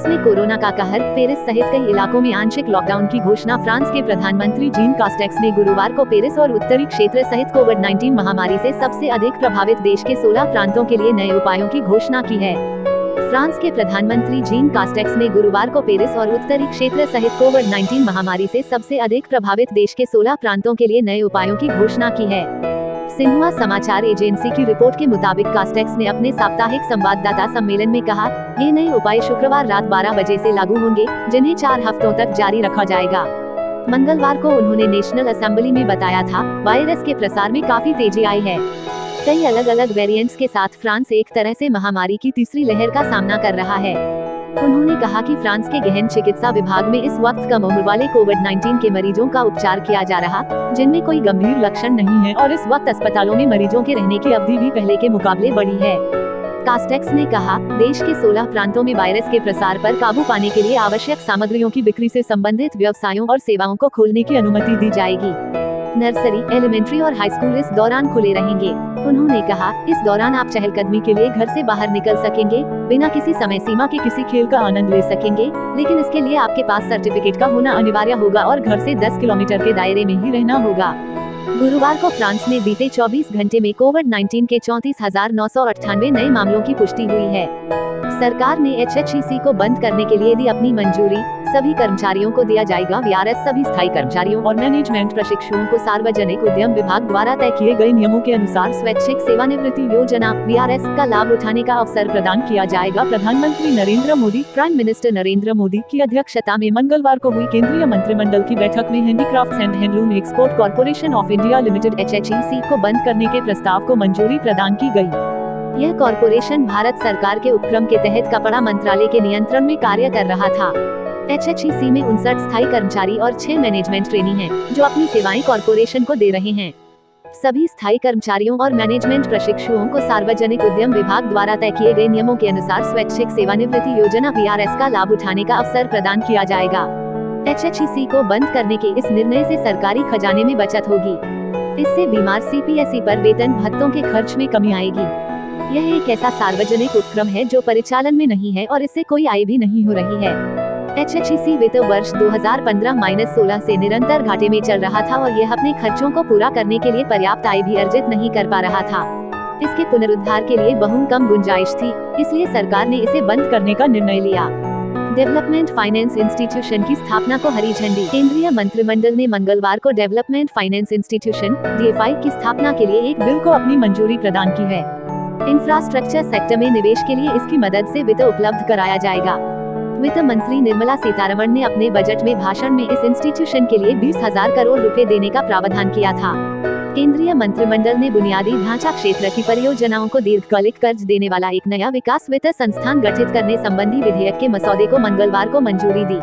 में कोरोना का कहर, पेरिस सहित कई इलाकों में आंशिक लॉकडाउन की घोषणा। फ्रांस के प्रधानमंत्री जीन कास्टेक्स ने गुरुवार को पेरिस और उत्तरी क्षेत्र सहित कोविड-19 महामारी से सबसे अधिक प्रभावित देश के 16 प्रांतों के लिए नए उपायों की घोषणा की है। फ्रांस के प्रधानमंत्री जीन कास्टेक्स ने गुरुवार को पेरिस और उत्तरी क्षेत्र सहित कोविड-19 महामारी से सबसे अधिक प्रभावित देश के 16 प्रांतों के लिए नए उपायों की घोषणा की है। सिन्हुआ समाचार एजेंसी की रिपोर्ट के मुताबिक कास्टेक्स ने अपने साप्ताहिक संवाददाता सम्मेलन में कहा, ये नए उपाय शुक्रवार रात 12 बजे से लागू होंगे, जिन्हें 4 हफ्तों तक जारी रखा जाएगा। मंगलवार को उन्होंने नेशनल असेंबली में बताया था, वायरस के प्रसार में काफी तेजी आई है। कई अलग अलग वेरिएंट्स के साथ फ्रांस एक तरह से महामारी की तीसरी लहर का सामना कर रहा है। उन्होंने कहा कि फ्रांस के गहन चिकित्सा विभाग में इस वक्त कम उम्र वाले कोविड-19 के मरीजों का उपचार किया जा रहा, जिनमें कोई गंभीर लक्षण नहीं है, और इस वक्त अस्पतालों में मरीजों के रहने की अवधि भी पहले के मुकाबले बढ़ी है। कास्टेक्स ने कहा, देश के 16 प्रांतों में वायरस के प्रसार पर काबू पाने के लिए आवश्यक सामग्रियों की बिक्री से संबंधित व्यवसायों और सेवाओं को खोलने की अनुमति दी जाएगी। नर्सरी, एलिमेंट्री और हाई स्कूल इस दौरान खुले रहेंगे। उन्होंने कहा, इस दौरान आप चहलकदमी के लिए घर से बाहर निकल सकेंगे, बिना किसी समय सीमा के किसी खेल का आनंद ले सकेंगे, लेकिन इसके लिए आपके पास सर्टिफिकेट का होना अनिवार्य होगा और घर से 10 किलोमीटर के दायरे में ही रहना होगा। गुरुवार को फ्रांस में बीते 24 घंटे में कोविड-19 के 34,998 नए मामलों की पुष्टि हुई है। सरकार ने HHEC को बंद करने के लिए दी अपनी मंजूरी। सभी कर्मचारियों को दिया जाएगा वीआरएस। सभी स्थायी कर्मचारियों और मैनेजमेंट प्रशिक्षुओं को सार्वजनिक उद्यम विभाग द्वारा तय किए गए नियमों के अनुसार स्वैच्छिक सेवानिवृत्ति योजना वीआरएस का लाभ उठाने का अवसर प्रदान किया जाएगा। प्रधानमंत्री नरेंद्र मोदी, प्राइम मिनिस्टर नरेंद्र मोदी की अध्यक्षता में मंगलवार को हुई केंद्रीय मंत्रिमंडल की बैठक में handicrafts and handloom export corporation of India limited HHEC को बंद करने के प्रस्ताव को मंजूरी प्रदान की गई। यह कॉर्पोरेशन भारत सरकार के उपक्रम के तहत कपड़ा मंत्रालय के नियंत्रण में कार्य कर रहा था। HHEC में 59 स्थायी कर्मचारी और 6 मैनेजमेंट ट्रेनी हैं, जो अपनी सेवाएं कॉर्पोरेशन को दे रहे हैं। सभी स्थायी कर्मचारियों और मैनेजमेंट प्रशिक्षुओं को सार्वजनिक उद्यम विभाग द्वारा तय किए गए नियमों के अनुसार स्वैच्छिक सेवानिवृत्ति योजना VRS का लाभ उठाने का अवसर प्रदान किया जाएगा। HHEC को बंद करने के इस निर्णय से सरकारी खजाने में बचत होगी। इससे बीमार CPSE पर वेतन भत्तों के खर्च में कमी आएगी। यह एक ऐसा सार्वजनिक उपक्रम है जो परिचालन में नहीं है और इससे कोई आय भी नहीं हो रही है। HHEC वित्त वर्ष 2015-16 से निरंतर घाटे में चल रहा था और यह अपने खर्चों को पूरा करने के लिए पर्याप्त आय भी अर्जित नहीं कर पा रहा था। इसके पुनरुद्धार के लिए बहुत कम गुंजाइश थी, इसलिए सरकार ने इसे बंद करने का निर्णय लिया। डेवलपमेंट फाइनेंस इंस्टीट्यूशन की स्थापना को हरी झंडी। केंद्रीय मंत्रिमंडल ने मंगलवार को डेवलपमेंट फाइनेंस इंस्टीट्यूशन DFI की स्थापना के लिए एक बिल को अपनी मंजूरी प्रदान की है। इंफ्रास्ट्रक्चर सेक्टर में निवेश के लिए इसकी मदद से वित्त उपलब्ध कराया जाएगा। वित्त मंत्री निर्मला सीतारमण ने अपने बजट में भाषण में इस इंस्टीट्यूशन के लिए 20,000 करोड़ रुपए देने का प्रावधान किया था। केंद्रीय मंत्रिमंडल ने बुनियादी ढांचा क्षेत्र की परियोजनाओं को दीर्घकालिक कर्ज देने वाला एक नया विकास वित्त संस्थान गठित करने संबंधी विधेयक के मसौदे को मंगलवार को मंजूरी दी।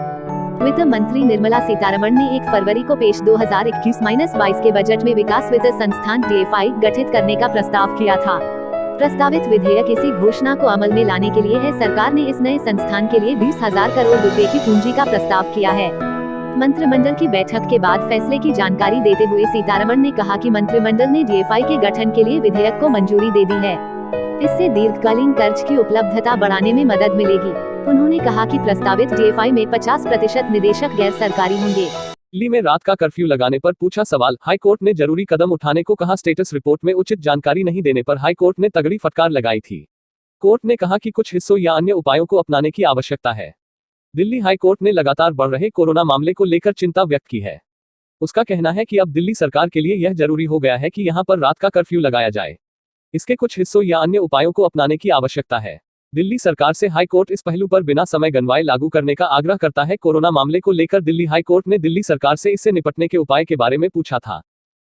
वित्त मंत्री निर्मला सीतारमण ने 1 फरवरी को पेश 2021-22 के बजट में विकास वित्त संस्थान DFI गठित करने का प्रस्ताव किया था। प्रस्तावित विधेयक इसी घोषणा को अमल में लाने के लिए है। सरकार ने इस नए संस्थान के लिए 20,000 करोड़ रुपए की पूंजी का प्रस्ताव किया है। मंत्रिमंडल की बैठक के बाद फैसले की जानकारी देते हुए सीतारमण ने कहा कि मंत्रिमंडल ने DFI के गठन के लिए विधेयक को मंजूरी दे दी है। इससे दीर्घकालीन कर्ज की उपलब्धता बढ़ाने में मदद मिलेगी। उन्होंने कहा कि प्रस्तावित DFI में 50% निदेशक गैर सरकारी होंगे। दिल्ली में रात का कर्फ्यू लगाने पर पूछा सवाल, हाई कोर्ट ने जरूरी कदम उठाने को कहा। स्टेटस रिपोर्ट में उचित जानकारी नहीं देने पर हाई कोर्ट ने तगड़ी फटकार लगाई थी। कोर्ट ने कहा कि कुछ हिस्सों या अन्य उपायों को अपनाने की आवश्यकता है। दिल्ली हाई कोर्ट ने लगातार बढ़ रहे कोरोना मामले को लेकर चिंता व्यक्त की है। उसका कहना है कि अब दिल्ली सरकार के लिए यह जरूरी हो गया है कि यहां पर रात का कर्फ्यू लगाया जाए। इसके कुछ हिस्सों या अन्य उपायों को अपनाने की आवश्यकता है। दिल्ली सरकार से हाई कोर्ट इस पहलू पर बिना समय गंवाए लागू करने का आग्रह करता है। कोरोना मामले को लेकर दिल्ली हाई कोर्ट ने दिल्ली सरकार से इससे निपटने के उपाय के बारे में पूछा था।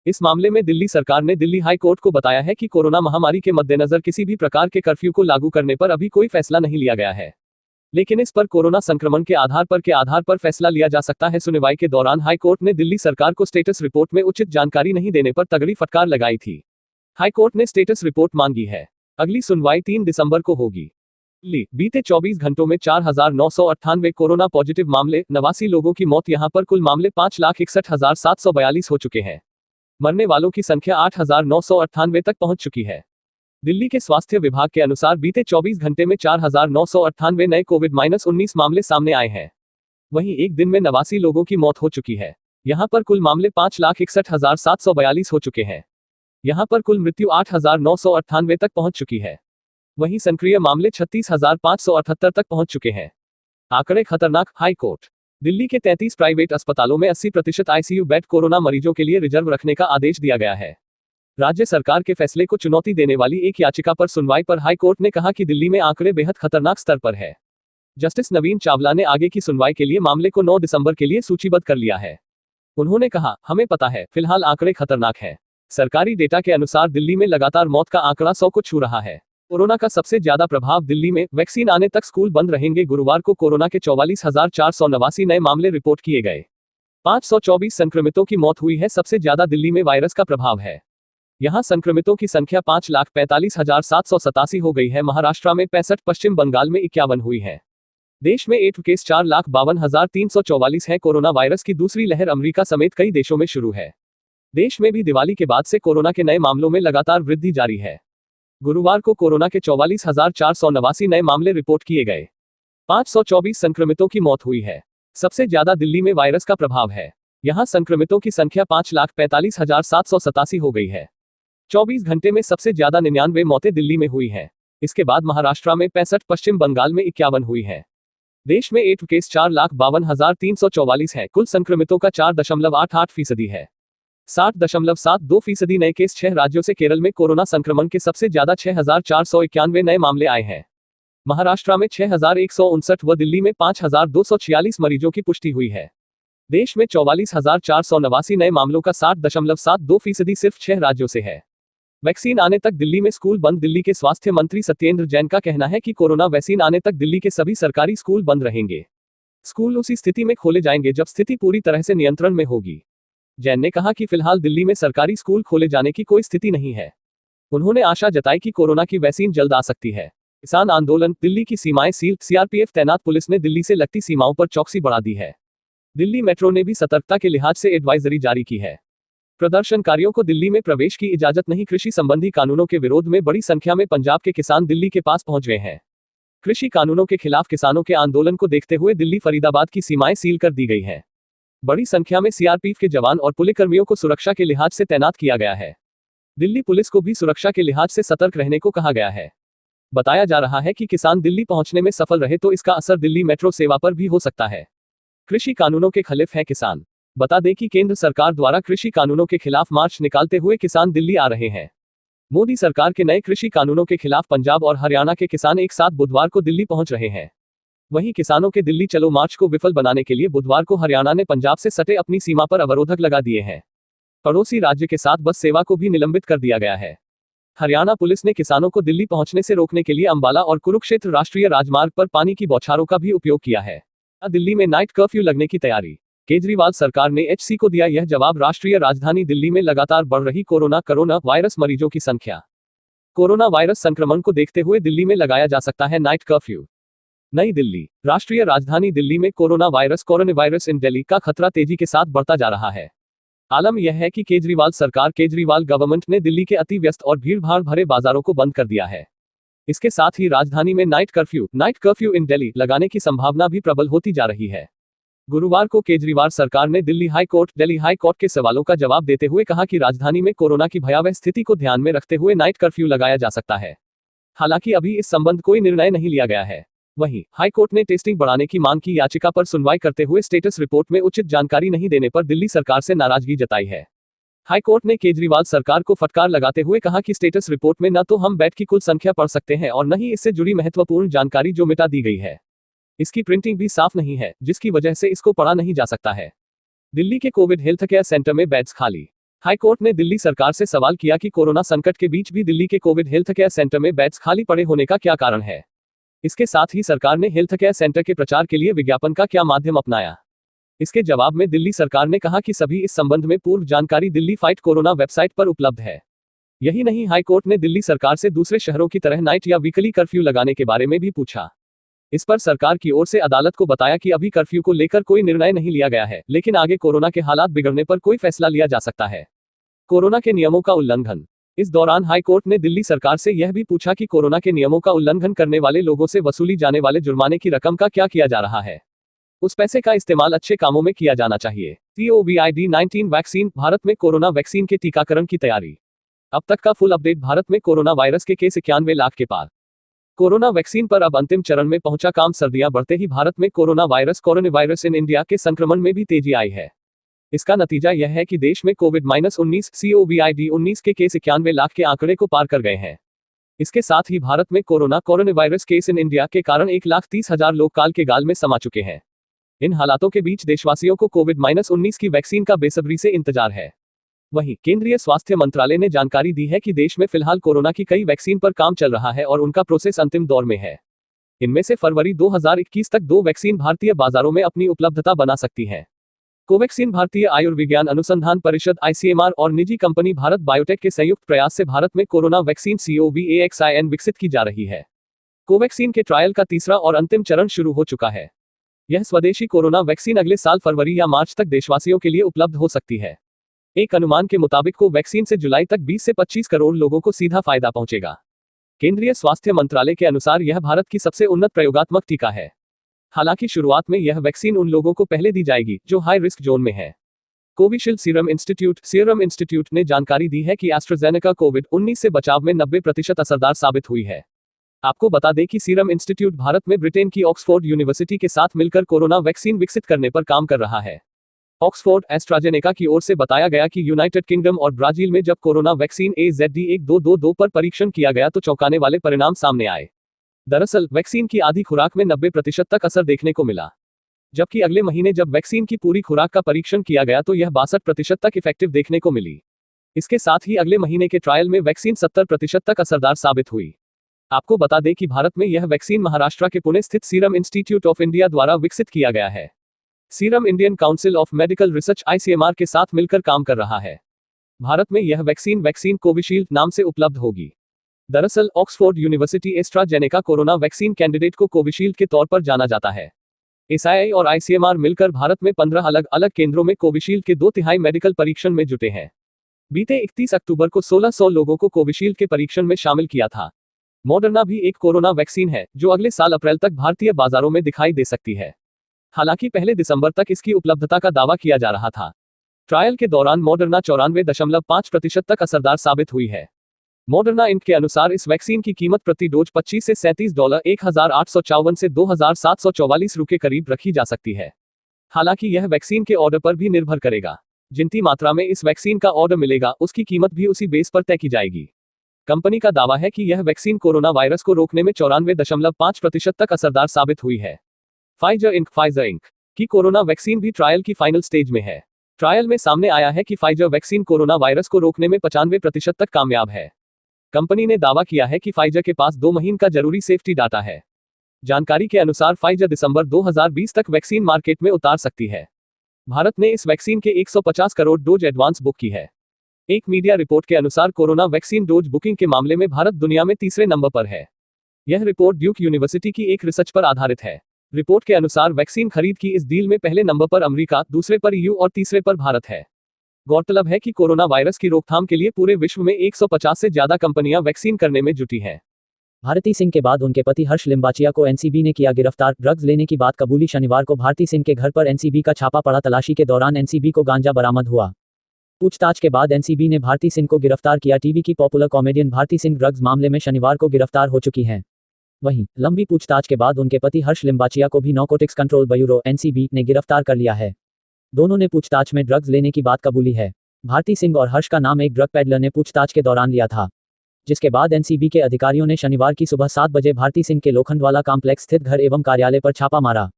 इस मामले में दिल्ली सरकार ने दिल्ली हाई कोर्ट को बताया है कि कोरोना महामारी के मद्देनजर किसी भी प्रकार के कर्फ्यू को लागू करने पर अभी कोई फैसला नहीं लिया गया है, लेकिन इस पर कोरोना संक्रमण के आधार पर फैसला लिया जा सकता है। सुनवाई के दौरान हाई कोर्ट ने दिल्ली सरकार को स्टेटस रिपोर्ट में उचित जानकारी नहीं देने पर तगड़ी फटकार लगाई थी। हाई कोर्ट ने स्टेटस रिपोर्ट मांगी है। अगली सुनवाई 3 दिसंबर को होगी। बीते 24 घंटों में 4,998 कोरोना पॉजिटिव मामले, 89 लोगों की मौत। यहां पर कुल मामले 5,61,742 हो चुके हैं। मरने वालों की संख्या 8,998 तक पहुंच चुकी है। दिल्ली के स्वास्थ्य विभाग के अनुसार बीते 24 घंटे में 4,998 नए कोविड-19 मामले सामने आए हैं। वहीं एक दिन में 89 लोगों की मौत हो चुकी है। यहां पर कुल मामले 5,61,742 हो चुके हैं। यहां पर कुल मृत्यु 8,998 तक पहुंच चुकी है। वहीं सक्रिय मामले 36,578 तक पहुंच चुके हैं। आंकड़े खतरनाक। High court. दिल्ली के 33 प्राइवेट अस्पतालों में 80% आईसीयू बेड कोरोना मरीजों के लिए रिजर्व रखने का आदेश दिया गया है। राज्य सरकार के फैसले को चुनौती देने वाली एक याचिका पर सुनवाई पर हाई कोर्ट ने कहा कि दिल्ली में आंकड़े बेहद खतरनाक स्तर पर है। जस्टिस नवीन चावला ने आगे की सुनवाई के लिए मामले को 9 दिसंबर के लिए सूचीबद्ध कर लिया है। उन्होंने कहा, हमें पता है, फिलहाल आंकड़े खतरनाक हैं। सरकारी डेटा के अनुसार दिल्ली में लगातार मौत का आंकड़ा 100 को छू रहा है। कोरोना का सबसे ज्यादा प्रभाव दिल्ली में। वैक्सीन आने तक स्कूल बंद रहेंगे। गुरुवार को कोरोना के 44,489 नए मामले रिपोर्ट किए गए। 524 संक्रमितों की मौत हुई है। सबसे ज्यादा दिल्ली में वायरस का प्रभाव है। यहां संक्रमितों की संख्या 5,45,787 हो गई है। महाराष्ट्र में 65, पश्चिम बंगाल में 51 हुई है। देश में एक्टिव केस 4,52,344 है। कोरोना वायरस की दूसरी लहर अमेरिका समेत कई देशों में शुरू है। देश में भी दिवाली के बाद से कोरोना के नए मामलों में लगातार वृद्धि जारी है। गुरुवार को कोरोना के 44,489 नए मामले रिपोर्ट किए गए। 524 संक्रमितों की मौत हुई है। सबसे ज्यादा दिल्ली में वायरस का प्रभाव है। यहां संक्रमितों की संख्या 5,45,787 हो गई है। 24 घंटे में सबसे ज्यादा 99 मौतें दिल्ली में हुई हैं। इसके बाद महाराष्ट्र में 65, पश्चिम बंगाल में 51 हुई है। देश में एक्टिव केस 4,52,344 है। कुल संक्रमितों का 4.88% है। 60.72% नए केस। 6 राज्यों से केरल में कोरोना संक्रमण के सबसे ज्यादा 6,491 नए मामले आए हैं। महाराष्ट्र में 6,159 व दिल्ली में 5,246 मरीजों की पुष्टि हुई है। देश में 44,489 नए मामलों का 60.72% सिर्फ 6 राज्यों से है। वैक्सीन आने तक दिल्ली में स्कूल बंद। दिल्ली के स्वास्थ्य मंत्री सत्येंद्र जैन का कहना है कि कोरोना वैक्सीन आने तक दिल्ली के सभी सरकारी स्कूल बंद रहेंगे। स्कूल उसी स्थिति में खोले जाएंगे जब स्थिति पूरी तरह से नियंत्रण में होगी। जैन ने कहा कि फिलहाल दिल्ली में सरकारी स्कूल खोले जाने की कोई स्थिति नहीं है। उन्होंने आशा जताई कि कोरोना की वैक्सीन जल्द आ सकती है। किसान आंदोलन। दिल्ली की सीमाएं सील। सीआरपीएफ तैनात। पुलिस ने दिल्ली से लगती सीमाओं पर चौकसी बढ़ा दी है। दिल्ली मेट्रो ने भी सतर्कता के लिहाज से एडवाइजरी जारी की है। प्रदर्शनकारियों को दिल्ली में प्रवेश की इजाजत नहीं। कृषि संबंधी कानूनों के विरोध में बड़ी संख्या में पंजाब के किसान दिल्ली के पास पहुंच गए हैं। कृषि कानूनों के खिलाफ किसानों के आंदोलन को देखते हुए दिल्ली फरीदाबाद की सीमाएं सील कर दी गई हैं। बड़ी संख्या में सीआरपीएफ के जवान और पुलिसकर्मियों को सुरक्षा के लिहाज से तैनात किया गया है। दिल्ली पुलिस को भी सुरक्षा के लिहाज से सतर्क रहने को कहा गया है। बताया जा रहा है कि किसान दिल्ली पहुंचने में सफल रहे तो इसका असर दिल्ली मेट्रो सेवा पर भी हो सकता है। कृषि कानूनों के खिलाफ है किसान। बता दें कि केंद्र सरकार द्वारा कृषि कानूनों के खिलाफ मार्च निकालते हुए किसान दिल्ली आ रहे हैं। मोदी सरकार के नए कृषि कानूनों के खिलाफ पंजाब और हरियाणा के किसान एक साथ बुधवार को दिल्ली पहुंच रहे हैं। वहीं किसानों के दिल्ली चलो मार्च को विफल बनाने के लिए बुधवार को हरियाणा ने पंजाब से सटे अपनी सीमा पर अवरोधक लगा दिए हैं। पड़ोसी राज्य के साथ बस सेवा को भी निलंबित कर दिया गया है। हरियाणा पुलिस ने किसानों को दिल्ली पहुंचने से रोकने के लिए अंबाला और कुरुक्षेत्र राष्ट्रीय राजमार्ग पर पानी की बौछारों का भी उपयोग किया है। दिल्ली में नाइट कर्फ्यू लगने की तैयारी। केजरीवाल सरकार ने एचसी को दिया यह जवाब। राष्ट्रीय राजधानी दिल्ली में लगातार बढ़ रही कोरोना वायरस मरीजों की संख्या। कोरोना वायरस संक्रमण को देखते हुए दिल्ली में लगाया जा सकता है नाइट कर्फ्यू। नई दिल्ली। राष्ट्रीय राजधानी दिल्ली में कोरोना वायरस इन दिल्ली का खतरा तेजी के साथ बढ़ता जा रहा है। आलम यह है कि केजरीवाल गवर्नमेंट ने दिल्ली के अति व्यस्त और भीड़भाड़ भरे बाजारों को बंद कर दिया है। इसके साथ ही राजधानी में नाइट कर्फ्यू इन दिल्ली लगाने की संभावना भी प्रबल होती जा रही है। गुरुवार को केजरीवाल सरकार ने दिल्ली हाई कोर्ट के सवालों का जवाब देते हुए कहा कि राजधानी में कोरोना की भयावह स्थिति को ध्यान में रखते हुए नाइट कर्फ्यू लगाया जा सकता है। हालांकि अभी इस संबंध कोई निर्णय नहीं लिया गया है। वहीं हाई कोर्ट ने टेस्टिंग बढ़ाने की मांग की याचिका पर सुनवाई करते हुए स्टेटस रिपोर्ट में उचित जानकारी नहीं देने पर दिल्ली सरकार से नाराजगी जताई है। हाई कोर्ट ने केजरीवाल सरकार को फटकार लगाते हुए कहा कि स्टेटस रिपोर्ट में न तो हम बेड की कुल संख्या पढ़ सकते हैं और न ही इससे जुड़ी महत्वपूर्ण जानकारी जो मिटा दी गई है। इसकी प्रिंटिंग भी साफ नहीं है, जिसकी वजह से इसको पढ़ा नहीं जा सकता है। दिल्ली के कोविड हेल्थ केयर सेंटर में बेड्स खाली। हाई कोर्ट ने दिल्ली सरकार से सवाल किया कि कोरोना संकट के बीच भी दिल्ली के कोविड हेल्थ केयर सेंटर में बेड्स खाली पड़े होने का क्या कारण है। इसके साथ ही सरकार ने हेल्थ केयर सेंटर के प्रचार के लिए विज्ञापन का क्या माध्यम अपनाया। इसके जवाब में दिल्ली सरकार ने कहा कि सभी इस संबंध में पूर्व जानकारी दिल्ली फाइट कोरोना वेबसाइट पर उपलब्ध है। यही नहीं, हाई कोर्ट ने दिल्ली सरकार से दूसरे शहरों की तरह नाइट या वीकली कर्फ्यू लगाने के बारे में भी पूछा। इस पर सरकार की ओर से अदालत को बताया कि अभी कर्फ्यू को लेकर कोई निर्णय नहीं लिया गया है, लेकिन आगे कोरोना के हालात बिगड़ने पर कोई फैसला लिया जा सकता है। कोरोना के नियमों का उल्लंघन। इस दौरान हाई कोर्ट ने दिल्ली सरकार से यह भी पूछा कि कोरोना के नियमों का उल्लंघन करने वाले लोगों से वसूली जाने वाले जुर्माने की रकम का क्या किया जा रहा है। उस पैसे का इस्तेमाल अच्छे कामों में किया जाना चाहिए। COVID-19 वैक्सीन, भारत में कोरोना वैक्सीन के टीकाकरण की तैयारी। अब तक का फुल अपडेट। भारत में कोरोना वायरस के केस 91 लाख के पार। कोरोना वैक्सीन पर अब अंतिम चरण में पहुंचा काम। सर्दियां बढ़ते ही भारत में कोरोना वायरस इन इंडिया के संक्रमण में भी तेजी आई है। इसका नतीजा यह है कि देश में COVID-19 के केस 91 लाख के आंकड़े को पार कर गए हैं। इसके साथ ही भारत में corona virus case in India के कारण 1,30,000 लोग काल के गाल में समा चुके हैं। इन हालातों के बीच देशवासियों को COVID-19 की वैक्सीन का बेसब्री से इंतजार है। वहीं केंद्रीय स्वास्थ्य मंत्रालय ने जानकारी दी है कि देश में फिलहाल कोरोना की कई वैक्सीन पर काम चल रहा है और उनका प्रोसेस अंतिम दौर में है। इनमें से फरवरी 2021 तक 2 वैक्सीन भारतीय बाजारों में अपनी उपलब्धता बना सकती है। कोवैक्सीन भारतीय आयुर्विज्ञान अनुसंधान परिषद ICMR और निजी कंपनी भारत बायोटेक के संयुक्त प्रयास से भारत में कोरोना वैक्सीन COVAXIN विकसित की जा रही है। कोवैक्सीन के ट्रायल का तीसरा और अंतिम चरण शुरू हो चुका है। यह स्वदेशी कोरोना वैक्सीन अगले साल फरवरी या मार्च तक देशवासियों के लिए उपलब्ध हो सकती है। एक अनुमान के मुताबिक कोवैक्सीन से जुलाई तक 20 से 25 करोड़ लोगों को सीधा फायदा पहुंचेगा। केंद्रीय स्वास्थ्य मंत्रालय के अनुसार यह भारत की सबसे उन्नत प्रयोगात्मक टीका है। हालांकि शुरुआत में यह वैक्सीन उन लोगों को पहले दी जाएगी जो हाई रिस्क जोन में है। कोविशील्ड सीरम इंस्टीट्यूट ने जानकारी दी है कि एस्ट्राजेनेका COVID-19 से बचाव में 90% असरदार साबित हुई है। आपको बता दें कि सीरम इंस्टीट्यूट भारत में ब्रिटेन की ऑक्सफोर्ड यूनिवर्सिटी के साथ मिलकर कोरोना वैक्सीन विकसित करने पर काम कर रहा है। ऑक्सफोर्ड एस्ट्राजेनेका की ओर से बताया गया कि यूनाइटेड किंगडम और ब्राजील में जब कोरोना वैक्सीन AZD1222 पर परीक्षण किया गया तो चौंकाने वाले परिणाम सामने आए। दरअसल वैक्सीन की आधी खुराक में 90% तक असर देखने को मिला, जबकि अगले महीने जब वैक्सीन की पूरी खुराक का परीक्षण किया गया तो यह 62% तक इफेक्टिव देखने को मिली। इसके साथ ही अगले महीने के ट्रायल में वैक्सीन 70% तक असरदार साबित हुई। आपको बता दें कि भारत में यह वैक्सीन महाराष्ट्र के पुणे स्थित सीरम इंस्टीट्यूट ऑफ इंडिया द्वारा विकसित किया गया है। Serum Indian council of medical research ICMR के साथ मिलकर काम कर रहा है। भारत में यह वैक्सीन कोविशील्ड नाम से उपलब्ध होगी। दरअसल Oxford university AstraZeneca corona vaccine candidate को कोविशील्ड के तौर पर जाना जाता है। SII और ICMR मिलकर भारत में 15 अलग अलग केंद्रों में कोविशील्ड के 2/3 मेडिकल परीक्षण में जुटे हैं। बीते 31 अक्टूबर को 1600 लोगों को कोविशील्ड के परीक्षण में शामिल किया था। मॉडर्ना भी एक कोरोना वैक्सीन है जो अगले साल अप्रैल तक भारतीय बाजारों में दिखाई दे सकती है। हालांकि पहले दिसंबर तक इसकी उपलब्धता का दावा किया जा रहा था। ट्रायल के दौरान मॉडर्ना 94.5% तक असरदार साबित हुई है। मॉडर्ना इंक के अनुसार इस वैक्सीन की कीमत प्रति डोज $25 से $37, 1,854 से 2,744 रुपये करीब रखी जा सकती है। हालांकि यह वैक्सीन के ऑर्डर पर भी निर्भर करेगा। जितनी मात्रा में इस वैक्सीन का ऑर्डर मिलेगा उसकी कीमत भी उसी बेस पर तय की जाएगी। कंपनी का दावा है कि यह वैक्सीन कोरोना वायरस को रोकने में 94.5% तक असरदार साबित हुई है। फाइजर इंक की कोरोना वैक्सीन भी ट्रायल की फाइनल स्टेज में है। ट्रायल में सामने आया है कि फाइजर वैक्सीन कोरोना वायरस को रोकने में 95% तक कामयाब है। कंपनी ने दावा किया है कि फाइजर के पास 2 महीने का जरूरी सेफ्टी डाटा है। जानकारी के अनुसार फाइजर दिसंबर 2020 तक वैक्सीन मार्केट में उतार सकती है। भारत ने इस वैक्सीन के 150 करोड़ डोज एडवांस बुक की है। एक मीडिया रिपोर्ट के अनुसार कोरोना वैक्सीन डोज बुकिंग के मामले में भारत दुनिया में तीसरे नंबर पर है। यह रिपोर्ट ड्यूक यूनिवर्सिटी की एक रिसर्च पर आधारित है। रिपोर्ट के अनुसार वैक्सीन खरीद की इस डील में पहले नंबर पर अमेरिका, दूसरे पर EU और तीसरे पर भारत है। गौरतलब है कि कोरोना वायरस की रोकथाम के लिए पूरे विश्व में 150 से ज्यादा कंपनियां वैक्सीन करने में जुटी हैं। भारती सिंह के बाद उनके पति हर्ष लिम्बाचिया को NCB ने किया गिरफ्तार। ड्रग्स लेने की बात कबूली। शनिवार को भारती सिंह के घर पर NCB का छापा पड़ा। तलाशी के दौरान NCB को गांजा बरामद हुआ। पूछताछ के बाद NCB ने भारती सिंह को गिरफ्तार किया। टीवी की popular comedian Bharti Singh drugs मामले में शनिवार को गिरफ्तार हो चुकी हैं। वहीं लंबी पूछताछ के बाद उनके पति हर्ष लिम्बाचिया को भी नारकोटिक्स कंट्रोल ब्यूरो NCB ने गिरफ्तार कर लिया है। दोनों ने पूछताछ में ड्रग्स लेने की बात कबूली है। भारती सिंह और हर्ष का नाम एक ड्रग पेडलर ने पूछताछ के दौरान लिया था, जिसके बाद NCB के अधिकारियों ने शनिवार की सुबह 7 बजे भारती सिंह के लोखंडवाला कॉम्प्लेक्स स्थित घर एवं कार्यालय पर छापा मारा।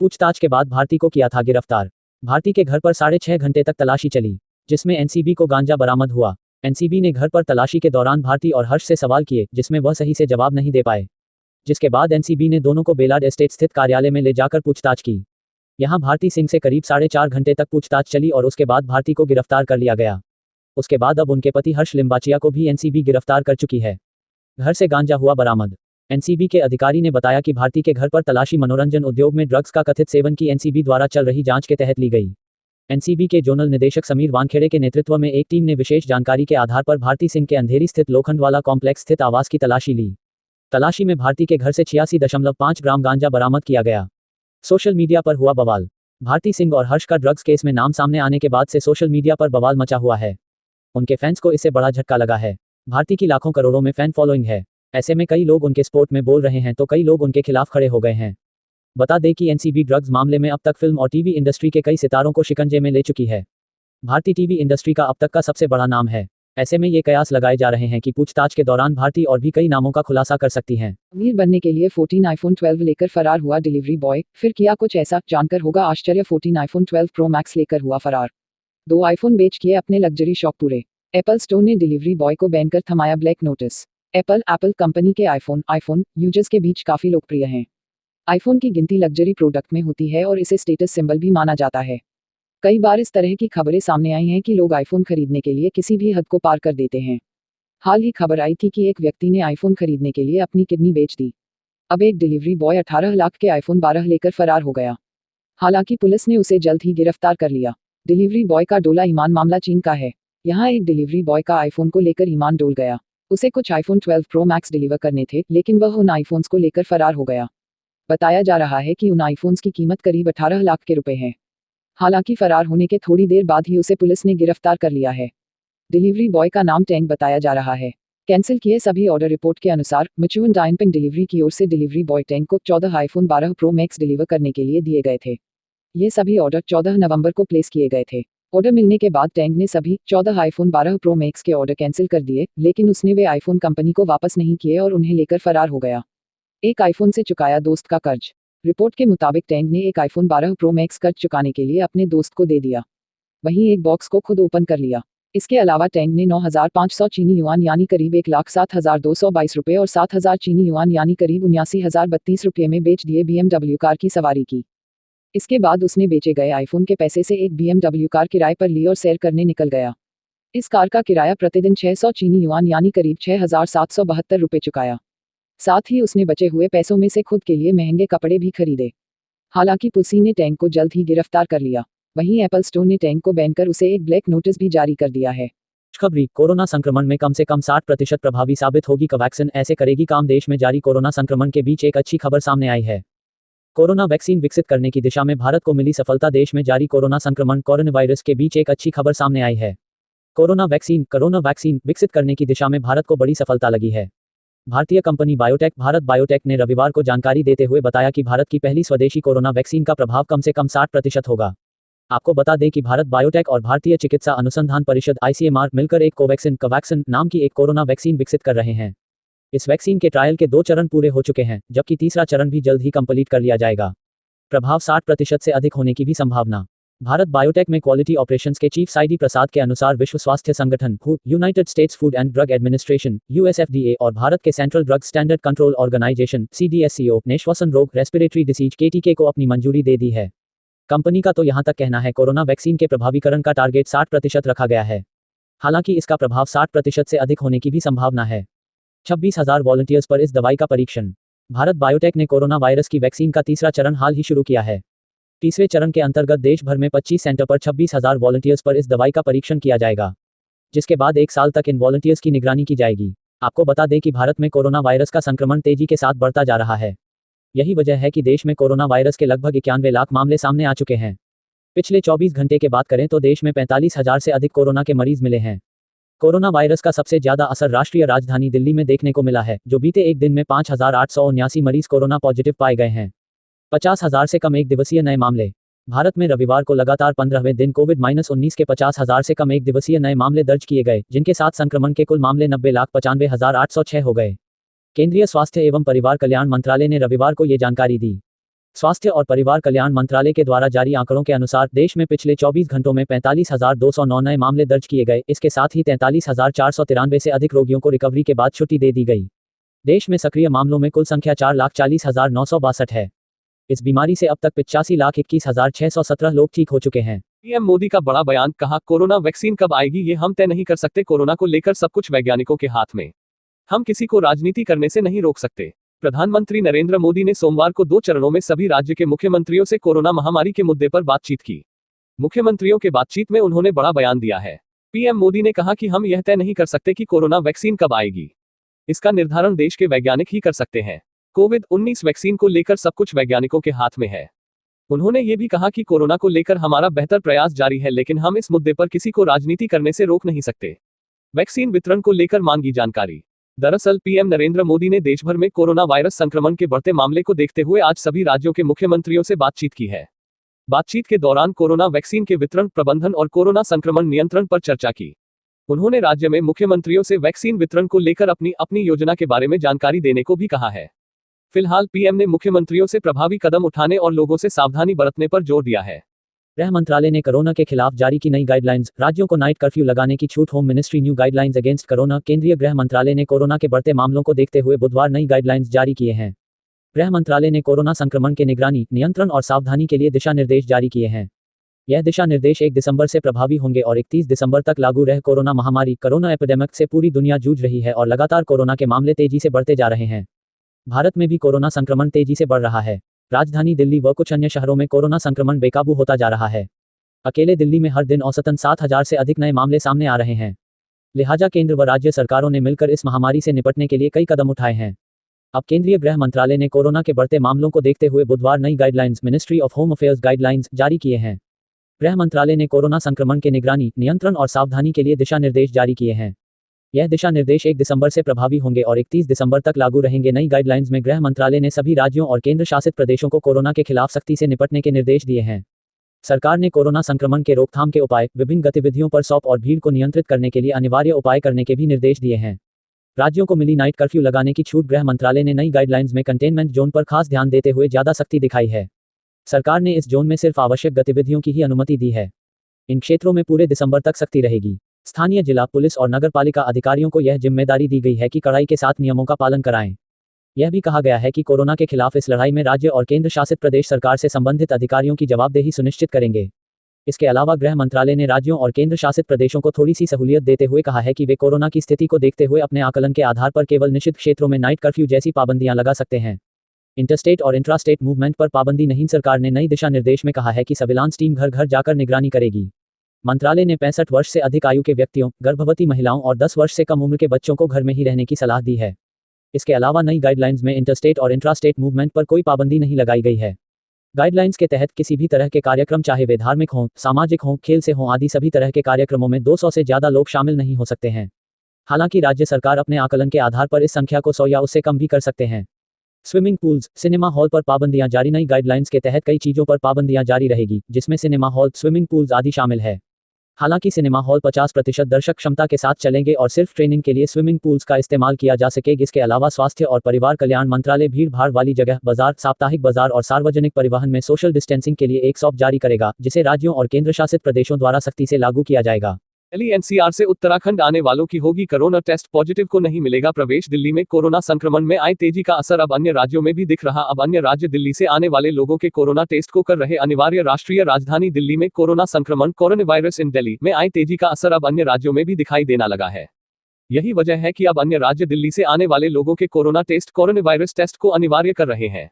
पूछताछ के बाद भारती को किया था गिरफ्तार। भारती के घर पर 6.5 घंटे तक तलाशी चली, जिसमें NCB को गांजा बरामद हुआ। NCB ने घर पर तलाशी के दौरान भारती और हर्ष से सवाल किए, जिसमें वह सही से जवाब नहीं दे पाए, जिसके बाद NCB ने दोनों को बेलाड एस्टेट स्थित कार्यालय में ले जाकर पूछताछ की। यहां भारती सिंह से करीब 4.5 घंटे तक पूछताछ चली और उसके बाद भारती को गिरफ्तार कर लिया गया। उसके बाद अब उनके पति हर्ष लिम्बाचिया को भी NCB गिरफ्तार कर चुकी है। घर से गांजा हुआ बरामद। NCB के अधिकारी ने बताया कि भारती के घर पर तलाशी मनोरंजन उद्योग में ड्रग्स का कथित सेवन की NCB द्वारा चल रही जांच के तहत ली गई। एनसीबी के जोनल निदेशक समीर वानखेड़े के नेतृत्व में एक टीम ने विशेष जानकारी के आधार पर भारती सिंह के अंधेरी स्थित लोखंडवाला कॉम्प्लेक्स स्थित आवास की तलाशी ली। तलाशी में भारती के घर से 86.5 ग्राम गांजा बरामद किया गया। सोशल मीडिया पर हुआ बवाल। भारती सिंह और हर्ष का ड्रग्स केस में नाम सामने आने के बाद से सोशल मीडिया पर बवाल मचा हुआ है। उनके फैंस को इससे बड़ा झटका लगा है। भारती की लाखों करोड़ों में फैन फॉलोइंग है। ऐसे में कई लोग उनके सपोर्ट में बोल रहे हैं तो कई लोग उनके खिलाफ खड़े हो गए हैं। बता दें कि एनसीबी ड्रग्स मामले में अब तक फिल्म और टीवी इंडस्ट्री के कई सितारों को शिकंजे में ले चुकी है। भारती टीवी इंडस्ट्री का अब तक का सबसे बड़ा नाम है। ऐसे में ये कयास लगाए जा रहे हैं कि पूछताछ के दौरान भारती और भी कई नामों का खुलासा कर सकती हैं। अमीर बनने के लिए 14 आईफोन 12 लेकर फरार हुआ डिलीवरी बॉय, फिर किया कुछ ऐसा, जानकर होगा आश्चर्य। 14 आईफोन 12 प्रो मैक्स लेकर हुआ फरार। 2 आईफोन बेच किए अपने लग्जरी शौक पूरे। एप्पल स्टोर ने डिलीवरी बॉय को बैन कर थमाया ब्लैक नोटिस। एप्पल कंपनी के आईफोन यूजर्स के बीच काफी लोकप्रिय हैं। आईफोन की गिनती लग्जरी प्रोडक्ट में होती है और इसे स्टेटस सिंबल भी माना जाता है। कई बार इस तरह की खबरें सामने आई हैं कि लोग आईफोन खरीदने के लिए किसी भी हद को पार कर देते हैं। हाल ही खबर आई थी कि एक व्यक्ति ने आईफोन खरीदने के लिए अपनी किडनी बेच दी। अब एक डिलीवरी बॉय 18 लाख के आईफोन 12 लेकर फरार हो गया। हालांकि पुलिस ने उसे जल्द ही गिरफ्तार कर लिया। डिलीवरी बॉय का डोला ईमान। मामला चीन का है। यहाँ एक डिलीवरी बॉय का आईफोन को लेकर ईमान डोल गया। उसे कुछ आईफोन 12 प्रो मैक्स डिलीवर करने थे, लेकिन वह उन आईफोन्स को लेकर फरार हो गया। बताया जा रहा है कि उन आईफोन्स की कीमत करीब 18 लाख के रुपए है। हालांकि फरार होने के थोड़ी देर बाद ही उसे पुलिस ने गिरफ्तार कर लिया है। डिलीवरी बॉय का नाम टैंक बताया जा रहा है। कैंसिल किए सभी ऑर्डर। रिपोर्ट के अनुसार मिचुअन डायनपिंग डिलीवरी की ओर से डिलीवरी बॉय टैंक को 14 आईफोन 12 प्रो मैक्स डिलीवर करने के लिए दिए गए थे। ये सभी ऑर्डर 14 नवंबर को प्लेस किए गए थे। ऑर्डर मिलने के बाद टैंक ने सभी 14 आईफोन 12 प्रो मैक्स के ऑर्डर कैंसिल कर दिए, लेकिन उसने वे आईफोन कंपनी को वापस नहीं किए और उन्हें लेकर फरार हो गया। एक आईफोन से चुकाया दोस्त का कर्ज। रिपोर्ट के मुताबिक टैंक ने एक आईफोन 12 प्रो मैक्स कर्ज चुकाने के लिए अपने दोस्त को दे दिया। वहीं एक बॉक्स को खुद ओपन कर लिया। इसके अलावा टैंक ने 9,500 चीनी युआन यानी करीब 1,07,222 रुपये और 7,000 चीनी युआन यानी करीब 79,032 रुपये में बेच दिए BMW कार की सवारी की। इसके बाद उसने बेचे गए आईफोन के पैसे से एक BMW कार किराए पर ली और सैर करने निकल गया। इस कार का किराया प्रतिदिन 600 चीनी युआन यानी करीब 6,772 रुपये चुकाया। साथ ही उसने बचे हुए पैसों में से खुद के लिए महंगे कपड़े भी खरीदे। हालांकि पुलिस ने टैंक को जल्द ही गिरफ्तार कर लिया। वहीं एप्पल स्टोर ने टैंक को बैन कर उसे एक ब्लैक नोटिस भी जारी कर दिया है। खबरी कोरोना संक्रमण में कम से कम 60% प्रभावी साबित होगी कोवैक्सीन, ऐसे करेगी काम। देश में जारी कोरोना संक्रमण के बीच एक अच्छी खबर सामने आई है। कोरोना वैक्सीन विकसित करने की दिशा में भारत को मिली सफलता। देश में जारी कोरोना संक्रमण कोरोना वायरस के बीच एक अच्छी खबर सामने आई है। कोरोना वैक्सीन विकसित करने की दिशा में भारत को बड़ी सफलता लगी है। भारतीय कंपनी बायोटेक भारत बायोटेक ने रविवार को जानकारी देते हुए बताया कि भारत की पहली स्वदेशी कोरोना वैक्सीन का प्रभाव कम से कम 60% होगा। आपको बता दें कि भारत बायोटेक और भारतीय चिकित्सा अनुसंधान परिषद ICMR मिलकर एक कोवैक्सीन नाम की एक कोरोना वैक्सीन विकसित कर रहे हैं। इस वैक्सीन के ट्रायल के 2 चरण पूरे हो चुके हैं, जबकि तीसरा चरण भी जल्द ही कंप्लीट कर लिया जाएगा। प्रभाव 60% से अधिक होने की भी संभावना। भारत बायोटेक में क्वालिटी ऑपरेशंस के चीफ साइडी प्रसाद के अनुसार विश्व स्वास्थ्य संगठन United States food and drug administration USFDA और भारत के central drug standard control organisation CDSCO ने श्वसन रोग रेस्पिरेटरी डिसीज के टीके को अपनी मंजूरी दे दी है। कंपनी का तो यहां तक कहना है कोरोना वैक्सीन के प्रभावीकरण का टारगेट 60% रखा गया है। हालांकि इसका प्रभाव 60% से अधिक होने की भी संभावना है। 26,000 वॉलंटियर्स पर इस दवाई का परीक्षण। भारत बायोटेक ने कोरोना वायरस की वैक्सीन का तीसरा चरण हाल ही शुरू किया है। तीसरे चरण के अंतर्गत देश भर में 25 सेंटर पर 26,000 वॉलंटियर्स पर इस दवाई का परीक्षण किया जाएगा, जिसके बाद 1 साल तक इन वॉलंटियर्स की निगरानी की जाएगी। आपको बता दें कि भारत में कोरोना वायरस का संक्रमण तेजी के साथ बढ़ता जा रहा है। यही वजह है कि देश में कोरोना वायरस के लगभग 91 लाख मामले सामने आ चुके हैं। पिछले 24 घंटे के बात करें तो देश में 45,000 से अधिक कोरोना के मरीज मिले हैं। कोरोना वायरस का सबसे ज्यादा असर राष्ट्रीय राजधानी दिल्ली में देखने को मिला है, जो बीते एक दिन में 5,879 मरीज कोरोना पॉजिटिव पाए गए हैं। 50,000 से कम एक दिवसीय नए मामले। भारत में रविवार को लगातार 15वें दिन कोविड-19 के 50,000 से कम एक दिवसीय नए मामले दर्ज किए गए, जिनके साथ संक्रमण के कुल मामले 90,95,806 हो गए। केंद्रीय स्वास्थ्य एवं परिवार कल्याण मंत्रालय ने रविवार को ये जानकारी दी। स्वास्थ्य और परिवार कल्याण मंत्रालय के द्वारा जारी आंकड़ों के अनुसार देश में पिछले 24 घंटों में 45,209 नए मामले दर्ज किए गए। इसके साथ ही 43,493 से अधिक रोगियों को रिकवरी के बाद छुट्टी दे दी गई। देश में सक्रिय मामलों में कुल संख्या 4,40,962 है। इस बीमारी से अब तक 85,21,617 लोग ठीक हो चुके हैं। पीएम मोदी का बड़ा बयान, कहा कोरोना वैक्सीन कब आएगी ये हम तय नहीं कर सकते। कोरोना को लेकर सब कुछ वैज्ञानिकों के हाथ में। हम किसी को राजनीति करने से नहीं रोक सकते। प्रधानमंत्री नरेंद्र मोदी ने सोमवार को 2 चरणों में सभी राज्य के मुख्यमंत्रियों से कोरोना महामारी के मुद्दे पर बातचीत की। मुख्यमंत्रियों के बातचीत में उन्होंने बड़ा बयान दिया है। पीएम मोदी ने कहा कि हम यह तय नहीं कर सकते कि कोरोना वैक्सीन कब आएगी। इसका निर्धारण देश के वैज्ञानिक ही कर सकते हैं। कोविड-19 वैक्सीन को लेकर सब कुछ वैज्ञानिकों के हाथ में है। उन्होंने ये भी कहा कि कोरोना को लेकर हमारा बेहतर प्रयास जारी है, लेकिन हम इस मुद्दे पर किसी को राजनीति करने से रोक नहीं सकते। वैक्सीन वितरण को लेकर मांगी जानकारी। दरअसल पीएम नरेंद्र मोदी ने देश भर में कोरोना वायरस संक्रमण के बढ़ते मामले को देखते हुए आज सभी राज्यों के मुख्यमंत्रियों से बातचीत की है। बातचीत के दौरान कोरोना वैक्सीन के वितरण, प्रबंधन और कोरोना संक्रमण नियंत्रण पर चर्चा की। उन्होंने राज्य में मुख्यमंत्रियों से वैक्सीन वितरण को लेकर अपनी योजना के बारे में जानकारी देने को भी कहा है। फिलहाल पीएम ने मुख्यमंत्रियों से प्रभावी कदम उठाने और लोगों से सावधानी बरतने पर जोर दिया है। गृह मंत्रालय ने कोरोना के खिलाफ जारी की नई गाइडलाइंस, राज्यों को नाइट कर्फ्यू लगाने की छूट। Home ministry new guidelines against corona. केंद्रीय गृह मंत्रालय ने कोरोना के बढ़ते मामलों को देखते हुए बुधवार नई गाइडलाइंस जारी किए हैं। गृह मंत्रालय ने कोरोना संक्रमण के निगरानी, नियंत्रण और सावधानी के लिए दिशा निर्देश जारी किए हैं। यह दिशा निर्देश 1 दिसंबर से प्रभावी होंगे और 31 दिसंबर तक लागू रह। कोरोना महामारी, कोरोना एपिडेमिक से पूरी दुनिया जूझ रही है और लगातार कोरोना के मामले तेजी से बढ़ते जा रहे हैं। भारत में भी कोरोना संक्रमण तेजी से बढ़ रहा है। राजधानी दिल्ली व कुछ अन्य शहरों में कोरोना संक्रमण बेकाबू होता जा रहा है। अकेले दिल्ली में हर दिन औसतन 7,000 से अधिक नए मामले सामने आ रहे हैं। लिहाजा केंद्र व राज्य सरकारों ने मिलकर इस महामारी से निपटने के लिए कई कदम उठाए हैं। अब केंद्रीय गृह मंत्रालय ने कोरोना के बढ़ते मामलों को देखते हुए बुधवार नई guidelines, ministry of home affairs guidelines, जारी किए हैं। गृह मंत्रालय ने कोरोना संक्रमण के निगरानी, नियंत्रण और सावधानी के लिए दिशा निर्देश जारी किए हैं। यह दिशा निर्देश 1 दिसंबर से प्रभावी होंगे और 31 दिसंबर तक लागू रहेंगे। नई गाइडलाइंस में गृह मंत्रालय ने सभी राज्यों और केंद्र शासित प्रदेशों को कोरोना के खिलाफ सख्ती से निपटने के निर्देश दिए हैं। सरकार ने कोरोना संक्रमण के रोकथाम के उपाय, विभिन्न गतिविधियों पर सौंप और भीड़ को नियंत्रित करने के लिए अनिवार्य उपाय करने के भी निर्देश दिए हैं। राज्यों को मिली नाइट कर्फ्यू लगाने की छूट। गृह मंत्रालय ने नई गाइडलाइंस में कंटेनमेंट जोन पर खास ध्यान देते हुए ज्यादा सख्ती दिखाई है। सरकार ने इस जोन में सिर्फ आवश्यक गतिविधियों की ही अनुमति दी है। इन क्षेत्रों में पूरे दिसंबर तक सख्ती रहेगी। स्थानीय जिला पुलिस और नगरपालिका अधिकारियों को यह जिम्मेदारी दी गई है कि कड़ाई के साथ नियमों का पालन कराएं। यह भी कहा गया है कि कोरोना के खिलाफ इस लड़ाई में राज्य और केंद्र शासित प्रदेश सरकार से संबंधित अधिकारियों की जवाबदेही सुनिश्चित करेंगे। इसके अलावा गृह मंत्रालय ने राज्यों और केंद्र शासित प्रदेशों को थोड़ी सी सहूलियत देते हुए कहा है कि वे कोरोना की स्थिति को देखते हुए अपने आकलन के आधार पर केवल निश्चित क्षेत्रों में नाइट कर्फ्यू जैसी पाबंदियां लगा सकते हैं। इंटरस्टेट और इंट्रास्टेट मूवमेंट पर पाबंदी नहीं। सरकार ने नई दिशा निर्देश में कहा है कि सर्विलांस टीम घर घर जाकर निगरानी करेगी। मंत्रालय ने 65 वर्ष से अधिक आयु के व्यक्तियों, गर्भवती महिलाओं और 10 वर्ष से कम उम्र के बच्चों को घर में ही रहने की सलाह दी है। इसके अलावा नई गाइडलाइंस में इंटरस्टेट और इंट्रास्टेट मूवमेंट पर कोई पाबंदी नहीं लगाई गई है। गाइडलाइंस के तहत किसी भी तरह के कार्यक्रम, चाहे वे धार्मिक हों, सामाजिक हों, खेल से हों आदि सभी तरह के कार्यक्रमों में 200 से ज्यादा लोग शामिल नहीं हो सकते हैं। हालांकि राज्य सरकार अपने आकलन के आधार पर इस संख्या को 100 या उससे कम भी कर सकते हैं। स्विमिंग पूल्स, सिनेमा हॉल पर पाबंदियां जारी। नई गाइडलाइंस के तहत कई चीजों पर पाबंदियां जारी रहेगी, जिसमें सिनेमा हॉल, स्विमिंग पूल्स आदि शामिल है। हालांकि सिनेमा हॉल 50% दर्शक क्षमता के साथ चलेंगे और सिर्फ ट्रेनिंग के लिए स्विमिंग पूल्स का इस्तेमाल किया जा सकेगा। इसके अलावा स्वास्थ्य और परिवार कल्याण मंत्रालय भीड़ भाड़ वाली जगह, बाजार, साप्ताहिक बाजार और सार्वजनिक परिवहन में सोशल डिस्टेंसिंग के लिए एक सौंप जारी करेगा, जिसे राज्यों और केंद्र शासित प्रदेशों द्वारा सख्ती से लागू किया जाएगा। दिल्ली एनसीआर से उत्तराखंड आने वालों की होगी कोरोना टेस्ट, पॉजिटिव को नहीं मिलेगा प्रवेश। दिल्ली में कोरोना संक्रमण में आई तेजी का असर अब अन्य राज्यों में भी दिख रहा। अब अन्य राज्य दिल्ली से आने वाले लोगों के कोरोना टेस्ट को कर रहे अनिवार्य। राष्ट्रीय राजधानी दिल्ली में कोरोना संक्रमण, कोरोना वायरस इन दिल्ली में आई तेजी का असर अब अन्य राज्यों में भी दिखाई देना लगा है। यही वजह है कि अब अन्य राज्य दिल्ली से आने वाले लोगों के corona test, corona virus test को अनिवार्य कर रहे हैं।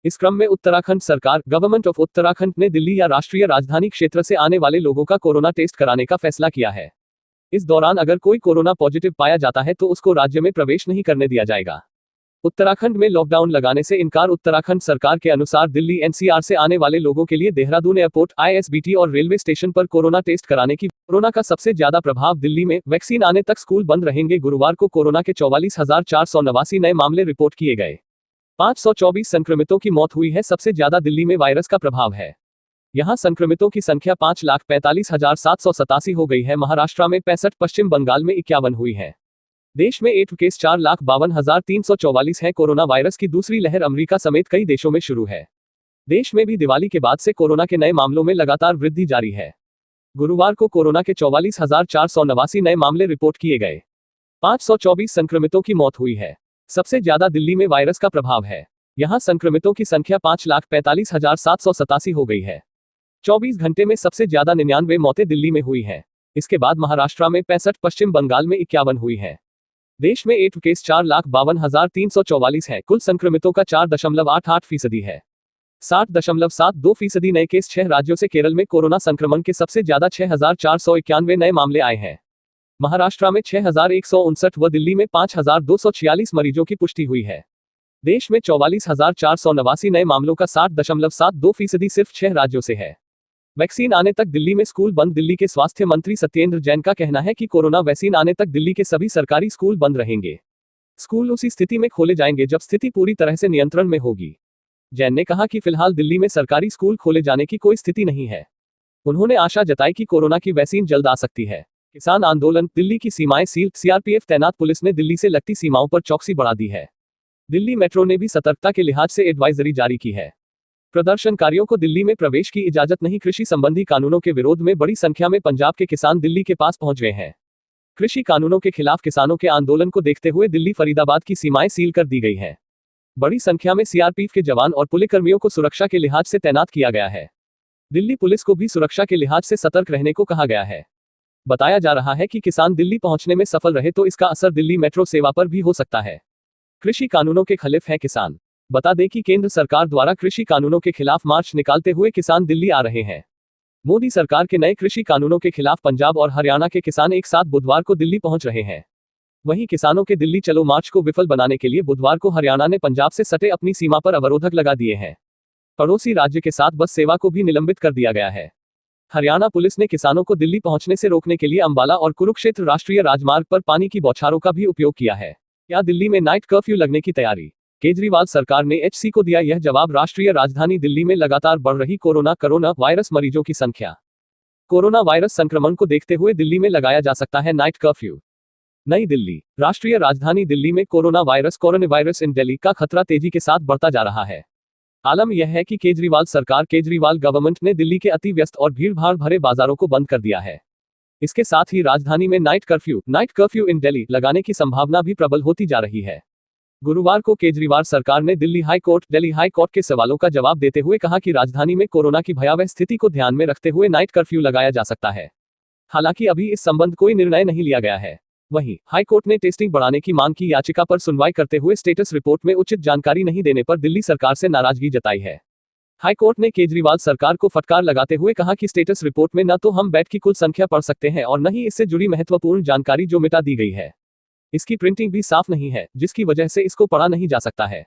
इस क्रम में उत्तराखंड सरकार, गवर्नमेंट ऑफ उत्तराखंड ने दिल्ली या राष्ट्रीय राजधानी क्षेत्र से आने वाले लोगों का कोरोना टेस्ट कराने का फैसला किया है। इस दौरान अगर कोई कोरोना पॉजिटिव पाया जाता है तो उसको राज्य में प्रवेश नहीं करने दिया जाएगा। उत्तराखंड में लॉकडाउन लगाने से इनकार। उत्तराखंड सरकार के अनुसार दिल्ली एनसीआर से आने वाले लोगों के लिए देहरादून एयरपोर्ट, आईएसबीटी और रेलवे स्टेशन पर कोरोना टेस्ट कराने की। कोरोना का सबसे ज्यादा प्रभाव दिल्ली में, वैक्सीन आने तक स्कूल बंद रहेंगे। गुरुवार को कोरोना के 44,489 नए मामले रिपोर्ट किए गए। 524 संक्रमितों की मौत हुई है। सबसे ज्यादा दिल्ली में वायरस का प्रभाव है। यहां संक्रमितों की संख्या 5,45,787 हो गई है। महाराष्ट्र में 65, पश्चिम बंगाल में 51 हुई है। देश में एक्टिव केस 4,52,344 है। कोरोना वायरस की दूसरी लहर अमेरिका समेत कई देशों में शुरू है। देश में भी दिवाली के बाद से कोरोना के नए मामलों में लगातार वृद्धि जारी है। गुरुवार को कोरोना के 44,489 नए मामले रिपोर्ट किए गए। 524 संक्रमितों की मौत हुई है। सबसे ज्यादा दिल्ली में वायरस का प्रभाव है। यहां संक्रमितों की संख्या 5,45,787 हो गई है। 24 घंटे में सबसे ज्यादा 99 मौतें दिल्ली में हुई हैं। इसके बाद महाराष्ट्र में 65, पश्चिम बंगाल में 51 हुई है। देश में एक्टिव केस 4,52,344 है। कुल संक्रमितों का 4.88% है। 60.72% नए केस 6 राज्यों से। केरल में कोरोना संक्रमण के सबसे ज्यादा 6,491 नए मामले आए हैं। महाराष्ट्र में 6,159 व दिल्ली में 5,246 मरीजों की पुष्टि हुई है। देश में 44,489 नए मामलों का 60.72% सिर्फ 6 राज्यों से है। वैक्सीन आने तक दिल्ली में स्कूल बंद। दिल्ली के स्वास्थ्य मंत्री सत्येंद्र जैन का कहना है कि कोरोना वैक्सीन आने तक दिल्ली के सभी सरकारी स्कूल बंद रहेंगे। स्कूल उसी स्थिति में खोले जाएंगे जब स्थिति पूरी तरह से नियंत्रण में होगी। जैन ने कहा कि फिलहाल दिल्ली में सरकारी स्कूल खोले जाने की कोई स्थिति नहीं है। उन्होंने आशा जताई कि कोरोना की वैक्सीन जल्द आ सकती है। किसान आंदोलन। दिल्ली की सीमाएं सील। सीआरपीएफ तैनात। पुलिस ने दिल्ली से लगती सीमाओं पर चौकसी बढ़ा दी है। दिल्ली मेट्रो ने भी सतर्कता के लिहाज से एडवाइजरी जारी की है। प्रदर्शनकारियों को दिल्ली में प्रवेश की इजाजत नहीं। कृषि संबंधी कानूनों के विरोध में बड़ी संख्या में पंजाब के किसान दिल्ली के पास पहुंच गए हैं। कृषि कानूनों के खिलाफ किसानों के आंदोलन को देखते हुए दिल्ली फरीदाबाद की सीमाएं सील कर दी गई हैं। बड़ी संख्या में सीआरपीएफ के जवान और पुलिसकर्मियों को सुरक्षा के लिहाज से तैनात किया गया है। दिल्ली पुलिस को भी सुरक्षा के लिहाज से सतर्क रहने को कहा गया है। बताया जा रहा है कि किसान दिल्ली पहुंचने में सफल रहे तो इसका असर दिल्ली मेट्रो सेवा पर भी हो सकता है। कृषि कानूनों के खिलाफ है किसान। बता दें कि केंद्र सरकार द्वारा कृषि कानूनों के खिलाफ मार्च निकालते हुए किसान दिल्ली आ रहे हैं। मोदी सरकार के नए कृषि कानूनों के खिलाफ पंजाब और हरियाणा के किसान एक साथ बुधवार को दिल्ली पहुंच रहे हैं। वहीं किसानों के दिल्ली चलो मार्च को विफल बनाने के लिए बुधवार को हरियाणा ने पंजाब से सटे अपनी सीमा पर अवरोधक लगा दिए हैं। पड़ोसी राज्य के साथ बस सेवा को भी निलंबित कर दिया गया है। हरियाणा पुलिस ने किसानों को दिल्ली पहुंचने से रोकने के लिए अंबाला और कुरुक्षेत्र राष्ट्रीय राजमार्ग पर पानी की बौछारों का भी उपयोग किया है। क्या दिल्ली में नाइट कर्फ्यू लगने की तैयारी? केजरीवाल सरकार ने एचसी को दिया यह जवाब। राष्ट्रीय राजधानी दिल्ली में लगातार बढ़ रही कोरोना वायरस मरीजों की संख्या। कोरोना वायरस संक्रमण को देखते हुए दिल्ली में लगाया जा सकता है नाइट कर्फ्यू। नई दिल्ली। राष्ट्रीय राजधानी दिल्ली में कोरोना वायरस इन दिल्ली का खतरा तेजी के साथ बढ़ता जा रहा है। आलम यह है कि केजरीवाल गवर्नमेंट ने दिल्ली के अति व्यस्त और भीड़भाड़ भरे बाजारों को बंद कर दिया है। इसके साथ ही राजधानी में नाइट कर्फ्यू इन दिल्ली लगाने की संभावना भी प्रबल होती जा रही है। गुरुवार को केजरीवाल सरकार ने दिल्ली हाई कोर्ट के सवालों का जवाब देते हुए कहा कि राजधानी में कोरोना की भयावह स्थिति को ध्यान में रखते हुए नाइट कर्फ्यू लगाया जा सकता है। हालांकि अभी इस संबंध कोई निर्णय नहीं लिया गया है। वहीं हाई कोर्ट ने टेस्टिंग बढ़ाने की मांग की याचिका पर सुनवाई करते हुए स्टेटस रिपोर्ट में उचित जानकारी नहीं देने पर दिल्ली सरकार से नाराजगी जताई है। हाई कोर्ट ने केजरीवाल सरकार को फटकार लगाते हुए कहा कि स्टेटस रिपोर्ट में न तो हम बेड की कुल संख्या पढ़ सकते हैं और न ही इससे जुड़ी महत्वपूर्ण जानकारी जो मिटा दी गई है। इसकी प्रिंटिंग भी साफ नहीं है, जिसकी वजह से इसको पढ़ा नहीं जा सकता है।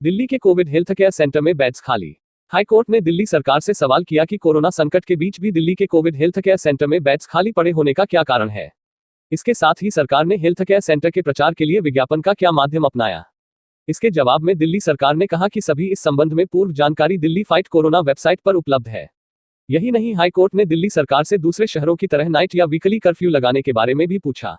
दिल्ली के कोविड हेल्थ केयर सेंटर में बेड्स खाली। हाई कोर्ट ने दिल्ली सरकार से सवाल किया कि कोरोना संकट के बीच भी दिल्ली के कोविड हेल्थ केयर सेंटर में बेड्स खाली पड़े होने का क्या कारण है। इसके साथ ही सरकार ने हेल्थ केयर सेंटर के प्रचार के लिए विज्ञापन का क्या माध्यम अपनाया। इसके जवाब में दिल्ली सरकार ने कहा कि सभी इस संबंध में पूर्व जानकारी दिल्ली फाइट कोरोना वेबसाइट पर उपलब्ध है। यही नहीं, हाई कोर्ट ने दिल्ली सरकार से दूसरे शहरों की तरह नाइट या वीकली कर्फ्यू लगाने के बारे में भी पूछा।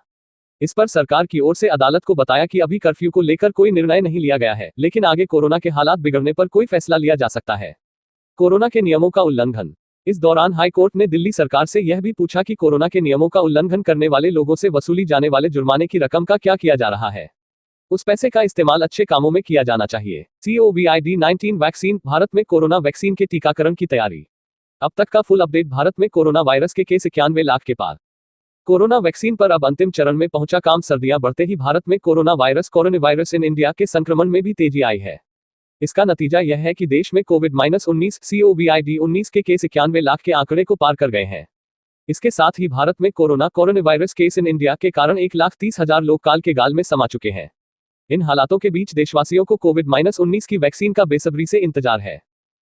इस पर सरकार की ओर से अदालत को बताया कि अभी कर्फ्यू को लेकर कोई निर्णय नहीं लिया गया है, लेकिन आगे कोरोना के हालात बिगड़ने पर कोई फैसला लिया जा सकता है। कोरोना के नियमों का उल्लंघन। इस दौरान हाई कोर्ट ने दिल्ली सरकार से यह भी पूछा कि कोरोना के नियमों का उल्लंघन करने वाले लोगों से वसूली जाने वाले जुर्माने की रकम का क्या किया जा रहा है। उस पैसे का इस्तेमाल अच्छे कामों में किया जाना चाहिए। COVID-19 vaccine. भारत में कोरोना वैक्सीन के टीकाकरण की तैयारी। अब तक का फुल अपडेट। भारत में कोरोना वायरस के केस 91 लाख के पार। कोरोना वैक्सीन पर अब अंतिम चरण में पहुंचा काम। सर्दियां बढ़ते ही भारत में कोरोना वायरस इन इंडिया के संक्रमण में भी तेजी आई है। इसका नतीजा यह है कि देश में COVID-19 के केस 91 लाख के आंकड़े को पार कर गए हैं। इसके साथ ही भारत में corona virus case in India के कारण 1,30,000 लोग काल के गाल में समा चुके हैं। इन हालातों के बीच देशवासियों को COVID-19 की वैक्सीन का बेसब्री से इंतजार है।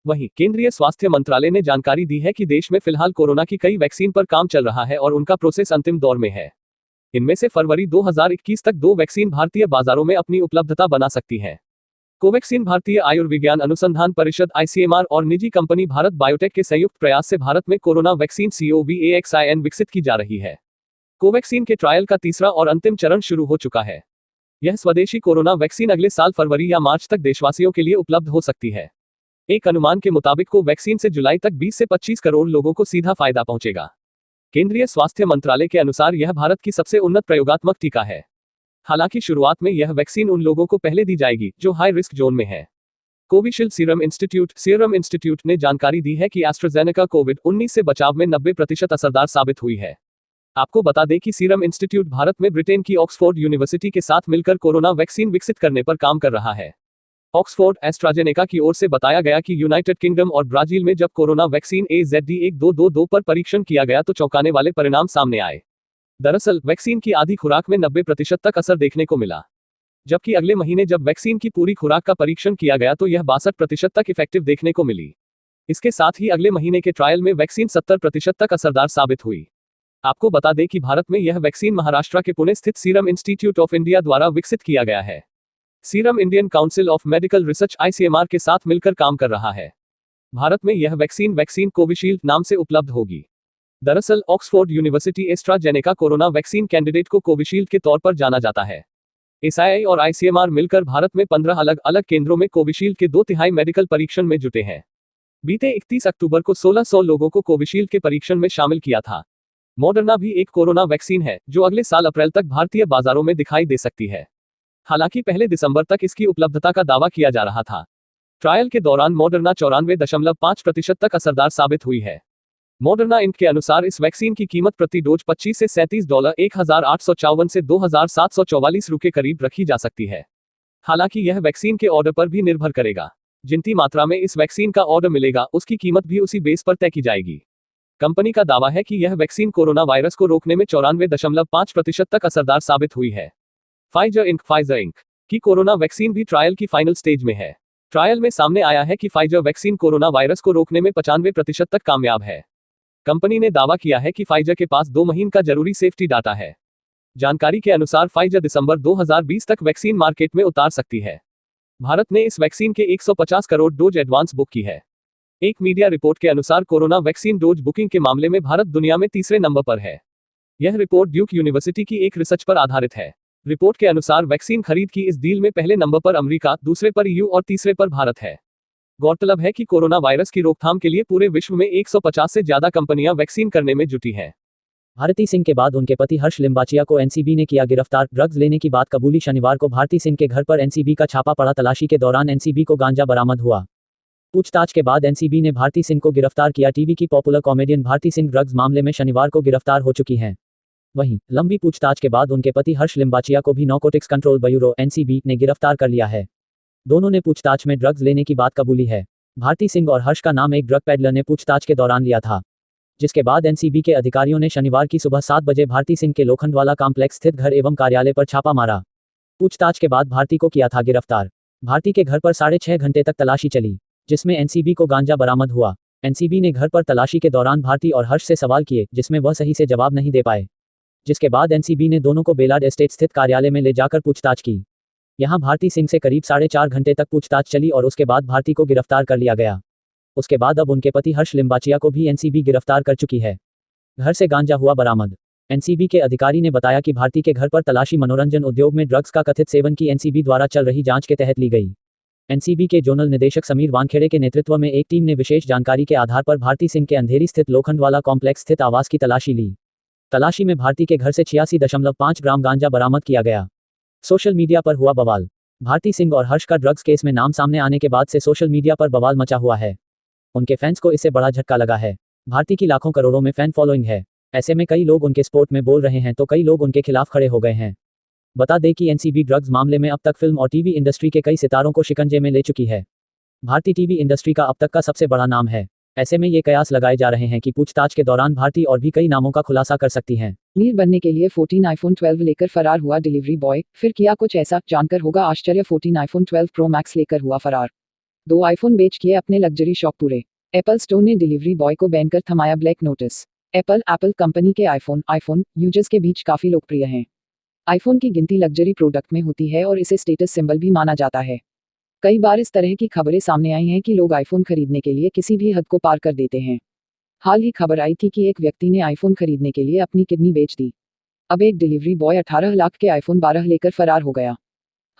वहीं केंद्रीय स्वास्थ्य मंत्रालय ने जानकारी दी है कि देश में फिलहाल कोरोना की कई वैक्सीन पर काम चल रहा है और उनका प्रोसेस अंतिम दौर में है। इनमें से फरवरी 2021 तक 2 वैक्सीन भारतीय बाजारों में अपनी उपलब्धता बना सकती है। कोवैक्सीन भारतीय आयुर्विज्ञान अनुसंधान परिषद ICMR और निजी कंपनी भारत बायोटेक के संयुक्त प्रयास से भारत में कोरोना वैक्सीन COVAXIN विकसित की जा रही है। कोवैक्सीन के ट्रायल का तीसरा और अंतिम चरण शुरू हो चुका है। यह स्वदेशी कोरोना वैक्सीन अगले साल फरवरी या मार्च तक देशवासियों के लिए उपलब्ध हो सकती है। एक अनुमान के मुताबिक कोवैक्सीन से जुलाई तक 20 से 25 करोड़ लोगों को सीधा फायदा पहुंचेगा। केंद्रीय स्वास्थ्य मंत्रालय के अनुसार यह भारत की सबसे उन्नत प्रयोगात्मक टीका है। हालांकि शुरुआत में यह वैक्सीन उन लोगों को पहले दी जाएगी जो हाई रिस्क जोन में है। कोविशील्ड सीरम इंस्टीट्यूट ने जानकारी दी है कि एस्ट्राजेनेका कोविड-19 से बचाव में 90% असरदार साबित हुई है। आपको बता दें कि सीरम इंस्टीट्यूट भारत में ब्रिटेन की ऑक्सफोर्ड यूनिवर्सिटी के साथ मिलकर कोरोना वैक्सीन विकसित करने पर काम कर रहा है। ऑक्सफोर्ड एस्ट्राजेनेका की ओर से बताया गया कि यूनाइटेड किंगडम और ब्राजील में जब कोरोना वैक्सीन AZD1222 पर परीक्षण किया गया तो चौंकाने वाले परिणाम सामने आए। दरअसल वैक्सीन की आधी खुराक में 90% तक असर देखने को मिला, जबकि अगले महीने जब वैक्सीन की पूरी खुराक का परीक्षण किया गया तो यह 62% तक इफेक्टिव देखने को मिली। इसके साथ ही अगले महीने के ट्रायल में वैक्सीन 70% तक असरदार साबित हुई। आपको बता दें कि भारत में यह वैक्सीन महाराष्ट्र के पुणे स्थित सीरम इंस्टीट्यूट ऑफ इंडिया द्वारा विकसित किया गया है। Serum Indian council of medical research ICMR के साथ मिलकर काम कर रहा है। भारत में यह वैक्सीन कोविशील्ड नाम से उपलब्ध होगी। दरअसल Oxford university AstraZeneca corona vaccine candidate को कोविशील्ड के तौर पर जाना जाता है। SII और ICMR मिलकर भारत में 15 अलग अलग केंद्रों में कोविशील्ड के 2/3 मेडिकल परीक्षण में जुटे हैं। बीते 31 अक्टूबर को 1600 लोगों को कोविशील्ड के परीक्षण में शामिल किया था। मॉडर्ना भी एक कोरोना वैक्सीन है जो अगले साल अप्रैल तक भारतीय बाजारों में दिखाई दे सकती है। हालांकि पहले दिसंबर तक इसकी उपलब्धता का दावा किया जा रहा था। ट्रायल के दौरान मॉडर्ना 94.5% तक असरदार साबित हुई है। मॉडर्ना इंक के अनुसार इस वैक्सीन की कीमत प्रति डोज $25 से $37 1854 से $2744 के करीब रखी जा सकती है। हालांकि यह वैक्सीन के ऑर्डर पर भी निर्भर करेगा। जितनी मात्रा में इस वैक्सीन का ऑर्डर मिलेगा उसकी कीमत भी उसी बेस पर तय की जाएगी। कंपनी का दावा है कि यह वैक्सीन कोरोना वायरस को रोकने में 94.5% तक असरदार साबित हुई है। फाइजर इंक की कोरोना वैक्सीन भी ट्रायल की फाइनल स्टेज में है। ट्रायल में सामने आया है कि फाइजर वैक्सीन कोरोना वायरस को रोकने में 95% तक कामयाब है। कंपनी ने दावा किया है कि फाइजर के पास 2 महीने का जरूरी सेफ्टी डाटा है। जानकारी के अनुसार फाइजर दिसंबर 2020 तक वैक्सीन मार्केट में उतार सकती है। भारत ने इस वैक्सीन के 150 करोड़ डोज एडवांस बुक की है। एक मीडिया रिपोर्ट के अनुसार कोरोना वैक्सीन डोज बुकिंग के मामले में भारत दुनिया में तीसरे नंबर पर है। यह रिपोर्ट ड्यूक यूनिवर्सिटी की एक रिसर्च पर आधारित है। रिपोर्ट के अनुसार वैक्सीन खरीद की इस डील में पहले नंबर पर अमेरिका, दूसरे पर EU और तीसरे पर भारत है। गौरतलब है कि कोरोना वायरस की रोकथाम के लिए पूरे विश्व में 150 से ज्यादा कंपनियां वैक्सीन करने में जुटी हैं। भारती सिंह के बाद उनके पति हर्ष लिम्बाचिया को NCB ने किया गिरफ्तार, ड्रग्स लेने की बात कबूली। शनिवार को भारती सिंह के घर पर NCB का छापा पड़ा। तलाशी के दौरान NCB को गांजा बरामद हुआ। पूछताछ के बाद NCB ने भारती सिंह को गिरफ्तार किया। टीवी की popular comedian Bharti Singh drugs मामले में शनिवार को गिरफ्तार हो चुकी हैं। वहीं लंबी पूछताछ के बाद उनके पति हर्ष लिम्बाचिया को भी नारकोटिक्स कंट्रोल ब्यूरो NCB ने गिरफ्तार कर लिया है। दोनों ने पूछताछ में ड्रग्स लेने की बात कबूली है। भारती सिंह और हर्ष का नाम एक ड्रग पैडलर ने पूछताछ के दौरान लिया था, जिसके बाद NCB के अधिकारियों ने शनिवार की सुबह 7 बजे भारती सिंह के लोखंडवाला कॉम्प्लेक्स स्थित घर एवं कार्यालय पर छापा मारा। पूछताछ के बाद भारती को किया था गिरफ्तार। भारती के घर पर 6.5 घंटे तक तलाशी चली, जिसमें NCB को गांजा बरामद हुआ। NCB ने घर पर तलाशी के दौरान भारती और हर्ष से सवाल किए, जिसमें वह सही से जवाब नहीं दे पाए, जिसके बाद NCB ने दोनों को बेलाड एस्टेट स्थित कार्यालय में ले जाकर पूछताछ की। यहां भारती सिंह से करीब 4.5 घंटे तक पूछताछ चली और उसके बाद भारती को गिरफ्तार कर लिया गया। उसके बाद अब उनके पति हर्ष लिम्बाचिया को भी NCB गिरफ्तार कर चुकी है। घर से गांजा हुआ बरामद। NCB के अधिकारी ने बताया कि भारती के घर पर तलाशी मनोरंजन उद्योग में ड्रग्स का कथित सेवन की NCB द्वारा चल रही जांच के तहत ली गई। NCB के जोनल निदेशक समीर वानखेड़े के नेतृत्व में एक टीम ने विशेष जानकारी के आधार पर भारती सिंह के अंधेरी स्थित लोखंडवाला कॉम्प्लेक्स स्थित आवास की तलाशी ली। तलाशी में भारती के घर से 86.5 ग्राम गांजा बरामद किया गया। सोशल मीडिया पर हुआ बवाल। भारती सिंह और हर्ष का ड्रग्स केस में नाम सामने आने के बाद से सोशल मीडिया पर बवाल मचा हुआ है। उनके फैंस को इससे बड़ा झटका लगा है। भारती की लाखों करोड़ों में फैन फॉलोइंग है। ऐसे में कई लोग उनके सपोर्ट में बोल रहे हैं तो कई लोग उनके खिलाफ खड़े हो गए हैं। बता दें कि NCB ड्रग्स मामले में अब तक फिल्म और टीवी इंडस्ट्री के कई सितारों को शिकंजे में ले चुकी है। भारती टीवी इंडस्ट्री का अब तक का सबसे बड़ा नाम है। ऐसे में ये कयास लगाए जा रहे हैं कि पूछताछ के दौरान भारती और भी कई नामों का खुलासा कर सकती हैं। अमीर बनने के लिए 14 iPhone 12 लेकर फरार हुआ डिलीवरी बॉय, फिर किया कुछ ऐसा, जानकर होगा आश्चर्य। 14 iPhone 12 Pro Max लेकर हुआ फरार। 2 iPhone बेच किए अपने लग्जरी शौक पूरे। एप्पल स्टोर ने डिलीवरी बॉय को बैन कर थमाया ब्लैक नोटिस। एप्पल कंपनी के आईफोन यूजर्स के बीच काफी लोकप्रिय हैं। आईफोन की गिनती लग्जरी प्रोडक्ट में होती है और इसे स्टेटस सिंबल भी माना जाता है। कई बार इस तरह की खबरें सामने आई हैं कि लोग आईफोन खरीदने के लिए किसी भी हद को पार कर देते हैं। हाल ही खबर आई थी कि एक व्यक्ति ने आईफोन खरीदने के लिए अपनी किडनी बेच दी। अब एक डिलीवरी बॉय 18 लाख के आईफोन 12 लेकर फरार हो गया।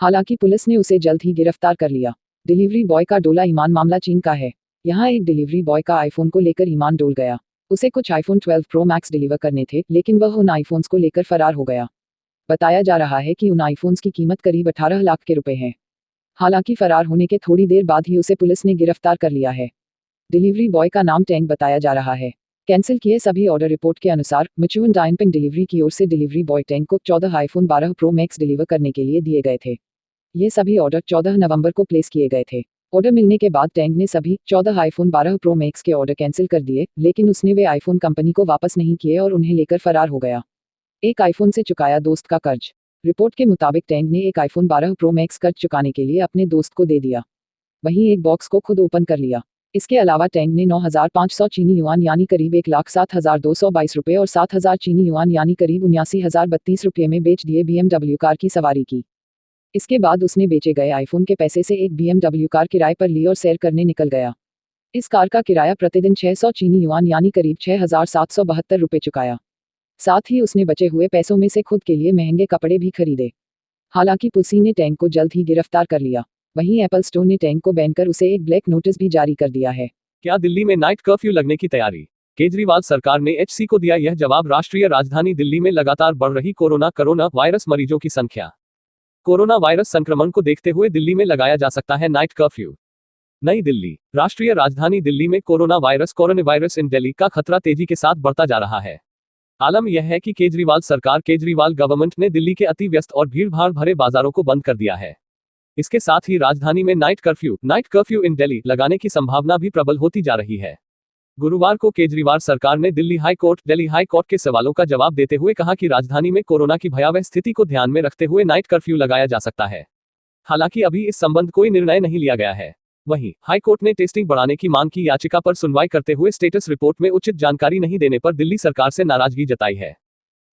हालांकि पुलिस ने उसे जल्द ही गिरफ्तार कर लिया। डिलीवरी बॉय का डोला ईमान। मामला चीन का है। यहाँ एक डिलीवरी बॉय का आईफोन को लेकर ईमान डोल गया। उसे कुछ आईफोन 12 Pro Max डिलीवर करने थे, लेकिन वह उन आईफोन्स को लेकर फरार हो गया। बताया जा रहा है कि उन आईफोन्स की कीमत करीब 18 लाख के रुपए है। हालांकि फरार होने के थोड़ी देर बाद ही उसे पुलिस ने गिरफ्तार कर लिया है। डिलीवरी बॉय का नाम टैंक बताया जा रहा है। कैंसिल किए सभी ऑर्डर। रिपोर्ट के अनुसार मिचुअन डायनपिंग डिलीवरी की ओर से डिलीवरी बॉय टैंक को 14 आईफोन 12 Pro Max डिलीवर करने के लिए दिए गए थे। ये सभी ऑर्डर 14 नवंबर को प्लेस किए गए थे। ऑर्डर मिलने के बाद टैंग ने सभी 14 आईफोन 12 प्रो मैक्स के ऑर्डर कैंसिल कर दिए, लेकिन उसने वे आईफोन कंपनी को वापस नहीं किए और उन्हें लेकर फरार हो गया। एक आईफोन से चुकाया दोस्त का कर्ज। रिपोर्ट के मुताबिक टैंग ने एक आईफोन 12 प्रो मैक्स कर्ज चुकाने के लिए अपने दोस्त को दे दिया, वहीं एक बॉक्स को खुद ओपन कर लिया। इसके अलावा टैंग ने 9,500 चीनी युआन यानी करीब 1,07,222 रुपये और 7,000 चीनी युआन यानी करीब 79,032 रुपये में बेच दिए BMW कार की सवारी की। इसके बाद उसने बेचे गए आईफोन के पैसे से एक BMW कार किराए पर ली और सैर करने निकल गया। इस कार का किराया प्रतिदिन 600 चीनी युआन यानी करीब 6,772 रुपये चुकाया। साथ ही उसने बचे हुए पैसों में से खुद के लिए महंगे कपड़े भी खरीदे। हालांकि पुलिस ने टैंग को जल्द ही गिरफ्तार कर लिया। वहीं एप्पल स्टोर ने टैंग को बैन कर उसे एक ब्लैक नोटिस भी जारी कर दिया है। क्या दिल्ली में नाइट कर्फ्यू लगने की तैयारी? केजरीवाल सरकार ने एचसी को दिया यह जवाब। राष्ट्रीय राजधानी दिल्ली में लगातार बढ़ रही कोरोना वायरस मरीजों की संख्या। कोरोना वायरस संक्रमण को देखते हुए दिल्ली में लगाया जा सकता है नाइट कर्फ्यू। नई दिल्ली। राष्ट्रीय राजधानी दिल्ली में कोरोना वायरस इन दिल्ली का खतरा तेजी के साथ बढ़ता जा रहा है। आलम यह है कि केजरीवाल गवर्नमेंट ने दिल्ली के अति व्यस्त और भीड़भाड़ भरे बाजारों को बंद कर दिया है। इसके साथ ही राजधानी में नाइट कर्फ्यू इन दिल्ली लगाने की संभावना भी प्रबल होती जा रही है। गुरुवार को केजरीवाल सरकार ने दिल्ली हाई कोर्ट के सवालों का जवाब देते हुए कहा कि राजधानी में कोरोना की भयावह स्थिति को ध्यान में रखते हुए नाइट कर्फ्यू लगाया जा सकता है। हालांकि अभी इस संबंध कोई निर्णय नहीं लिया गया है। वहीं हाईकोर्ट ने टेस्टिंग बढ़ाने की मांग की याचिका पर सुनवाई करते हुए स्टेटस रिपोर्ट में उचित जानकारी नहीं देने पर दिल्ली सरकार से नाराजगी जताई है।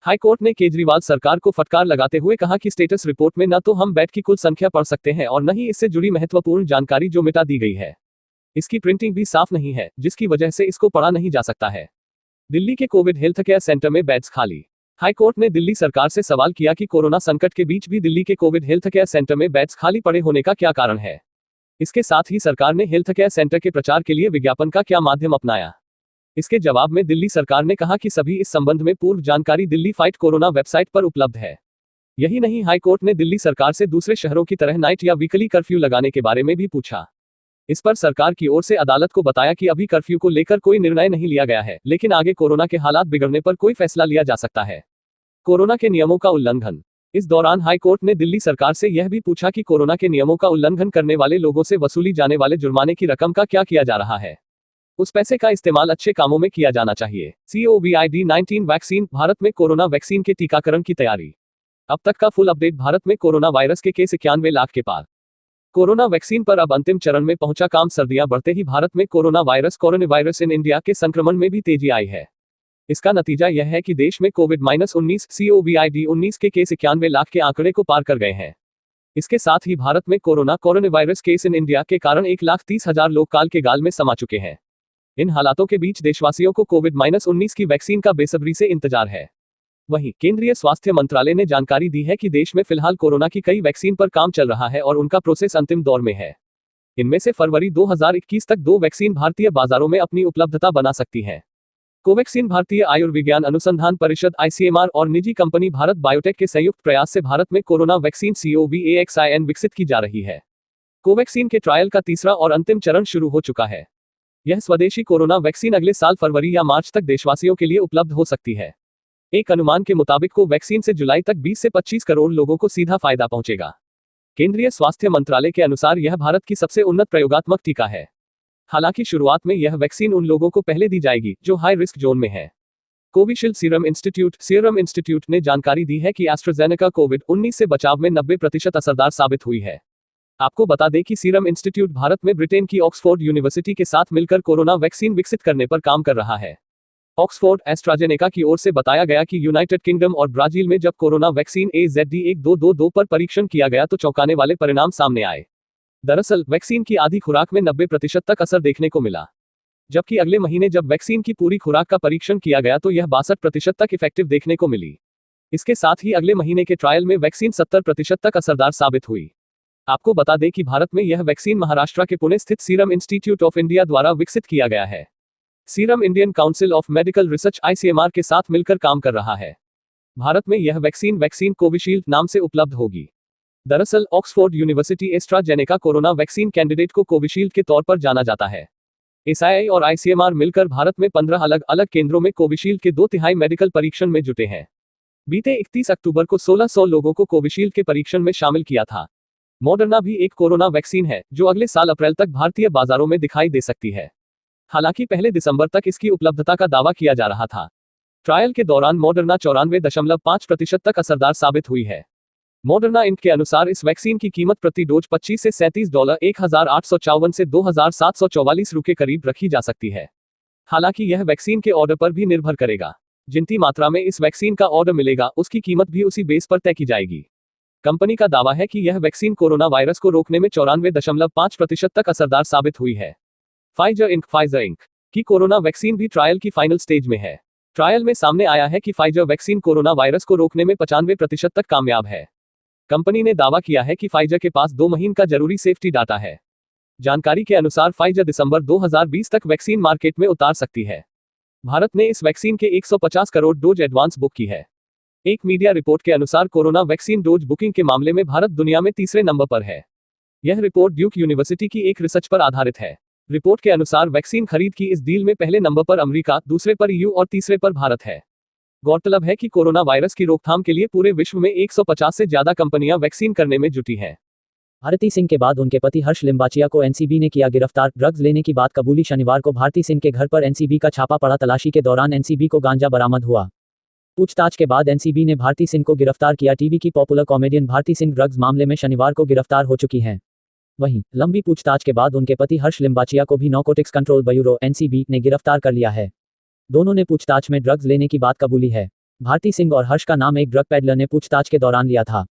हाईकोर्ट ने केजरीवाल सरकार को फटकार लगाते हुए कहा कि स्टेटस रिपोर्ट में न तो हम बेड की कुल संख्या पढ़ सकते हैं और न ही इससे जुड़ी महत्वपूर्ण जानकारी जो मिटा दी गई है। इसकी प्रिंटिंग भी साफ नहीं है, जिसकी वजह से इसको पढ़ा नहीं जा सकता है। दिल्ली के कोविड हेल्थ केयर सेंटर में बेड्स खाली। हाईकोर्ट ने दिल्ली सरकार से सवाल किया कि कोरोना संकट के बीच भी दिल्ली के कोविड हेल्थ केयर सेंटर में बेड्स खाली पड़े होने का क्या कारण है। इसके साथ ही सरकार ने हेल्थ केयर सेंटर के प्रचार के लिए विज्ञापन का क्या माध्यम अपनाया। इसके जवाब में दिल्ली सरकार ने कहा कि सभी इस संबंध में पूर्व जानकारी दिल्ली फाइट कोरोना वेबसाइट पर उपलब्ध है। यही नहीं, हाईकोर्ट ने दिल्ली सरकार से दूसरे शहरों की तरह नाइट या वीकली कर्फ्यू लगाने के बारे में भी पूछा। इस पर सरकार की ओर से अदालत को बताया कि अभी कर्फ्यू को लेकर कोई निर्णय नहीं लिया गया है, लेकिन आगे कोरोना के हालात बिगड़ने पर कोई फैसला लिया जा सकता है। कोरोना के नियमों का उल्लंघन। इस दौरान हाईकोर्ट ने दिल्ली सरकार से यह भी पूछा कि कोरोना के नियमों का उल्लंघन करने वाले लोगों से वसूली जाने वाले जुर्माने की रकम का क्या किया जा रहा है। उस पैसे का इस्तेमाल अच्छे कामों में किया जाना चाहिए। COVID-19 vaccine. भारत में कोरोना वैक्सीन के टीकाकरण की तैयारी। अब तक का फुल अपडेट। भारत में कोरोना वायरस के केस 91 लाख के पार। कोरोना वैक्सीन पर अब अंतिम चरण में पहुंचा काम। सर्दियां बढ़ते ही भारत में कोरोना वायरस इन इंडिया के संक्रमण में भी तेजी आई है। इसका नतीजा यह है कि देश में COVID-19 के केस 91 लाख के आंकड़े को पार कर गए हैं। इसके साथ ही भारत में corona virus case in India के कारण 1,30,000 लोग काल के गाल में समा चुके हैं। इन हालातों के बीच देशवासियों को COVID-19 की वैक्सीन का बेसब्री से इंतजार है। वहीं केंद्रीय स्वास्थ्य मंत्रालय ने जानकारी दी है कि देश में फिलहाल कोरोना की कई वैक्सीन पर काम चल रहा है और उनका प्रोसेस अंतिम दौर में है। इनमें से फरवरी 2021 तक 2 वैक्सीन भारतीय बाजारों में अपनी उपलब्धता बना सकती है। कोवैक्सीन भारतीय आयुर्विज्ञान अनुसंधान परिषद ICMR और निजी कंपनी भारत बायोटेक के संयुक्त प्रयास से भारत में कोरोना वैक्सीन COVAXIN विकसित की जा रही है। कोवैक्सीन के ट्रायल का तीसरा और अंतिम चरण शुरू हो चुका है। यह स्वदेशी कोरोना वैक्सीन अगले साल फरवरी या मार्च तक देशवासियों के लिए उपलब्ध हो सकती है। एक अनुमान के मुताबिक कोवैक्सीन से जुलाई तक 20 से 25 करोड़ लोगों को सीधा फायदा पहुंचेगा। केंद्रीय स्वास्थ्य मंत्रालय के अनुसार यह भारत की सबसे उन्नत प्रयोगात्मक टीका है। हालांकि शुरुआत में यह वैक्सीन उन लोगों को पहले दी जाएगी जो हाई रिस्क जोन में है। कोविशील्ड सीरम इंस्टीट्यूट ने जानकारी दी है कि एस्ट्राजेनेका COVID-19 से बचाव में 90% असरदार साबित हुई है। आपको बता दें कि सीरम इंस्टीट्यूट भारत में ब्रिटेन की ऑक्सफोर्ड यूनिवर्सिटी के साथ मिलकर कोरोना वैक्सीन विकसित करने पर काम कर रहा है। ऑक्सफोर्ड एस्ट्राजेनेका की ओर से बताया गया कि यूनाइटेड किंगडम और ब्राजील में जब कोरोना वैक्सीन AZD1222 पर परीक्षण किया गया तो चौंकाने वाले परिणाम सामने आए। दरअसल वैक्सीन की आधी खुराक में 90% तक असर देखने को मिला, जबकि अगले महीने जब वैक्सीन की पूरी खुराक का परीक्षण किया गया तो यह 62% तक इफेक्टिव देखने को मिली। इसके साथ ही अगले महीने के ट्रायल में वैक्सीन 70% तक असरदार साबित हुई। आपको बता दें कि भारत में यह वैक्सीन महाराष्ट्र के पुणे स्थित सीरम इंस्टीट्यूट ऑफ इंडिया द्वारा विकसित किया गया है। Serum Indian council of medical research ICMR के साथ मिलकर काम कर रहा है। भारत में यह वैक्सीन कोविशील्ड नाम से उपलब्ध होगी। दरअसल Oxford university AstraZeneca corona vaccine candidate को कोविशील्ड के तौर पर जाना जाता है। SII और ICMR मिलकर भारत में 15 अलग अलग केंद्रों में कोविशील्ड के 2/3 मेडिकल परीक्षण में जुटे हैं। बीते 31 अक्टूबर को 1600 लोगों को कोविशील्ड के परीक्षण में शामिल किया था। मॉडर्ना भी एक कोरोना वैक्सीन है जो अगले साल अप्रैल तक भारतीय बाजारों में दिखाई दे सकती है। हालांकि पहले दिसंबर तक इसकी उपलब्धता का दावा किया जा रहा था। ट्रायल के दौरान मॉडर्ना 94.5% तक असरदार साबित हुई है। मॉडर्ना इंक के अनुसार इस वैक्सीन की कीमत प्रति डोज $25 से $37, 1854 से 2744 के करीब रखी जा सकती है। हालांकि यह वैक्सीन के ऑर्डर पर भी निर्भर करेगा। जितनी मात्रा में इस वैक्सीन का ऑर्डर मिलेगा उसकी कीमत भी उसी बेस पर तय की जाएगी। कंपनी का दावा है कि यह वैक्सीन कोरोना वायरस को रोकने में 94.5% तक असरदार साबित हुई है। फाइजर इंक की कोरोना वैक्सीन भी ट्रायल की फाइनल स्टेज में है। ट्रायल में सामने आया है कि फाइजर वैक्सीन कोरोना वायरस को रोकने में 95% तक कामयाब है। कंपनी ने दावा किया है कि फाइजर के पास 2 महीने का जरूरी सेफ्टी डाटा है। जानकारी के अनुसार फाइजर दिसंबर 2020 तक वैक्सीन मार्केट में उतार सकती है। भारत ने इस वैक्सीन के 150 करोड़ डोज एडवांस बुक की है। एक मीडिया रिपोर्ट के अनुसार कोरोना वैक्सीन डोज बुकिंग के मामले में भारत दुनिया में तीसरे नंबर पर है। यह रिपोर्ट ड्यूक यूनिवर्सिटी की एक रिसर्च पर आधारित है। रिपोर्ट के अनुसार वैक्सीन खरीद की इस डील में पहले नंबर पर अमेरिका, दूसरे पर ईयू और तीसरे पर भारत है। गौरतलब है कि कोरोना वायरस की रोकथाम के लिए पूरे विश्व में 150 से ज्यादा कंपनियां वैक्सीन करने में जुटी हैं। भारती सिंह के बाद उनके पति हर्ष लिम्बाचिया को एनसीबी ने किया गिरफ्तार, ड्रग्स लेने की बात कबूली। शनिवार को भारती सिंह के घर पर एनसीबी का छापा पड़ा। तलाशी के दौरान एनसीबी को गांजा बरामद हुआ। पूछताछ के बाद एनसीबी ने भारती सिंह को गिरफ्तार किया। टीवी की popular comedian Bharti Singh drugs मामले में शनिवार को गिरफ्तार हो चुकी हैं। वहीं लंबी पूछताछ के बाद उनके पति हर्ष लिम्बाचिया को भी नारकोटिक्स कंट्रोल ब्यूरो एनसीबी ने गिरफ्तार कर लिया है। दोनों ने पूछताछ में ड्रग्स लेने की बात कबूली है। भारती सिंह और हर्ष का नाम एक ड्रग पेडलर ने पूछताछ के दौरान लिया था,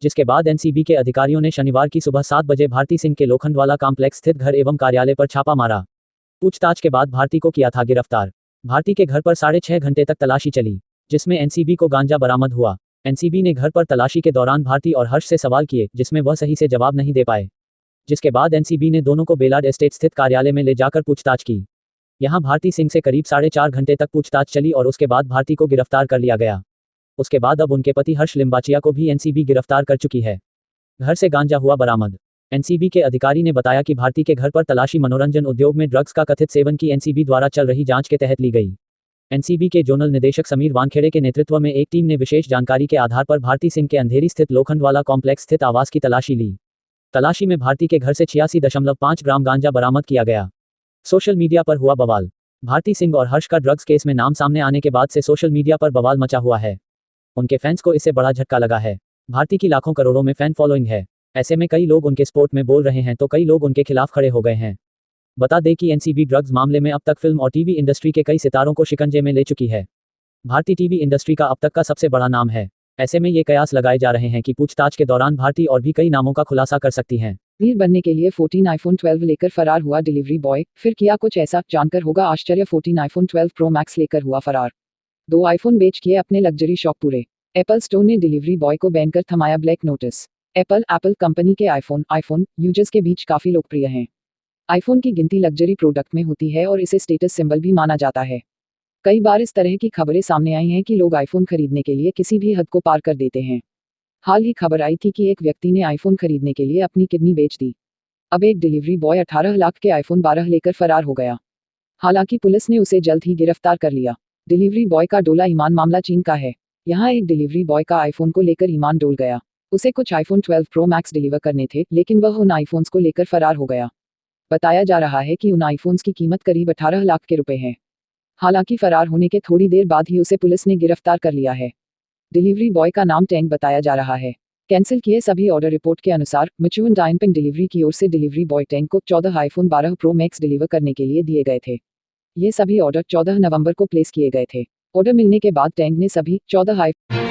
जिसके बाद एनसीबी के अधिकारियों ने शनिवार की सुबह 7 बजे भारती सिंह के लोखंडवाला कॉम्प्लेक्स स्थित घर एवं कार्यालय पर छापा मारा। पूछताछ के बाद भारती को किया था गिरफ्तार। भारती के घर पर 6.5 घंटे तक तलाशी चली, जिसमें एनसीबी को गांजा बरामद हुआ। एनसीबी ने घर पर तलाशी के दौरान भारती और हर्ष से सवाल किए, जिसमें वह सही से जवाब नहीं दे पाए, जिसके बाद एनसीबी ने दोनों को बेलाड एस्टेट स्थित कार्यालय में ले जाकर पूछताछ की। यहां भारती सिंह से करीब 4.5 घंटे तक पूछताछ चली और उसके बाद भारती को गिरफ्तार कर लिया गया। उसके बाद अब उनके पति हर्ष लिम्बाचिया को भी एनसीबी गिरफ्तार कर चुकी है। घर से गांजा हुआ बरामद। एनसीबी के अधिकारी ने बताया कि भारती के घर पर तलाशी मनोरंजन उद्योग में ड्रग्स का कथित सेवन की एनसीबी द्वारा चल रही जांच के तहत ली गई। एनसीबी के जोनल निदेशक समीर वानखेड़े के नेतृत्व में एक टीम ने विशेष जानकारी के आधार पर भारती सिंह के अंधेरी स्थित लोखंडवाला कॉम्प्लेक्स स्थित आवास की तलाशी ली। तलाशी में भारती के घर से 86.5 ग्राम गांजा बरामद किया गया। सोशल मीडिया पर हुआ बवाल। भारती सिंह और हर्ष का ड्रग्स केस में नाम सामने आने के बाद से सोशल मीडिया पर बवाल मचा हुआ है। उनके फैंस को इससे बड़ा झटका लगा है। भारती की लाखों करोड़ों में फैन फॉलोइंग है। ऐसे में कई लोग उनके सपोर्ट में बोल रहे हैं तो कई लोग उनके खिलाफ खड़े हो गए हैं। बता दें कि एनसीबी ड्रग्स मामले में अब तक फिल्म और टीवी इंडस्ट्री के कई सितारों को शिकंजे में ले चुकी है। भारती टीवी इंडस्ट्री का अब तक का सबसे बड़ा नाम है। ऐसे में ये कयास लगाए जा रहे हैं कि पूछताछ के दौरान भारती और भी कई नामों का खुलासा कर सकती हैं। वीर बनने के लिए 14 आईफोन 12 लेकर फरार हुआ डिलीवरी बॉय, फिर किया कुछ ऐसा, जानकर होगा आश्चर्य। 14 आईफोन 12 प्रो मैक्स लेकर हुआ फरार। 2 आईफोन बेच किए अपने लग्जरी शौक पूरे। एप्पल स्टोर ने डिलीवरी बॉय को बैन कर थमाया ब्लैक नोटिस। एप्पल कंपनी के आईफोन यूजर्स के बीच काफी लोकप्रिय हैं। आईफोन की गिनती लग्जरी प्रोडक्ट में होती है और इसे स्टेटस सिंबल भी माना जाता है। कई बार इस तरह की खबरें सामने आई हैं कि लोग आईफोन खरीदने के लिए किसी भी हद को पार कर देते हैं। हाल ही खबर आई थी कि एक व्यक्ति ने आईफोन खरीदने के लिए अपनी किडनी बेच दी। अब एक डिलीवरी बॉय 18 लाख के आईफोन 12 लेकर फरार हो गया। हालांकि पुलिस ने उसे जल्द ही गिरफ्तार कर लिया। डिलीवरी बॉय का डोला ईमान। मामला चीन का है। यहाँ एक डिलीवरी बॉय का आईफोन को लेकर ईमान डोल गया। उसे कुछ आईफोन 12 प्रो मैक्स डिलीवर करने थे, लेकिन वह उन आईफोन्स को लेकर फरार हो गया। बताया जा रहा है कि उन आईफोन्स की कीमत करीब 18 लाख के रुपए है। हालांकि फरार होने के थोड़ी देर बाद ही उसे पुलिस ने गिरफ्तार कर लिया है। डिलीवरी बॉय का नाम टैंक बताया जा रहा है। कैंसिल किए सभी ऑर्डर। रिपोर्ट के अनुसार मिचुअन डायनपिंग डिलीवरी की ओर से डिलीवरी बॉय टैंक को 14 आईफोन 12 प्रो मैक्स डिलीवर करने के लिए दिए गए थे। ये सभी ऑर्डर 14 नवंबर को प्लेस किए गए थे। ऑर्डर मिलने के बाद टैंक ने सभी 14 आईफोन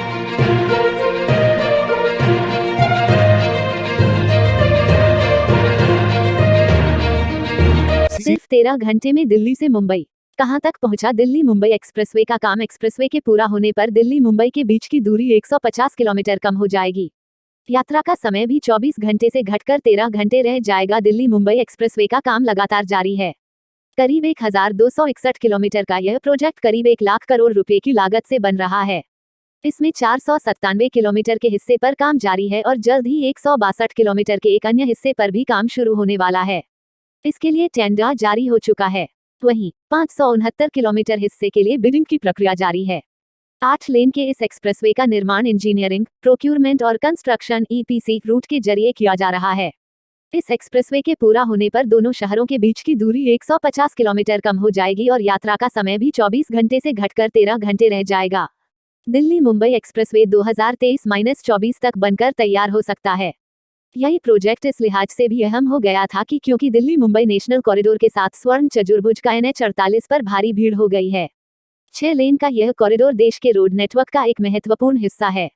सिर्फ 13 घंटे में दिल्ली से मुंबई। कहां तक पहुंचा दिल्ली मुंबई एक्सप्रेसवे का काम। एक्सप्रेसवे के पूरा होने पर दिल्ली मुंबई के बीच की दूरी 150 किलोमीटर कम हो जाएगी। यात्रा का समय भी 24 घंटे से घटकर 13 घंटे रह जाएगा। दिल्ली मुंबई एक्सप्रेसवे का काम लगातार जारी है। करीब 1261 किलोमीटर का यह प्रोजेक्ट करीब 1 लाख करोड़ रुपए की लागत से बन रहा है। इसमें 497 किलोमीटर के हिस्से पर काम जारी है और जल्द ही 162 किलोमीटर के एक अन्य हिस्से पर भी काम शुरू होने वाला है। इसके लिए टेंडर जारी हो चुका है। वहीं 569 किलोमीटर हिस्से के लिए बिडिंग की प्रक्रिया जारी है। 8 लेन के इस एक्सप्रेसवे का निर्माण इंजीनियरिंग, प्रोक्यूरमेंट और कंस्ट्रक्शन (EPC) रूट के जरिए किया जा रहा है। इस एक्सप्रेसवे के पूरा होने पर दोनों शहरों के बीच की दूरी 150 किलोमीटर कम हो जाएगी और यात्रा का समय भी 24 घंटे से घटकर 13 घंटे रह जाएगा। दिल्ली मुंबई एक्सप्रेसवे 2023-24 तक बनकर तैयार हो सकता है। यही प्रोजेक्ट इस लिहाज से भी अहम हो गया था कि क्योंकि दिल्ली मुंबई नेशनल कॉरिडोर के साथ स्वर्ण चतुर्भुज का NH-48 पर भारी भीड़ हो गई है। 6 लेन का यह कॉरिडोर देश के रोड नेटवर्क का एक महत्वपूर्ण हिस्सा है।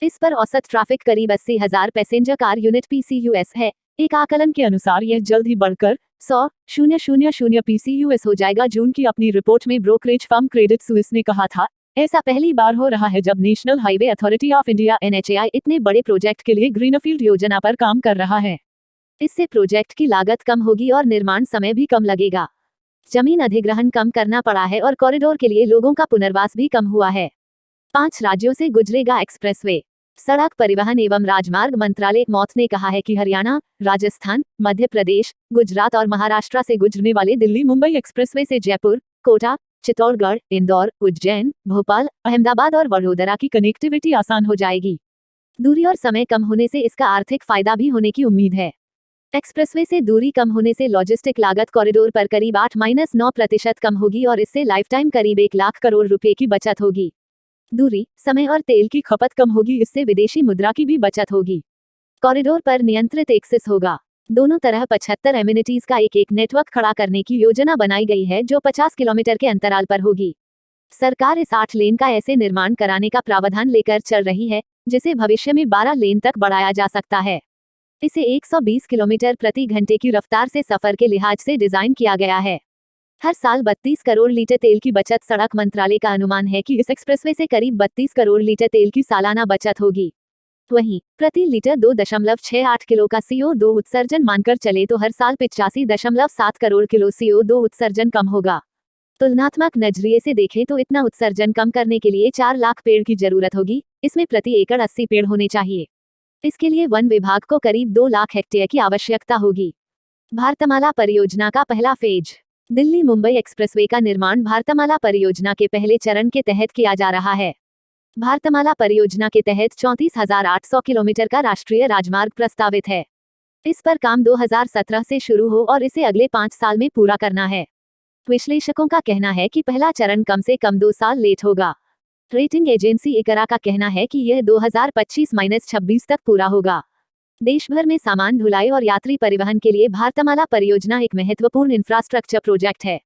इस पर औसत ट्रैफिक करीब 80,000 पैसेंजर कार यूनिट PCUS है। एक आकलन के अनुसार यह जल्द ही बढ़कर 100,000 PCUS हो जाएगा। जून की अपनी रिपोर्ट में ब्रोकरेज फर्म क्रेडिट स्विस ने कहा था, ऐसा पहली बार हो रहा है जब national highway authority of India (NHAI) इतने बड़े प्रोजेक्ट के लिए ग्रीनफील्ड योजना पर काम कर रहा है। इससे प्रोजेक्ट की लागत कम होगी और निर्माण समय भी कम लगेगा। जमीन अधिग्रहण कम करना पड़ा है और कॉरिडोर के लिए लोगों का पुनर्वास भी कम हुआ है। 5 राज्यों से गुजरेगा एक्सप्रेसवे। सड़क परिवहन एवं राजमार्ग मंत्रालय (MoRTH) ने कहा है कि हरियाणा, राजस्थान, मध्य प्रदेश, गुजरात और महाराष्ट्र से गुजरने वाले दिल्ली मुंबई एक्सप्रेसवे से जयपुर, कोटा, चित्तौड़गढ़, इंदौर, उज्जैन, भोपाल, अहमदाबाद और वडोदरा की कनेक्टिविटी आसान हो जाएगी। दूरी और समय कम होने से इसका आर्थिक फायदा भी होने की उम्मीद है। एक्सप्रेसवे से दूरी कम होने से लॉजिस्टिक लागत कॉरिडोर पर करीब 8-9% कम होगी और इससे लाइफटाइम करीब 1 लाख करोड़ रुपए की बचत होगी। दूरी, समय और तेल की खपत कम होगी, इससे विदेशी मुद्रा की भी बचत होगी। कॉरिडोर पर नियंत्रित एक्सेस होगा। दोनों तरह 75 एमिनिटीज का एक नेटवर्क खड़ा करने की योजना बनाई गई है जो 50 किलोमीटर के अंतराल पर होगी। सरकार इस 8 लेन का ऐसे निर्माण कराने का प्रावधान लेकर चल रही है जिसे भविष्य में 12 लेन तक बढ़ाया जा सकता है। इसे 120 किलोमीटर प्रति घंटे की रफ्तार से सफर के लिहाज से डिजाइन किया गया है। हर साल 32 करोड़ लीटर तेल की बचत। सड़क मंत्रालय का अनुमान है कि इस एक्सप्रेसवे से करीब 32 करोड़ लीटर तेल की सालाना बचत होगी। वहीं प्रति लीटर 2.68 किलो का CO2 उत्सर्जन मानकर चले तो हर साल 85.7 करोड़ किलो CO2 उत्सर्जन कम होगा। तुलनात्मक नजरिए से देखें तो इतना उत्सर्जन कम करने के लिए 4 लाख पेड़ की जरूरत होगी। इसमें प्रति एकड़ 80 पेड़ होने चाहिए। इसके लिए वन विभाग को करीब 2 लाख हेक्टेयर की आवश्यकता होगी। भारतमाला परियोजना का पहला फेज। दिल्ली मुंबई एक्सप्रेसवे का निर्माण भारतमाला परियोजना के पहले चरण के तहत किया जा रहा है। भारतमाला परियोजना के तहत 34,800 किलोमीटर का राष्ट्रीय राजमार्ग प्रस्तावित है। इस पर काम 2017 से शुरू हो और इसे अगले 5 साल में पूरा करना है। विश्लेषकों का कहना है कि पहला चरण कम से कम 2 साल लेट होगा। रेटिंग एजेंसी ICRA का कहना है कि यह 2025-26 तक पूरा होगा। देश भर में सामान ढुलाई और यात्री परिवहन के लिए भारतमाला परियोजना एक महत्वपूर्ण इंफ्रास्ट्रक्चर प्रोजेक्ट है।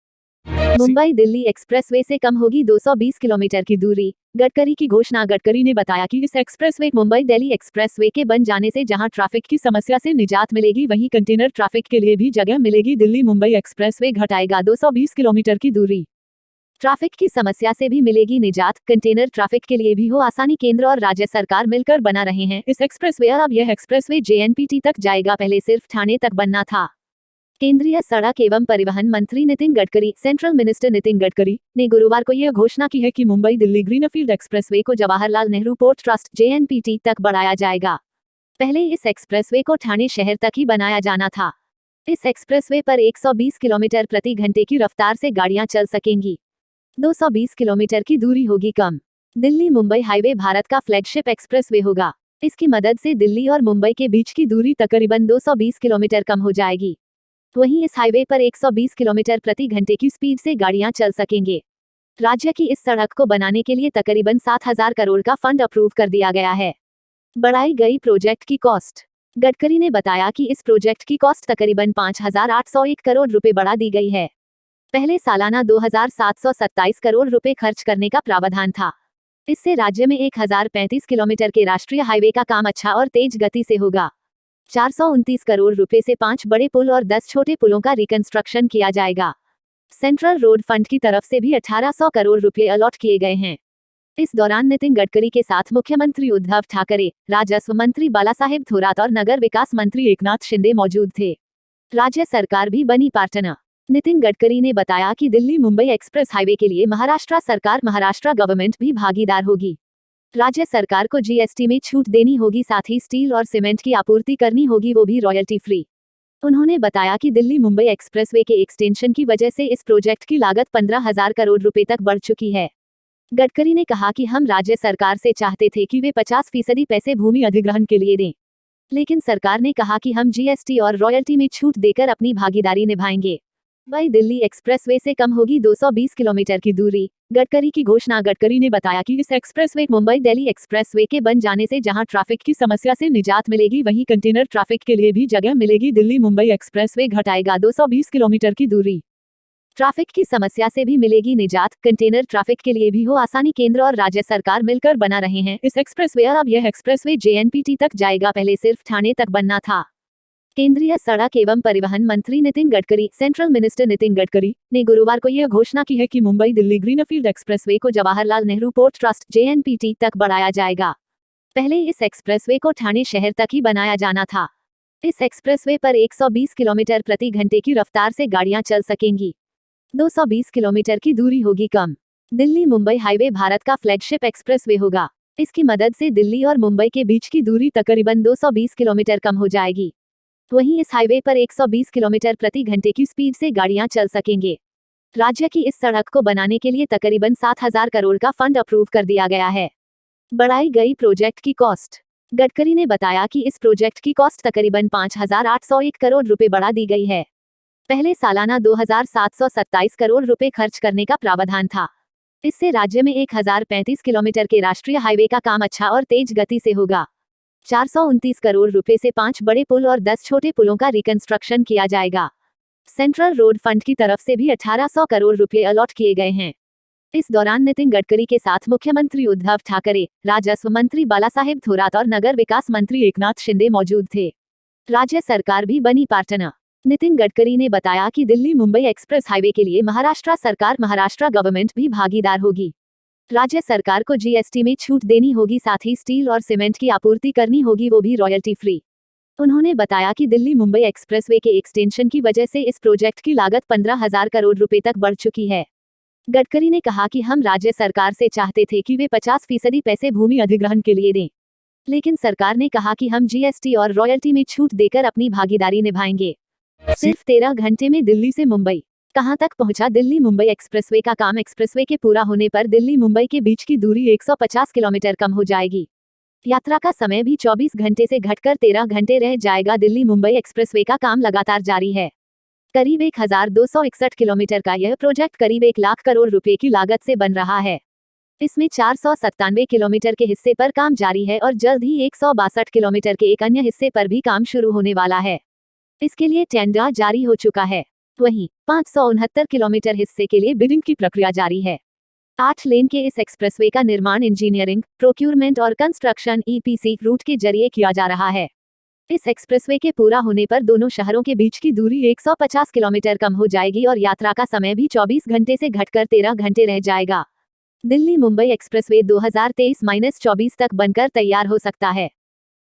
मुंबई दिल्ली एक्सप्रेसवे से कम होगी 220 किलोमीटर की दूरी। गडकरी की घोषणा। गडकरी ने बताया कि इस एक्सप्रेसवे मुंबई दिल्ली एक्सप्रेसवे के बन जाने से जहां ट्रैफिक की समस्या से निजात मिलेगी वहीं कंटेनर ट्रैफिक के लिए भी जगह मिलेगी। दिल्ली मुंबई एक्सप्रेसवे घटाएगा 220 किलोमीटर की दूरी। ट्रैफिक की समस्या से भी मिलेगी निजात, कंटेनर ट्रैफिक के लिए भी हो आसानी। केंद्र और राज्य सरकार मिलकर बना रहे हैं इस एक्सप्रेसवे। अब यह एक्सप्रेसवे JNPT तक जाएगा, पहले सिर्फ ठाणे तक बनना था। केंद्रीय सड़क एवं परिवहन मंत्री नितिन गडकरी, सेंट्रल मिनिस्टर नितिन गडकरी, ने गुरुवार को यह घोषणा की है कि मुंबई दिल्ली ग्रीनफील्ड एक्सप्रेसवे को Jawaharlal Nehru port trust JNPT तक बढ़ाया जाएगा। पहले इस एक्सप्रेसवे को ठाणे शहर तक ही बनाया जाना था। इस एक्सप्रेसवे पर 120 किलोमीटर प्रति घंटे की रफ्तार से गाड़ियां चल सकेंगी। 220 किलोमीटर की दूरी होगी कम। दिल्ली मुंबई हाईवे भारत का फ्लैगशिप एक्सप्रेसवे होगा। इसकी मदद से दिल्ली और मुंबई के बीच की दूरी तकरीबन 220 किलोमीटर कम हो जाएगी। वहीं इस हाईवे पर 120 किलोमीटर प्रति घंटे की स्पीड से गाड़ियां चल सकेंगे। राज्य की इस सड़क को बनाने के लिए तकरीबन 7,000 करोड़ का फंड अप्रूव कर दिया गया है। बढ़ाई गई प्रोजेक्ट की कॉस्ट। गडकरी ने बताया कि इस प्रोजेक्ट की कॉस्ट तकरीबन 5,801 करोड़ रुपए बढ़ा दी गई है। पहले सालाना 2,727 करोड़ रुपए खर्च करने का प्रावधान था। इससे राज्य में 1,035 किलोमीटर के राष्ट्रीय हाईवे का काम अच्छा और तेज गति से होगा। 429 करोड़ रुपए से 5 बड़े पुल और 10 छोटे पुलों का रिकंस्ट्रक्शन किया जाएगा। सेंट्रल रोड फंड की तरफ से भी 1,800 करोड़ रुपए अलॉट किए गए हैं। इस दौरान नितिन गडकरी के साथ मुख्यमंत्री उद्धव ठाकरे, राजस्व मंत्री बालासाहेब थोरात और नगर विकास मंत्री एकनाथ शिंदे मौजूद थे। राज्य सरकार भी बनी पार्टनर। नितिन गडकरी ने बताया कि दिल्ली मुंबई एक्सप्रेस हाईवे के लिए महाराष्ट्र सरकार, महाराष्ट्र गवर्नमेंट भी भागीदार होगी। राज्य सरकार को GST में छूट देनी होगी, साथ ही स्टील और सीमेंट की आपूर्ति करनी होगी, वो भी रॉयल्टी फ्री। उन्होंने बताया कि दिल्ली मुंबई एक्सप्रेसवे के एक्सटेंशन की वजह से इस प्रोजेक्ट की लागत 15,000 करोड़ रुपए तक बढ़ चुकी है। गडकरी ने कहा कि हम राज्य सरकार से चाहते थे कि वे 50% पैसे भूमि अधिग्रहण के लिए दें, लेकिन सरकार ने कहा कि हम जीएसटी और रॉयल्टी में छूट देकर अपनी भागीदारी निभाएंगे। वही दिल्ली एक्सप्रेसवे से कम होगी 220 किलोमीटर की दूरी, गडकरी की घोषणा। गडकरी ने बताया कि इस एक्सप्रेसवे मुंबई दिल्ली एक्सप्रेसवे के बन जाने से जहां ट्रैफिक की समस्या से निजात मिलेगी, वहीं कंटेनर ट्रैफिक के लिए भी जगह मिलेगी। दिल्ली मुंबई एक्सप्रेसवे घटाएगा 220 किलोमीटर की दूरी, ट्रैफिक की समस्या से भी मिलेगी निजात, कंटेनर ट्रैफिक के लिए भी हो आसानी। केंद्र और राज्य सरकार मिलकर बना रहे हैं इस एक्सप्रेसवे। अब यह एक्सप्रेसवे जेएनपीटी तक जाएगा, पहले सिर्फ ठाणे तक बनना था। केंद्रीय सड़क एवं परिवहन मंत्री नितिन गडकरी, सेंट्रल मिनिस्टर नितिन गडकरी ने गुरुवार को यह घोषणा की है कि मुंबई दिल्ली ग्रीनफील्ड एक्सप्रेसवे को Jawaharlal Nehru port trust JNPT तक बढ़ाया जाएगा। पहले इस एक्सप्रेसवे को ठाणे शहर तक ही बनाया जाना था। इस एक्सप्रेसवे पर 120 किलोमीटर प्रति घंटे की रफ्तार से गाड़ियां चल सकेंगी। 220 किलोमीटर की दूरी होगी कम। दिल्ली मुंबई हाईवे भारत का फ्लैगशिप एक्सप्रेसवे होगा। इसकी मदद से दिल्ली और मुंबई के बीच की दूरी तकरीबन 220 किलोमीटर कम हो जाएगी। वहीं इस हाईवे पर 120 किलोमीटर प्रति घंटे की स्पीड से गाड़ियां चल सकेंगे। राज्य की इस सड़क को बनाने के लिए तकरीबन 7,000 करोड़ का फंड अप्रूव कर दिया गया है। बढ़ाई गई प्रोजेक्ट की कॉस्ट। गडकरी ने बताया कि इस प्रोजेक्ट की कॉस्ट तकरीबन 5,801 करोड़ रुपए बढ़ा दी गई है। पहले सालाना 2,727 करोड़ रुपए खर्च करने का प्रावधान था। इससे राज्य में 1,035 किलोमीटर के राष्ट्रीय हाईवे का काम अच्छा और तेज गति से होगा। 429 करोड़ रुपए से 5 बड़े पुल और 10 छोटे पुलों का रिकंस्ट्रक्शन किया जाएगा। सेंट्रल रोड फंड की तरफ से भी 1,800 करोड़ रुपए अलॉट किए गए हैं। इस दौरान नितिन गडकरी के साथ मुख्यमंत्री उद्धव ठाकरे, राजस्व मंत्री बालासाहेब थोरात और नगर विकास मंत्री एकनाथ शिंदे मौजूद थे। राज्य सरकार भी बनी पार्टनर। नितिन गडकरी ने बताया कि दिल्ली मुंबई एक्सप्रेस हाईवे के लिए महाराष्ट्र सरकार, महाराष्ट्र गवर्नमेंट भी भागीदार होगी। राज्य सरकार को जीएसटी में छूट देनी होगी, साथ ही स्टील और सीमेंट की आपूर्ति करनी होगी, वो भी रॉयल्टी फ्री। उन्होंने बताया कि दिल्ली मुंबई एक्सप्रेसवे के एक्सटेंशन की वजह से इस प्रोजेक्ट की लागत 15,000 करोड़ रुपए तक बढ़ चुकी है। गडकरी ने कहा कि हम राज्य सरकार से चाहते थे कि वे 50% पैसे भूमि अधिग्रहण के लिए दें, लेकिन सरकार ने कहा कि हम जीएसटी और रॉयल्टी में छूट देकर अपनी भागीदारी निभाएंगे। सिर्फ 13 घंटे में दिल्ली से मुंबई। कहां तक पहुंचा दिल्ली मुंबई एक्सप्रेसवे का काम। एक्सप्रेसवे के पूरा होने पर दिल्ली मुंबई के बीच की दूरी 150 किलोमीटर कम हो जाएगी। यात्रा का समय भी 24 घंटे से घटकर 13 घंटे रह जाएगा। दिल्ली मुंबई एक्सप्रेसवे का काम लगातार जारी है। करीब 1,261 किलोमीटर का यह प्रोजेक्ट करीब 1 लाख करोड़ रुपए की लागत से बन रहा है। इसमें 497 किलोमीटर के हिस्से पर काम जारी है और जल्द ही 162 किलोमीटर के एक अन्य हिस्से पर भी काम शुरू होने वाला है। इसके लिए टेंडर जारी हो चुका है। वहीं 569 किलोमीटर हिस्से के लिए बिडिंग की प्रक्रिया जारी है। 8 लेन के इस एक्सप्रेसवे का निर्माण इंजीनियरिंग, प्रोक्यूरमेंट और कंस्ट्रक्शन ईपीसी रूट के जरिए किया जा रहा है। इस एक्सप्रेसवे के पूरा होने पर दोनों शहरों के बीच की दूरी 150 किलोमीटर कम हो जाएगी और यात्रा का समय भी 24 घंटे से घटकर 13 घंटे रह जाएगा। दिल्ली मुंबई एक्सप्रेसवे 2023-24 तक बनकर तैयार हो सकता है।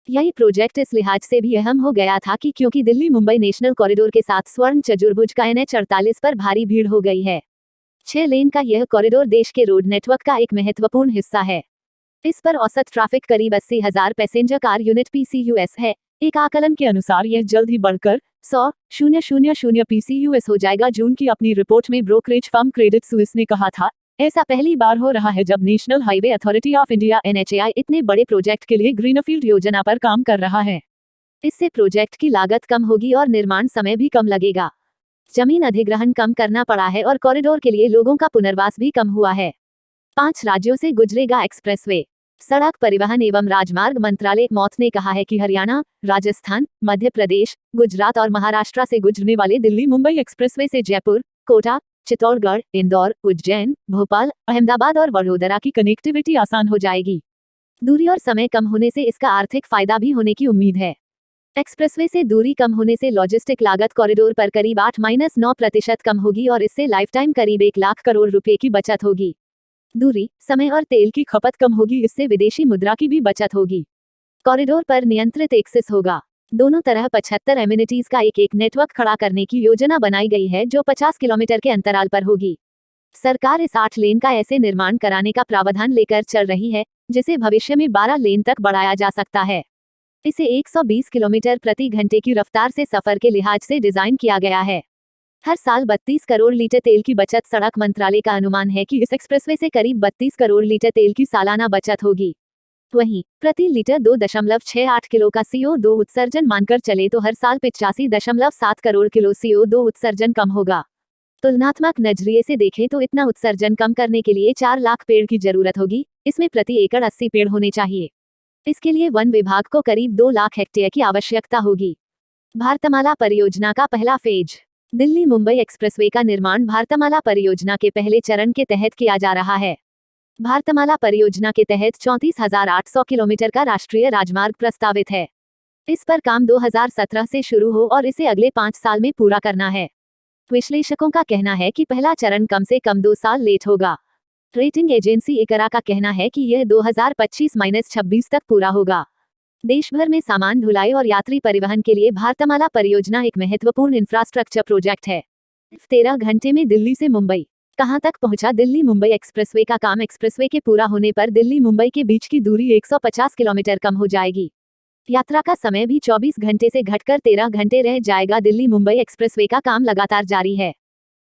यही प्रोजेक्ट इस लिहाज से भी अहम हो गया था कि क्योंकि दिल्ली मुंबई नेशनल कॉरिडोर के साथ स्वर्ण चतुर्भुज का NH-48 पर भारी भीड़ हो गई है। 6 लेन का यह कॉरिडोर देश के रोड नेटवर्क का एक महत्वपूर्ण हिस्सा है। इस पर औसत ट्रैफिक करीब 80,000 पैसेंजर कार यूनिट PCUS है। एक आकलन के अनुसार यह जल्द ही बढ़कर 100,000 PCUS हो जाएगा। जून की अपनी रिपोर्ट में ब्रोकरेज फर्म क्रेडिट सुइस ने कहा था, ऐसा पहली बार हो रहा है जब national highway authority of India NHAI इतने बड़े प्रोजेक्ट के लिए ग्रीनफील्ड योजना पर काम कर रहा है। इससे प्रोजेक्ट की लागत कम होगी और निर्माण समय भी कम लगेगा। जमीन अधिग्रहण कम करना पड़ा है और कॉरिडोर के लिए लोगों का पुनर्वास भी कम हुआ है। 5 राज्यों से गुजरेगा एक्सप्रेसवे। सड़क परिवहन एवं राजमार्ग मंत्रालय मौत ने कहा है कि हरियाणा, राजस्थान, मध्य प्रदेश, गुजरात और महाराष्ट्र से गुजरने वाले दिल्ली मुंबई एक्सप्रेसवे से जयपुर, कोटा, चित्तौड़गढ़, इंदौर, उज्जैन, भोपाल, अहमदाबाद और वडोदरा की कनेक्टिविटी आसान हो जाएगी। दूरी और समय कम होने से इसका आर्थिक फायदा भी होने की उम्मीद है। एक्सप्रेसवे से दूरी कम होने से लॉजिस्टिक लागत कॉरिडोर पर करीब 8-9% कम होगी और इससे लाइफटाइम करीब 1 लाख करोड़ रुपए की बचत होगी। दूरी, समय और तेल की खपत कम होगी, इससे विदेशी मुद्रा की भी बचत होगी। कॉरिडोर पर नियंत्रित एक्सेस होगा। दोनों तरह 75 एमिनिटीज का एक नेटवर्क खड़ा करने की योजना बनाई गई है जो 50 किलोमीटर के अंतराल पर होगी। सरकार इस 8 लेन का ऐसे निर्माण कराने का प्रावधान लेकर चल रही है, जिसे भविष्य में 12 लेन तक बढ़ाया जा सकता है। इसे 120 किलोमीटर प्रति घंटे की रफ्तार से सफर के लिहाज से डिजाइन किया गया है। हर साल 32 करोड़ लीटर तेल की बचत। सड़क मंत्रालय का अनुमान है कि इस एक्सप्रेसवे से करीब 32 करोड़ लीटर तेल की सालाना बचत होगी। वहीं प्रति लीटर 2.68 किलो का CO2 उत्सर्जन मानकर चले तो हर साल 85.7 करोड़ किलो CO2 उत्सर्जन कम होगा। तुलनात्मक नजरिए से देखें तो इतना उत्सर्जन कम करने के लिए 4 लाख पेड़ की जरूरत होगी। इसमें प्रति एकड़ 80 पेड़ होने चाहिए। इसके लिए वन विभाग को करीब 2 लाख हेक्टेयर की आवश्यकता होगी। भारतमाला परियोजना का पहला फेज। दिल्ली मुंबई एक्सप्रेसवे का निर्माण भारतमाला परियोजना के पहले चरण के तहत किया जा रहा है। भारतमाला परियोजना के तहत 34,800 किलोमीटर का राष्ट्रीय राजमार्ग प्रस्तावित है। इस पर काम 2017 से शुरू हो और इसे अगले 5 साल में पूरा करना है। विश्लेषकों का कहना है कि पहला चरण कम से कम 2 साल लेट होगा। रेटिंग एजेंसी इकरा का कहना है कि यह 2025-26 तक पूरा होगा। देश भर में सामान ढुलाई और यात्री परिवहन के लिए भारतमाला परियोजना एक महत्वपूर्ण इंफ्रास्ट्रक्चर प्रोजेक्ट है। 13 घंटे में दिल्ली से मुंबई। कहां तक पहुंचा दिल्ली मुंबई एक्सप्रेसवे का काम। एक्सप्रेसवे के पूरा होने पर दिल्ली मुंबई के बीच की दूरी 150 किलोमीटर कम हो जाएगी। यात्रा का समय भी 24 घंटे से घटकर 13 घंटे रह जाएगा। दिल्ली मुंबई एक्सप्रेसवे का काम लगातार जारी है।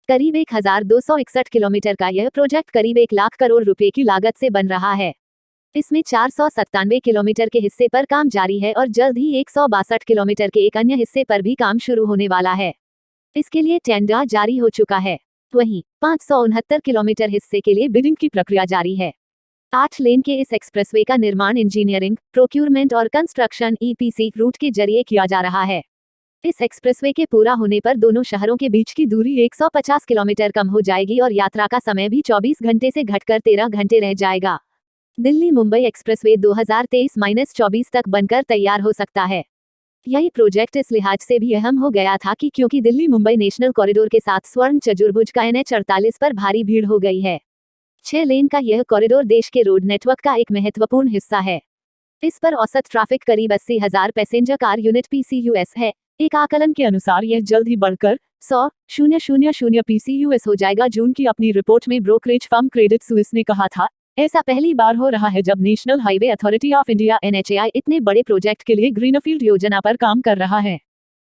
करीब 1261 किलोमीटर का यह प्रोजेक्ट करीब 1 लाख करोड़ रुपए की लागत से बन रहा है। इसमें 497 किलोमीटर के हिस्से पर काम जारी है और जल्द ही 162 किलोमीटर के एक अन्य हिस्से पर भी काम शुरू होने वाला है। इसके लिए टेंडर जारी हो चुका है। वहीं 569 किलोमीटर हिस्से के लिए बिडिंग की प्रक्रिया जारी है। 8 लेन के इस एक्सप्रेसवे का निर्माण इंजीनियरिंग, प्रोक्यूरमेंट और कंस्ट्रक्शन EPC रूट के जरिए किया जा रहा है। इस एक्सप्रेसवे के पूरा होने पर दोनों शहरों के बीच की दूरी 150 किलोमीटर कम हो जाएगी और यात्रा का समय भी 24 घंटे से घटकर 13 घंटे रह जाएगा। दिल्ली मुंबई एक्सप्रेसवे 2023-24 तक बनकर तैयार हो सकता है। यही प्रोजेक्ट इस लिहाज से भी अहम हो गया था कि क्योंकि दिल्ली मुंबई नेशनल कॉरिडोर के साथ स्वर्ण चतुर्भुज का NH48 पर भारी भीड़ हो गई है। 6 लेन का यह कॉरिडोर देश के रोड नेटवर्क का एक महत्वपूर्ण हिस्सा है। इस पर औसत ट्रैफिक करीब 80,000 पैसेंजर कार यूनिट PCUS है। एक आकलन के अनुसार यह जल्द ही बढ़कर 100,000 PCUS हो जाएगा। जून की अपनी रिपोर्ट में ब्रोकरेज फर्म क्रेडिट स्विस ने कहा था, ऐसा पहली बार हो रहा है जब national highway authority of India NHAI इतने बड़े प्रोजेक्ट के लिए ग्रीनफील्ड योजना पर काम कर रहा है।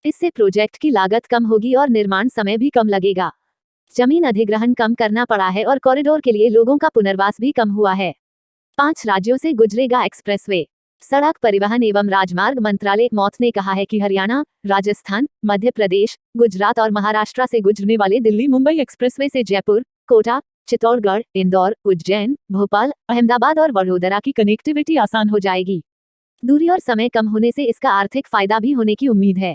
इससे प्रोजेक्ट की लागत कम होगी और निर्माण समय भी कम लगेगा। जमीन अधिग्रहण कम करना पड़ा है और कॉरिडोर के लिए लोगों का पुनर्वास भी कम हुआ है। 5 राज्यों से गुजरेगा एक्सप्रेसवे। सड़क परिवहन एवं राजमार्ग मंत्रालय मौत ने कहा है कि हरियाणा, राजस्थान, मध्य प्रदेश, गुजरात और महाराष्ट्र से गुजरने वाले दिल्ली मुंबई एक्सप्रेसवे से जयपुर, कोटा, चित्तौड़गढ़, इंदौर, उज्जैन, भोपाल, अहमदाबाद और वडोदरा की कनेक्टिविटी आसान हो जाएगी। दूरी और समय कम होने से इसका आर्थिक फायदा भी होने की उम्मीद है।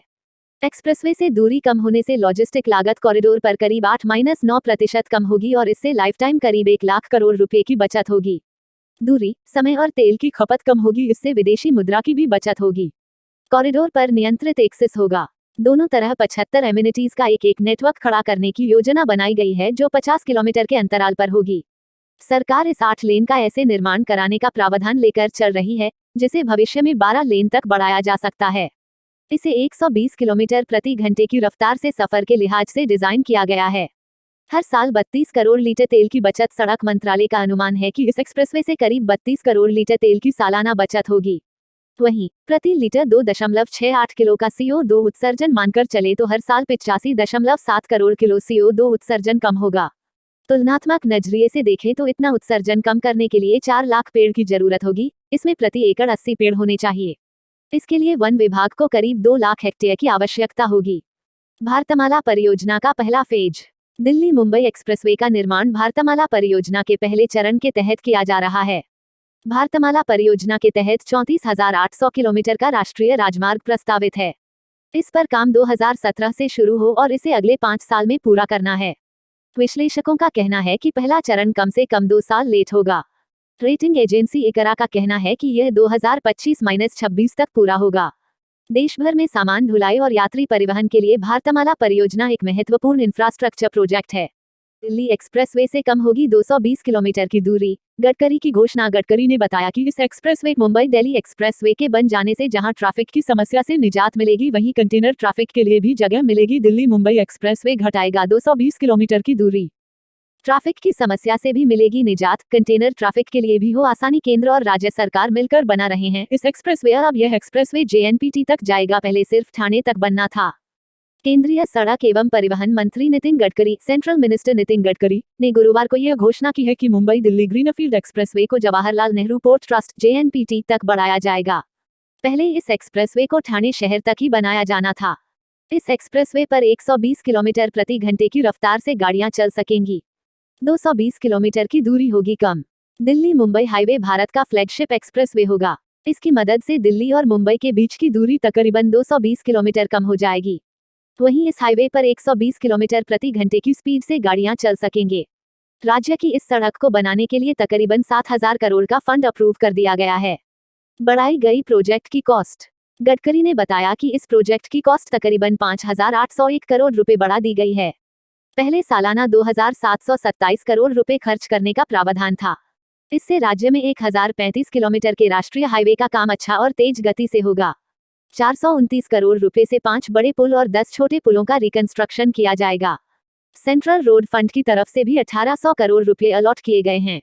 एक्सप्रेसवे से दूरी कम होने से लॉजिस्टिक लागत कॉरिडोर पर करीब 8-9% कम होगी और इससे लाइफटाइम करीब 1 लाख करोड़ रुपए की बचत होगी। दूरी, समय और तेल की खपत कम होगी, इससे विदेशी मुद्रा की भी बचत होगी। कॉरिडोर पर नियंत्रित एक्सेस होगा। दोनों तरह 75 एमिनिटीज का एक नेटवर्क खड़ा करने की योजना बनाई गई है जो 50 किलोमीटर के अंतराल पर होगी। सरकार इस 8 लेन का ऐसे निर्माण कराने का प्रावधान लेकर चल रही है जिसे भविष्य में 12 लेन तक बढ़ाया जा सकता है। इसे 120 किलोमीटर प्रति घंटे की रफ्तार से सफर के लिहाज से डिजाइन किया गया है। हर साल 32 करोड़ लीटर तेल की बचत। सड़क मंत्रालय का अनुमान है कि इस एक्सप्रेसवे से करीब 32 करोड़ लीटर तेल की सालाना बचत होगी। वहीं प्रति लीटर 2.68 किलो का CO2 उत्सर्जन मानकर चले तो हर साल 85.7 करोड़ किलो CO2 उत्सर्जन कम होगा। तुलनात्मक नजरिए से देखें तो इतना उत्सर्जन कम करने के लिए 4 लाख पेड़ की जरूरत होगी। इसमें प्रति एकड़ 80 पेड़ होने चाहिए। इसके लिए वन विभाग को करीब 2 लाख हेक्टेयर की आवश्यकता होगी। भारतमाला परियोजना का पहला फेज। दिल्ली मुंबई एक्सप्रेसवे का निर्माण भारतमाला परियोजना के पहले चरण के तहत किया जा रहा है। भारतमाला परियोजना के तहत 34,800 किलोमीटर का राष्ट्रीय राजमार्ग प्रस्तावित है। इस पर काम 2017 से शुरू हो और इसे अगले 5 साल में पूरा करना है। विश्लेषकों का कहना है कि पहला चरण कम से कम 2 साल लेट होगा। रेटिंग एजेंसी इकरा का कहना है कि यह 2025-26 तक पूरा होगा। देश भर में सामान ढुलाई और यात्री परिवहन के लिए भारतमाला परियोजना एक महत्वपूर्ण इंफ्रास्ट्रक्चर प्रोजेक्ट है। दिल्ली एक्सप्रेसवे से कम होगी 220 किलोमीटर की दूरी। गडकरी की घोषणा। गडकरी ने बताया कि इस एक्सप्रेसवे मुंबई दिल्ली एक्सप्रेसवे के बन जाने से जहां ट्रैफिक की समस्या से निजात मिलेगी वहीं कंटेनर ट्रैफिक के लिए भी जगह मिलेगी। दिल्ली मुंबई एक्सप्रेसवे घटाएगा 220 किलोमीटर की दूरी। ट्रैफिक की समस्या से भी मिलेगी निजात, कंटेनर ट्रैफिक के लिए भी हो आसानी। केंद्र और राज्य सरकार मिलकर बना रहे हैं इस एक्सप्रेसवे। अब यह एक्सप्रेसवे JNPT तक जाएगा, पहले सिर्फ ठाणे तक बनना था। केंद्रीय सड़क एवं परिवहन मंत्री नितिन गडकरी, सेंट्रल मिनिस्टर नितिन गडकरी ने गुरुवार को यह घोषणा की है कि मुंबई दिल्ली ग्रीनफील्ड एक्सप्रेसवे को Jawaharlal Nehru port trust (JNPT) तक बढ़ाया जाएगा। पहले इस एक्सप्रेसवे को ठाणे शहर तक ही बनाया जाना था। इस एक्सप्रेसवे पर 120 किलोमीटर प्रति घंटे की रफ्तार से गाड़ियां चल सकेंगी। 220 किलोमीटर की दूरी होगी कम। दिल्ली मुंबई हाईवे भारत का फ्लैगशिप एक्सप्रेसवे होगा। इसकी मदद से दिल्ली और मुंबई के बीच की दूरी तकरीबन 220 किलोमीटर कम हो जाएगी। वहीं इस हाईवे पर 120 किलोमीटर प्रति घंटे की स्पीड से गाड़ियां चल सकेंगे। राज्य की इस सड़क को बनाने के लिए तकरीबन 7,000 करोड़ का फंड अप्रूव कर दिया गया है। बढ़ाई गई प्रोजेक्ट की कॉस्ट। गडकरी ने बताया कि इस प्रोजेक्ट की कॉस्ट तकरीबन 5,801 करोड़ रुपए बढ़ा दी गई है। पहले सालाना 2,727 करोड़ रुपए खर्च करने का प्रावधान था। इससे राज्य में 1,035 किलोमीटर के राष्ट्रीय हाईवे का काम अच्छा और तेज गति से होगा। 429 करोड़ रुपए से 5 बड़े पुल और 10 छोटे पुलों का रिकंस्ट्रक्शन किया जाएगा। सेंट्रल रोड फंड की तरफ से भी 1,800 करोड़ रुपए अलॉट किए गए हैं।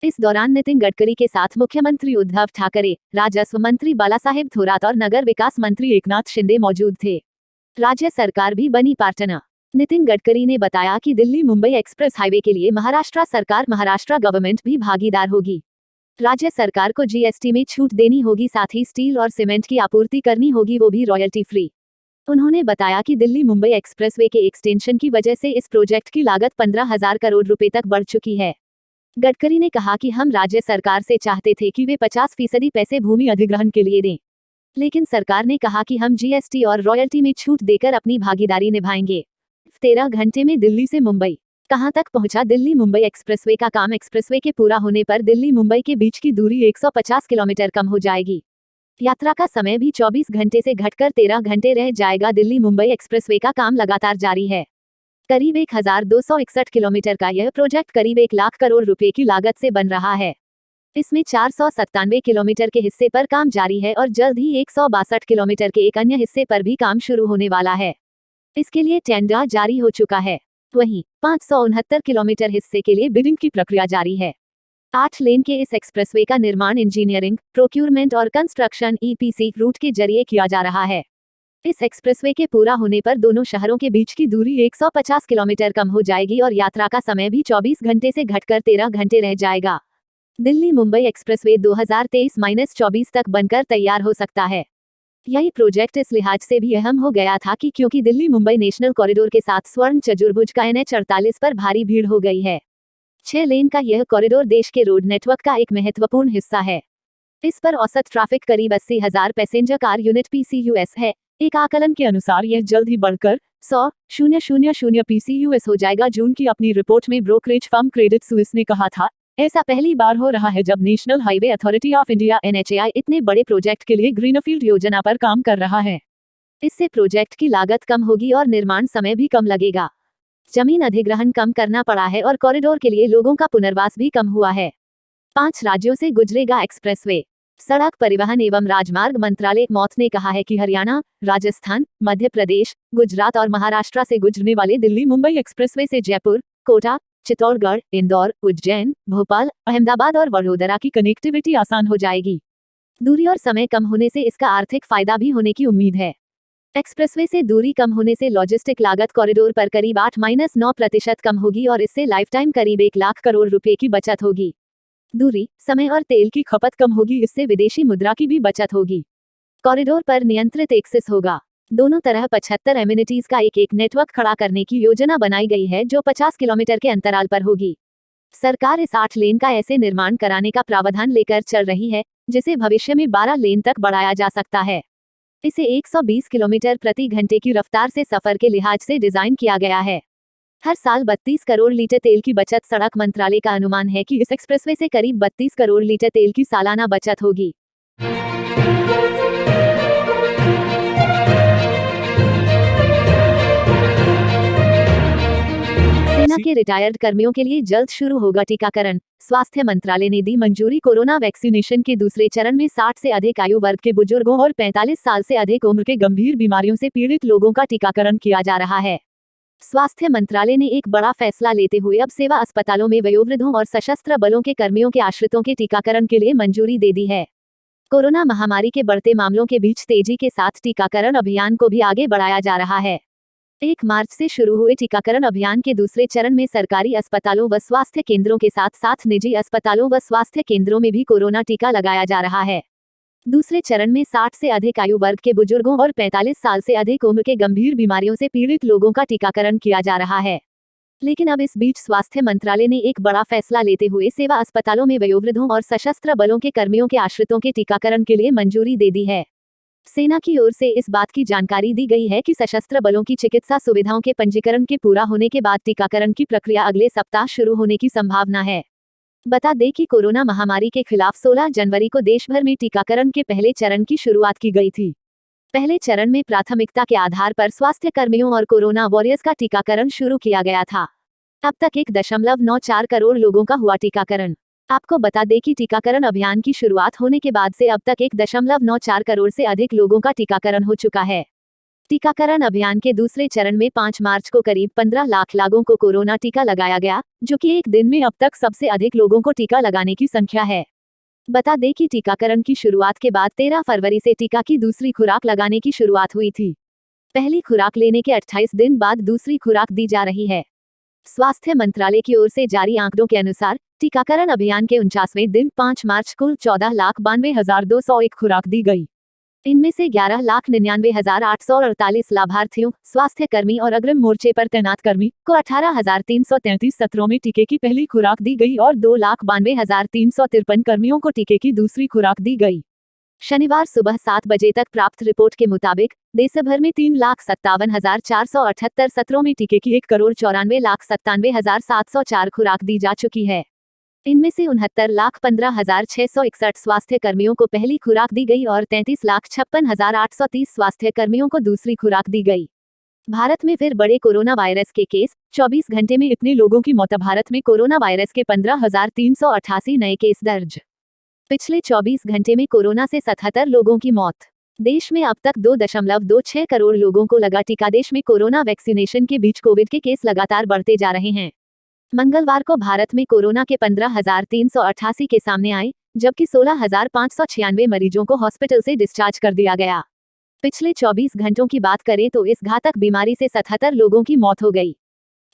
इस दौरान नितिन गडकरी के साथ मुख्यमंत्री उद्धव ठाकरे, राजस्व मंत्री बालासाहेब थोरात और नगर विकास मंत्री एकनाथ शिंदे मौजूद थे। राज्य सरकार भी बनी पार्टनर। नितिन गडकरी ने बताया कि दिल्ली मुंबई एक्सप्रेस हाईवे के लिए महाराष्ट्र सरकार, महाराष्ट्र गवर्नमेंट भी भागीदार होगी। राज्य सरकार को GST में छूट देनी होगी, साथ ही स्टील और सीमेंट की आपूर्ति करनी होगी, वो भी रॉयल्टी फ्री। उन्होंने बताया कि दिल्ली मुंबई एक्सप्रेसवे के एक्सटेंशन की वजह से इस प्रोजेक्ट की लागत 15,000 करोड़ रुपए तक बढ़ चुकी है। गडकरी ने कहा कि हम राज्य सरकार से चाहते थे कि वे 50% पैसे भूमि अधिग्रहण के लिए दें, लेकिन सरकार ने कहा कि हम GST और रॉयल्टी में छूट देकर अपनी भागीदारी निभाएंगे। 13 घंटे में दिल्ली से मुंबई। कहां तक पहुंचा दिल्ली मुंबई एक्सप्रेसवे का काम। एक्सप्रेसवे के पूरा होने पर दिल्ली मुंबई के बीच की दूरी 150 किलोमीटर कम हो जाएगी। यात्रा का समय भी 24 घंटे से घटकर 13 घंटे रह जाएगा। दिल्ली मुंबई एक्सप्रेसवे का काम लगातार जारी है। करीब 1,261 किलोमीटर का यह प्रोजेक्ट करीब 1 लाख करोड़ रुपए की लागत से बन रहा है। इसमें 497 किलोमीटर के हिस्से पर काम जारी है और जल्द ही 162 किलोमीटर के एक अन्य हिस्से पर भी काम शुरू होने वाला है। इसके लिए टेंडर जारी हो चुका है। वहीं 569 किलोमीटर हिस्से के लिए बिडिंग की प्रक्रिया जारी है। 8 लेन के इस एक्सप्रेसवे का निर्माण इंजीनियरिंग, प्रोक्यूरमेंट और कंस्ट्रक्शन EPC रूट के जरिए किया जा रहा है। इस एक्सप्रेसवे के पूरा होने पर दोनों शहरों के बीच की दूरी 150 किलोमीटर कम हो जाएगी और यात्रा का समय भी 24 घंटे से घटकर 13 घंटे रह जाएगा। दिल्ली मुंबई एक्सप्रेसवे 2023-24 तक बनकर तैयार हो सकता है। यही प्रोजेक्ट इस लिहाज से भी अहम हो गया था कि क्योंकि दिल्ली मुंबई नेशनल कॉरिडोर के साथ स्वर्ण चतुर्भुज का NH-48 पर भारी भीड़ हो गई है। 6 लेन का यह कॉरिडोर देश के रोड नेटवर्क का एक महत्वपूर्ण हिस्सा है। इस पर औसत ट्रैफिक करीब 80,000 पैसेंजर कार यूनिट PCUS है। एक आकलन के अनुसार यह जल्द ही बढ़कर 100,000 PCUS हो जाएगा। जून की अपनी रिपोर्ट में ब्रोकरेज फर्म क्रेडिट सुइस ने कहा था, ऐसा पहली बार हो रहा है जब national highway authority of India NHAI इतने बड़े प्रोजेक्ट के लिए ग्रीनफील्ड योजना पर काम कर रहा है। इससे प्रोजेक्ट की लागत कम होगी और निर्माण समय भी कम लगेगा। जमीन अधिग्रहण कम करना पड़ा है और कॉरिडोर के लिए लोगों का पुनर्वास भी कम हुआ है। 5 राज्यों से गुजरेगा एक्सप्रेसवे। सड़क परिवहन एवं राजमार्ग मंत्रालय मौत ने कहा है कि हरियाणा, राजस्थान, मध्य प्रदेश, गुजरात और महाराष्ट्र से गुजरने वाले दिल्ली मुंबई एक्सप्रेसवे से जयपुर, कोटा, चित्तौड़गढ़, इंदौर, उज्जैन, भोपाल, अहमदाबाद और वडोदरा की कनेक्टिविटी आसान हो जाएगी। दूरी और समय कम होने से इसका आर्थिक फायदा भी होने की उम्मीद है। एक्सप्रेसवे से दूरी कम होने से लॉजिस्टिक लागत कॉरिडोर पर करीब 8-9% कम होगी और इससे लाइफटाइम करीब 1 लाख करोड़ रुपए की बचत होगी। दूरी, समय और तेल की खपत कम होगी, इससे विदेशी मुद्रा की भी बचत होगी। कॉरिडोर पर नियंत्रित एक्सेस होगा। दोनों तरह 75 एमिनिटीज का एक नेटवर्क खड़ा करने की योजना बनाई गई है जो 50 किलोमीटर के अंतराल पर होगी। सरकार इस 8 लेन का ऐसे निर्माण कराने का प्रावधान लेकर चल रही है जिसे भविष्य में 12 लेन तक बढ़ाया जा सकता है। इसे 120 किलोमीटर प्रति घंटे की रफ्तार से सफर के लिहाज से डिजाइन किया गया है। हर साल 32 करोड़ लीटर तेल की बचत। सड़क मंत्रालय का अनुमान है कि इस एक्सप्रेसवे से करीब 32 करोड़ लीटर तेल की सालाना बचत होगी। सेना के रिटायर्ड कर्मियों के लिए जल्द शुरू होगा टीकाकरण। स्वास्थ्य मंत्रालय ने दी मंजूरी। कोरोना वैक्सीनेशन के दूसरे चरण में 60 से अधिक आयु वर्ग के बुजुर्गों और 45 साल से अधिक उम्र के गंभीर बीमारियों से पीड़ित लोगों का टीकाकरण किया जा रहा है। स्वास्थ्य मंत्रालय ने एक बड़ा फैसला लेते हुए अब सेवा अस्पतालों में वयोवृद्धों और सशस्त्र बलों के कर्मियों के आश्रितों के टीकाकरण के लिए मंजूरी दे दी है। कोरोना महामारी के बढ़ते मामलों के बीच तेजी के साथ टीकाकरण अभियान को भी आगे बढ़ाया जा रहा है। 1 मार्च से शुरू हुए टीकाकरण अभियान के दूसरे चरण में सरकारी अस्पतालों व स्वास्थ्य केंद्रों के साथ साथ निजी अस्पतालों व स्वास्थ्य केंद्रों में भी कोरोना टीका लगाया जा रहा है। दूसरे चरण में 60 से अधिक आयु वर्ग के बुजुर्गों और 45 साल से अधिक उम्र के गंभीर बीमारियों से पीड़ित लोगों का टीकाकरण किया जा रहा है। लेकिन अब इस बीच स्वास्थ्य मंत्रालय ने एक बड़ा फैसला लेते हुए सेवा अस्पतालों में वयोवृद्धों और सशस्त्र बलों के कर्मियों के आश्रितों के टीकाकरण के लिए मंजूरी दे दी है। सेना की ओर से इस बात की जानकारी दी गई है कि सशस्त्र बलों की चिकित्सा सुविधाओं के पंजीकरण के पूरा होने के बाद टीकाकरण की प्रक्रिया अगले सप्ताह शुरू होने की संभावना है। बता दें कि कोरोना महामारी के खिलाफ 16 जनवरी को देश भर में टीकाकरण के पहले चरण की शुरुआत की गई थी। पहले चरण में प्राथमिकता के आधार पर स्वास्थ्य कर्मियों और कोरोना वॉरियर्स का टीकाकरण शुरू किया गया था। अब तक 1.94 करोड़ लोगों का हुआ टीकाकरण। आपको बता दें कि टीकाकरण अभियान की शुरुआत होने के बाद से अब तक 1.94 करोड़ से अधिक लोगों का टीकाकरण हो चुका है। टीकाकरण अभियान के दूसरे चरण में 5 मार्च को करीब 15 लाख लोगों को कोरोना टीका लगाया गया, जो कि एक दिन में अब तक सबसे अधिक लोगों को टीका लगाने की संख्या है। बता दें कि टीकाकरण की शुरुआत के बाद 13 फरवरी से टीका की दूसरी खुराक लगाने की शुरुआत हुई थी। पहली खुराक लेने के 28 दिन बाद दूसरी खुराक दी जा रही है। स्वास्थ्य मंत्रालय की ओर से जारी आंकड़ों के अनुसार टीकाकरण अभियान के 49वें दिन 5 मार्च कुल 14,92,201 खुराक दी गई। इनमें से 11,99,848 लाभार्थियों, स्वास्थ्य कर्मी और अग्रिम मोर्चे पर तैनात कर्मी को 18,333 सत्रों में टीके की पहली खुराक दी गई और 2,92,353 कर्मियों को टीके की दूसरी खुराक दी गई। शनिवार सुबह 7 बजे तक प्राप्त रिपोर्ट के मुताबिक देश भर में 3,57,478 सत्रों में टीके की 1,94,97,704 खुराक दी जा चुकी है। इनमें से 69,15,661 स्वास्थ्य कर्मियों को पहली खुराक दी गई और 33,56,830 स्वास्थ्य कर्मियों को दूसरी खुराक दी गई। भारत में फिर बड़े कोरोना वायरस के केस, 24 घंटे में इतने लोगों की मौत। भारत में कोरोना वायरस के 15,388 नए केस दर्ज। पिछले 24 घंटे में कोरोना से 77 लोगों की मौत। देश में अब तक 2.26 करोड़ लोगों को लगा टीका। देश में कोरोना वैक्सीनेशन के बीच कोविड के केस लगातार बढ़ते जा रहे हैं। मंगलवार को भारत में कोरोना के 15,388 के सामने आए, जबकि 16,596 मरीजों को हॉस्पिटल से डिस्चार्ज कर दिया गया। पिछले 24 घंटों की बात करें तो इस घातक बीमारी से 77 लोगों की मौत हो गई।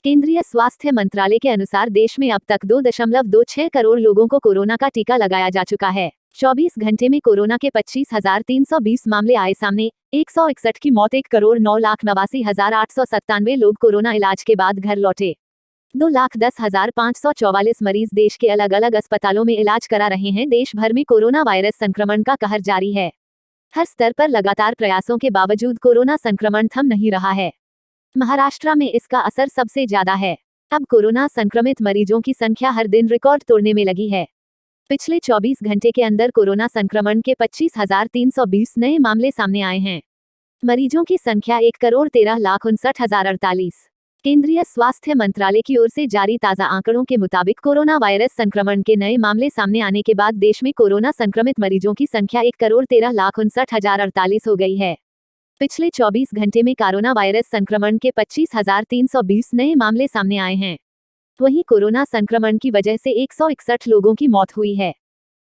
केंद्रीय स्वास्थ्य मंत्रालय के अनुसार देश में अब तक 2.26 करोड़ लोगों को कोरोना का टीका लगाया जा चुका है। 24 घंटे में कोरोना के 25,320 मामले आए सामने, 161 की मौत। 1,09,89,897 लोग कोरोना इलाज के बाद घर लौटे। 2,10,544 मरीज देश के अलग अलग अस्पतालों में इलाज करा रहे हैं। देश भर में कोरोना वायरस संक्रमण का कहर जारी है। हर स्तर पर लगातार प्रयासों के बावजूद कोरोना संक्रमण थम नहीं रहा है। महाराष्ट्र में इसका असर सबसे ज्यादा है। अब कोरोना संक्रमित मरीजों की संख्या हर दिन रिकॉर्ड तोड़ने में लगी है। पिछले 24 घंटे के अंदर कोरोना संक्रमण के 25,320 नए मामले सामने आए हैं। मरीजों की संख्या 1,13,59,048। केंद्रीय स्वास्थ्य मंत्रालय की ओर से जारी ताजा आंकड़ों के मुताबिक कोरोना वायरस संक्रमण के नए मामले सामने आने के बाद देश में कोरोना संक्रमित मरीजों की संख्या 1,13,59,048 हो गई है। पिछले 24 घंटे में कोरोना वायरस संक्रमण के 25,320 नए मामले सामने आए हैं। वहीं कोरोना संक्रमण की वजह से 161 लोगों की मौत हुई है।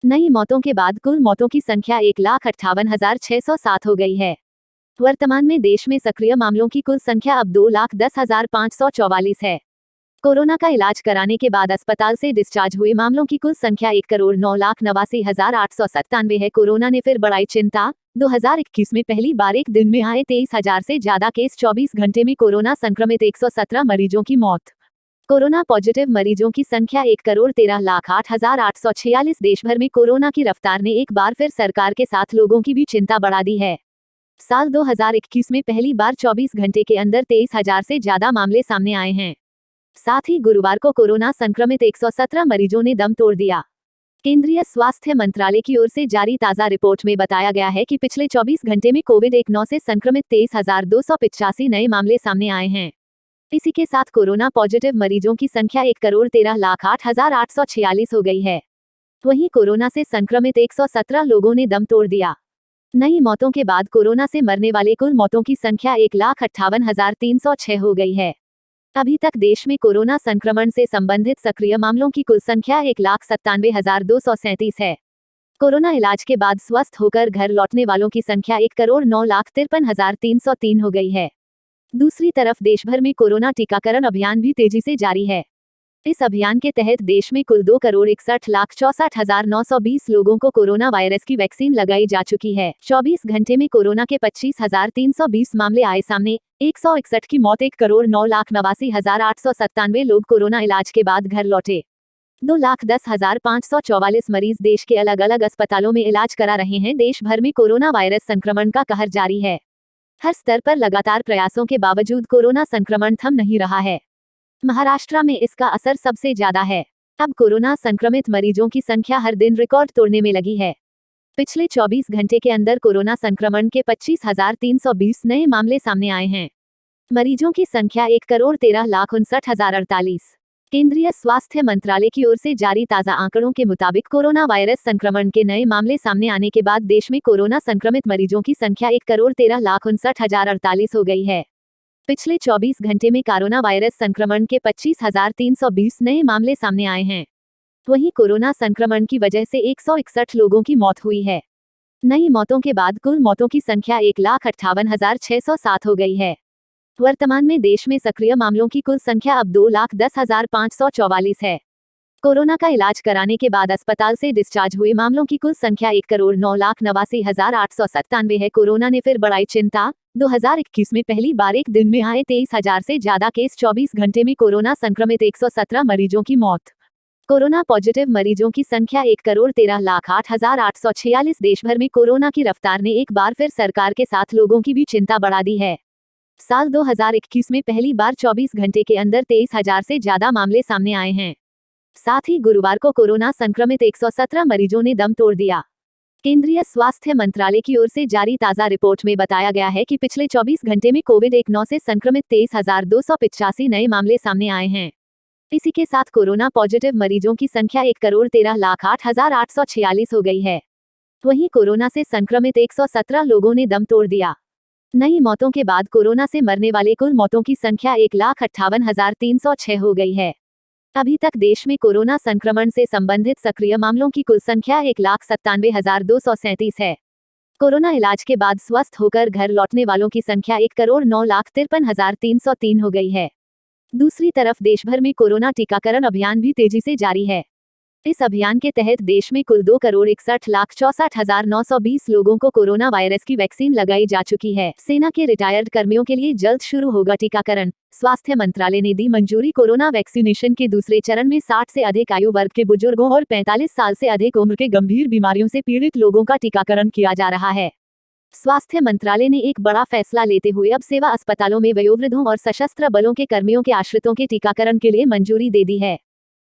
नई मौतों के बाद कुल मौतों की संख्या 1,58,607 हो गई है। वर्तमान में देश में सक्रिय मामलों की कुल संख्या अब 2,10,544 है। कोरोना का इलाज कराने के बाद अस्पताल से डिस्चार्ज हुए मामलों की कुल संख्या 1,09,89,897 है। कोरोना ने फिर बढ़ाई चिंता। 2021 में पहली बार एक दिन में आए 23,000 से ज्यादा केस। 24 घंटे में कोरोना संक्रमित 117 मरीजों की मौत। कोरोना पॉजिटिव मरीजों की संख्या 1,13,08,846। देश भर में कोरोना की रफ्तार ने एक बार फिर सरकार के साथ लोगों की भी चिंता बढ़ा दी है। साल 2021 में पहली बार 24 घंटे के अंदर 23,000 से ज्यादा मामले सामने आए हैं। साथ ही गुरुवार को कोरोना संक्रमित 117 मरीजों ने दम तोड़ दिया। केंद्रीय स्वास्थ्य मंत्रालय की ओर से जारी ताजा रिपोर्ट में बताया गया है कि पिछले 24 घंटे में कोविड-19 से संक्रमित 23,285 नए मामले सामने आए हैं। इसी के साथ कोरोना पॉजिटिव मरीजों की संख्या 1,13,08,846 हो गई है। वहीं कोरोना से संक्रमित 117 लोगों ने दम तोड़ दिया। नई मौतों के बाद कोरोना से मरने वाले कुल मौतों की संख्या 1,58,306 हो गई है। अभी तक देश में कोरोना संक्रमण से संबंधित सक्रिय मामलों की कुल संख्या 1,97,237 है। कोरोना इलाज के बाद स्वस्थ होकर घर लौटने वालों की संख्या 1,09,53,303 हो गई है। दूसरी तरफ देश भर में कोरोना टीकाकरण अभियान भी तेजी से जारी है। इस अभियान के तहत देश में कुल 2,61,64,920 लोगों को कोरोना वायरस की वैक्सीन लगाई जा चुकी है। 24 घंटे में कोरोना के 25,320 मामले आए सामने, 161 की मौत, 1,89,897 लोग कोरोना इलाज के बाद घर लौटे। 2,10,544 मरीज देश के अलग अलग अस्पतालों में इलाज करा रहे हैं। देश भर में कोरोना वायरस संक्रमण का कहर जारी है। हर स्तर पर लगातार प्रयासों के बावजूद कोरोना संक्रमण थम नहीं रहा है। महाराष्ट्र में इसका असर सबसे ज्यादा है। अब कोरोना संक्रमित मरीजों की संख्या हर दिन रिकॉर्ड तोड़ने में लगी है। पिछले 24 घंटे के अंदर कोरोना संक्रमण के 25,320 नए मामले सामने आए हैं। मरीजों की संख्या 1,13,59,048। केंद्रीय स्वास्थ्य मंत्रालय की ओर से जारी ताजा आंकड़ों के मुताबिक कोरोना वायरस संक्रमण के नए मामले सामने आने के बाद देश में कोरोना संक्रमित मरीजों की संख्या 1,13,59,048 हो गई है। पिछले 24 घंटे में कोरोना वायरस संक्रमण के 25,320 नए मामले सामने आए हैं। वहीं कोरोना संक्रमण की वजह से 161 लोगों की मौत हुई है। नई मौतों के बाद कुल मौतों की संख्या 1,58,607 हो गई है। वर्तमान में देश में सक्रिय मामलों की कुल संख्या अब 2,10,544 है। कोरोना का इलाज कराने के बाद अस्पताल से डिस्चार्ज हुए मामलों की कुल संख्या 1,09,89,897 है। कोरोना ने फिर बढ़ाई चिंता। 2021 में पहली बार एक दिन में आए 23,000 से ज्यादा केस। 24 घंटे में कोरोना संक्रमित 117 मरीजों की मौत। कोरोना पॉजिटिव मरीजों की संख्या 1,13,08,846। देश भर में कोरोना की रफ्तार ने एक बार फिर सरकार के साथ लोगों की भी चिंता बढ़ा दी है। साल 2021 में पहली बार 24 घंटे के अंदर 23,000 से ज्यादा मामले सामने आए हैं। साथ ही गुरुवार को कोरोना संक्रमित 117 मरीजों ने दम तोड़ दिया। केंद्रीय स्वास्थ्य मंत्रालय की ओर से जारी ताजा रिपोर्ट में बताया गया है कि पिछले 24 घंटे में कोविड-19 से संक्रमित 23,285 नए मामले सामने आए हैं। इसी के साथ कोरोना पॉजिटिव मरीजों की संख्या 1,13,08,846 हो गई है। वहीं कोरोना से संक्रमित 117 लोगों ने दम तोड़ दिया। नई मौतों के बाद कोरोना से मरने वाले कुल मौतों की संख्या 1,58,306 हो गई है। अभी तक देश में कोरोना संक्रमण से संबंधित सक्रिय मामलों की कुल संख्या 1,97,237 है। कोरोना इलाज के बाद स्वस्थ होकर घर लौटने वालों की संख्या 1,09,53,303 हो गई है। दूसरी तरफ देश भर में कोरोना टीकाकरण अभियान भी तेजी से जारी है। इस अभियान के तहत देश में कुल 2,61,64,920 लोगों को कोरोना वायरस की वैक्सीन लगाई जा चुकी है। सेना के रिटायर्ड कर्मियों के लिए जल्द शुरू होगा टीकाकरण। स्वास्थ्य मंत्रालय ने दी मंजूरी। कोरोना वैक्सीनेशन के दूसरे चरण में 60 से अधिक आयु वर्ग के बुजुर्गों और 45 साल से अधिक उम्र के गंभीर बीमारियों से पीड़ित लोगों का टीकाकरण किया जा रहा है। स्वास्थ्य मंत्रालय ने एक बड़ा फैसला लेते हुए अब सेवा अस्पतालों में वयोवृद्धों और सशस्त्र बलों के कर्मियों के आश्रितों के टीकाकरण के लिए मंजूरी दे दी है।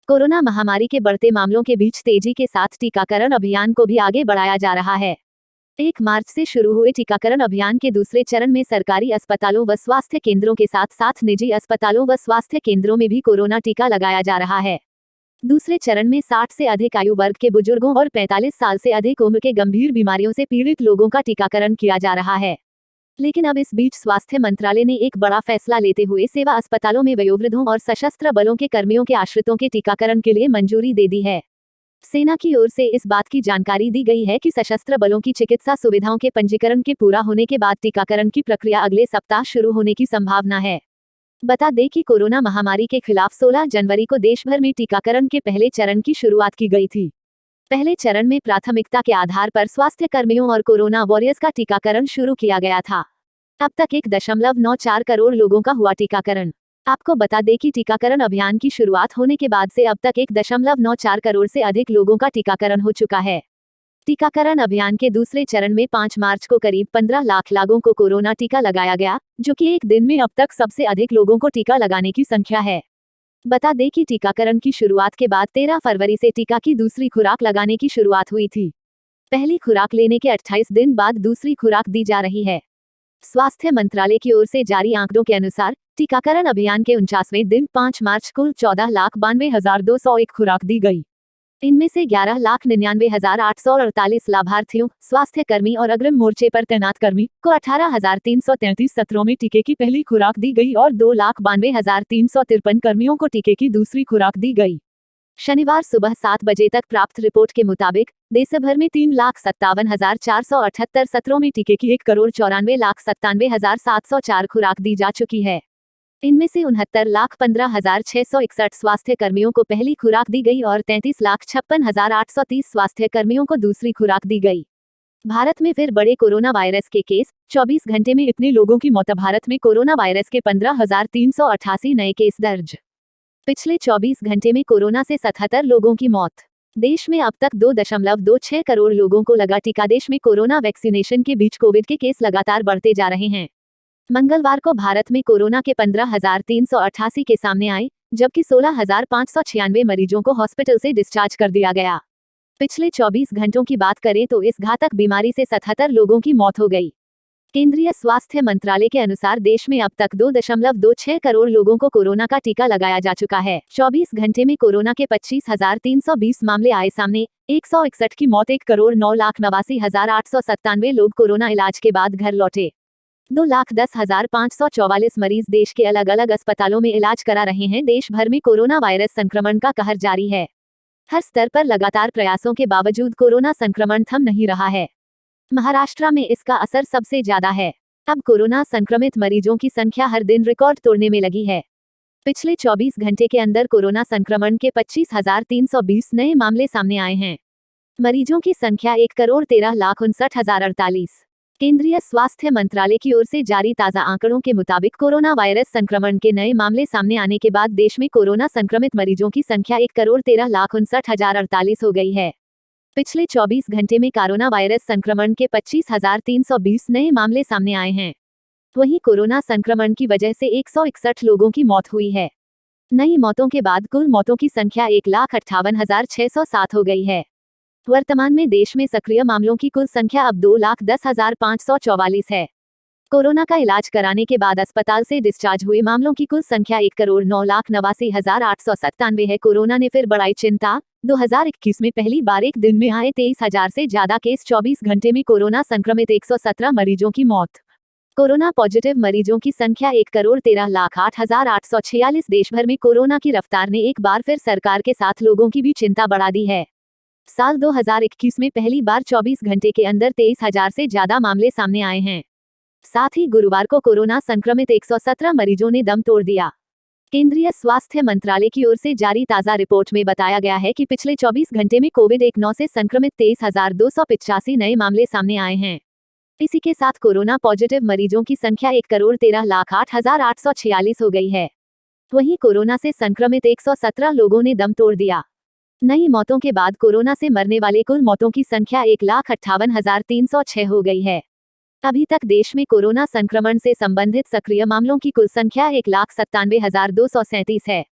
कोरोना महामारी के बढ़ते मामलों के बीच तेजी के साथ टीकाकरण अभियान को भी आगे बढ़ाया जा रहा है। 1 मार्च से शुरू हुए टीकाकरण अभियान के दूसरे चरण में सरकारी अस्पतालों व स्वास्थ्य केंद्रों के साथ साथ निजी अस्पतालों व स्वास्थ्य केंद्रों में भी कोरोना टीका लगाया जा रहा है। दूसरे चरण में 60 से अधिक आयु वर्ग के बुजुर्गों और 45 साल से अधिक उम्र के गंभीर बीमारियों से पीड़ित लोगों का टीकाकरण किया जा रहा है। लेकिन अब इस बीच स्वास्थ्य मंत्रालय ने एक बड़ा फैसला लेते हुए सेवा अस्पतालों में वयोवृद्धों और सशस्त्र बलों के कर्मियों के आश्रितों के टीकाकरण के लिए मंजूरी दे दी है। सेना की ओर से इस बात की जानकारी दी गई है कि सशस्त्र बलों की चिकित्सा सुविधाओं के पंजीकरण के पूरा होने के बाद टीकाकरण की प्रक्रिया अगले सप्ताह शुरू होने की संभावना है। बता दें कि कोरोना महामारी के खिलाफ 16 जनवरी को देश भर में टीकाकरण के पहले चरण की शुरुआत की गई थी। पहले चरण में प्राथमिकता के आधार पर स्वास्थ्य कर्मियों और कोरोना वॉरियर्स का टीकाकरण शुरू किया गया था। अब तक 1.94 करोड़ लोगों का हुआ टीकाकरण। आपको बता दें कि टीकाकरण अभियान की शुरुआत होने के बाद से अब तक 1.94 करोड़ से अधिक लोगों का टीकाकरण हो चुका है। टीकाकरण अभियान के दूसरे चरण में 5 मार्च को करीब 15 लाख लोगों को कोरोना टीका लगाया गया, जो कि एक दिन में अब तक सबसे अधिक लोगों को टीका लगाने की संख्या है। बता दें कि टीकाकरण की शुरुआत के बाद 13 फरवरी से टीका की दूसरी खुराक लगाने की शुरुआत हुई थी। पहली खुराक लेने के 28 दिन बाद दूसरी खुराक दी जा रही है। स्वास्थ्य मंत्रालय की ओर से जारी आंकड़ों के अनुसार टीकाकरण अभियान के 49वें दिन 5 मार्च कुल 14,92,201 खुराक दी गई। इनमें से 11,99,848 लाभार्थियों, स्वास्थ्य कर्मी और अग्रिम मोर्चे पर तैनात कर्मी को 18,333 सत्रों में टीके की पहली खुराक दी गई और 2,92,353 कर्मियों को टीके की दूसरी खुराक दी गई। शनिवार सुबह 7 बजे तक प्राप्त रिपोर्ट के मुताबिक देश भर में 3,57,478 सत्रों में टीके की 1,94,97,704 खुराक दी जा चुकी है। इनमें से 69,15,661 स्वास्थ्य कर्मियों को पहली खुराक दी गई और 33,56,830 स्वास्थ्य कर्मियों को दूसरी खुराक दी गई। भारत में फिर बड़े कोरोना वायरस के केस, 24 घंटे में इतने लोगों की मौत। भारत में कोरोना वायरस के 15,388 नए केस दर्ज। पिछले 24 घंटे में कोरोना से 77 लोगों की मौत। देश में अब तक 2.26 करोड़ लोगों को लगा टीका। देश में कोरोना वैक्सीनेशन के बीच कोविड के केस लगातार बढ़ते जा रहे हैं। मंगलवार को भारत में कोरोना के 15,388 के सामने आए, जबकि 16,596 मरीजों को हॉस्पिटल से डिस्चार्ज कर दिया गया। पिछले 24 घंटों की बात करें तो इस घातक बीमारी से 77 लोगों की मौत हो गई। केंद्रीय स्वास्थ्य मंत्रालय के अनुसार देश में अब तक 2.26 करोड़ लोगों को कोरोना का टीका लगाया जा चुका है। 24 घंटे में कोरोना के 25,320 मामले आए सामने, 161 की मौत। 1,09,89,897 लोग कोरोना इलाज के बाद घर लौटे। 2,10,544 मरीज देश के अलग अलग अस्पतालों में इलाज करा रहे हैं। देश भर में कोरोना वायरस संक्रमण का कहर जारी है। हर स्तर पर लगातार प्रयासों के बावजूद कोरोना संक्रमण थम नहीं रहा है। महाराष्ट्र में इसका असर सबसे ज्यादा है। अब कोरोना संक्रमित मरीजों की संख्या हर दिन रिकॉर्ड तोड़ने में लगी है। पिछले 24 घंटे के अंदर कोरोना संक्रमण के 25,320 नए मामले सामने आए हैं। मरीजों की संख्या 1,13,59,048। केंद्रीय स्वास्थ्य मंत्रालय की ओर से जारी ताजा आंकड़ों के मुताबिक कोरोना वायरस संक्रमण के नए मामले सामने आने के बाद देश में कोरोना संक्रमित मरीजों की संख्या 1,13,59,048 हो गई है। पिछले 24 घंटे में कोरोना वायरस संक्रमण के 25,320 नए मामले सामने आए हैं। वहीं कोरोना संक्रमण की वजह से 161 लोगों की मौत हुई है। नई मौतों के बाद कुल मौतों की संख्या 1,58,607 हो गई है। वर्तमान में देश में सक्रिय मामलों की कुल संख्या अब 2,10,544 है। कोरोना का इलाज कराने के बाद अस्पताल से डिस्चार्ज हुए मामलों की कुल संख्या 1,09,89,897 है। कोरोना ने फिर बढ़ाई चिंता। 2021 में पहली बार एक दिन में आए 23,000 से ज्यादा केस। 24 घंटे में कोरोना संक्रमित 117 मरीजों की मौत। कोरोना पॉजिटिव मरीजों की संख्या 1,13,08,846। देश भर में कोरोना की रफ्तार ने एक बार फिर सरकार के साथ लोगों की भी चिंता बढ़ा दी है। साल 2021 में पहली बार 24 घंटे के अंदर 23,000 से ज्यादा मामले सामने आए हैं। साथ ही गुरुवार को कोरोना संक्रमित 117 मरीजों ने दम तोड़ दिया। केंद्रीय स्वास्थ्य मंत्रालय की ओर से जारी ताजा रिपोर्ट में बताया गया है कि पिछले 24 घंटे में कोविड-19 से संक्रमित 23,285 नए मामले सामने आए हैं। इसी के साथ कोरोना पॉजिटिव मरीजों की संख्या 1,13,08,846 हो गई है। वहीं कोरोना से संक्रमित 117 लोगों ने दम तोड़ दिया। नई मौतों के बाद कोरोना से मरने वाले कुल मौतों की संख्या 1,58,306 हो गई है। अभी तक देश में कोरोना संक्रमण से संबंधित सक्रिय मामलों की कुल संख्या 1,97,237 है।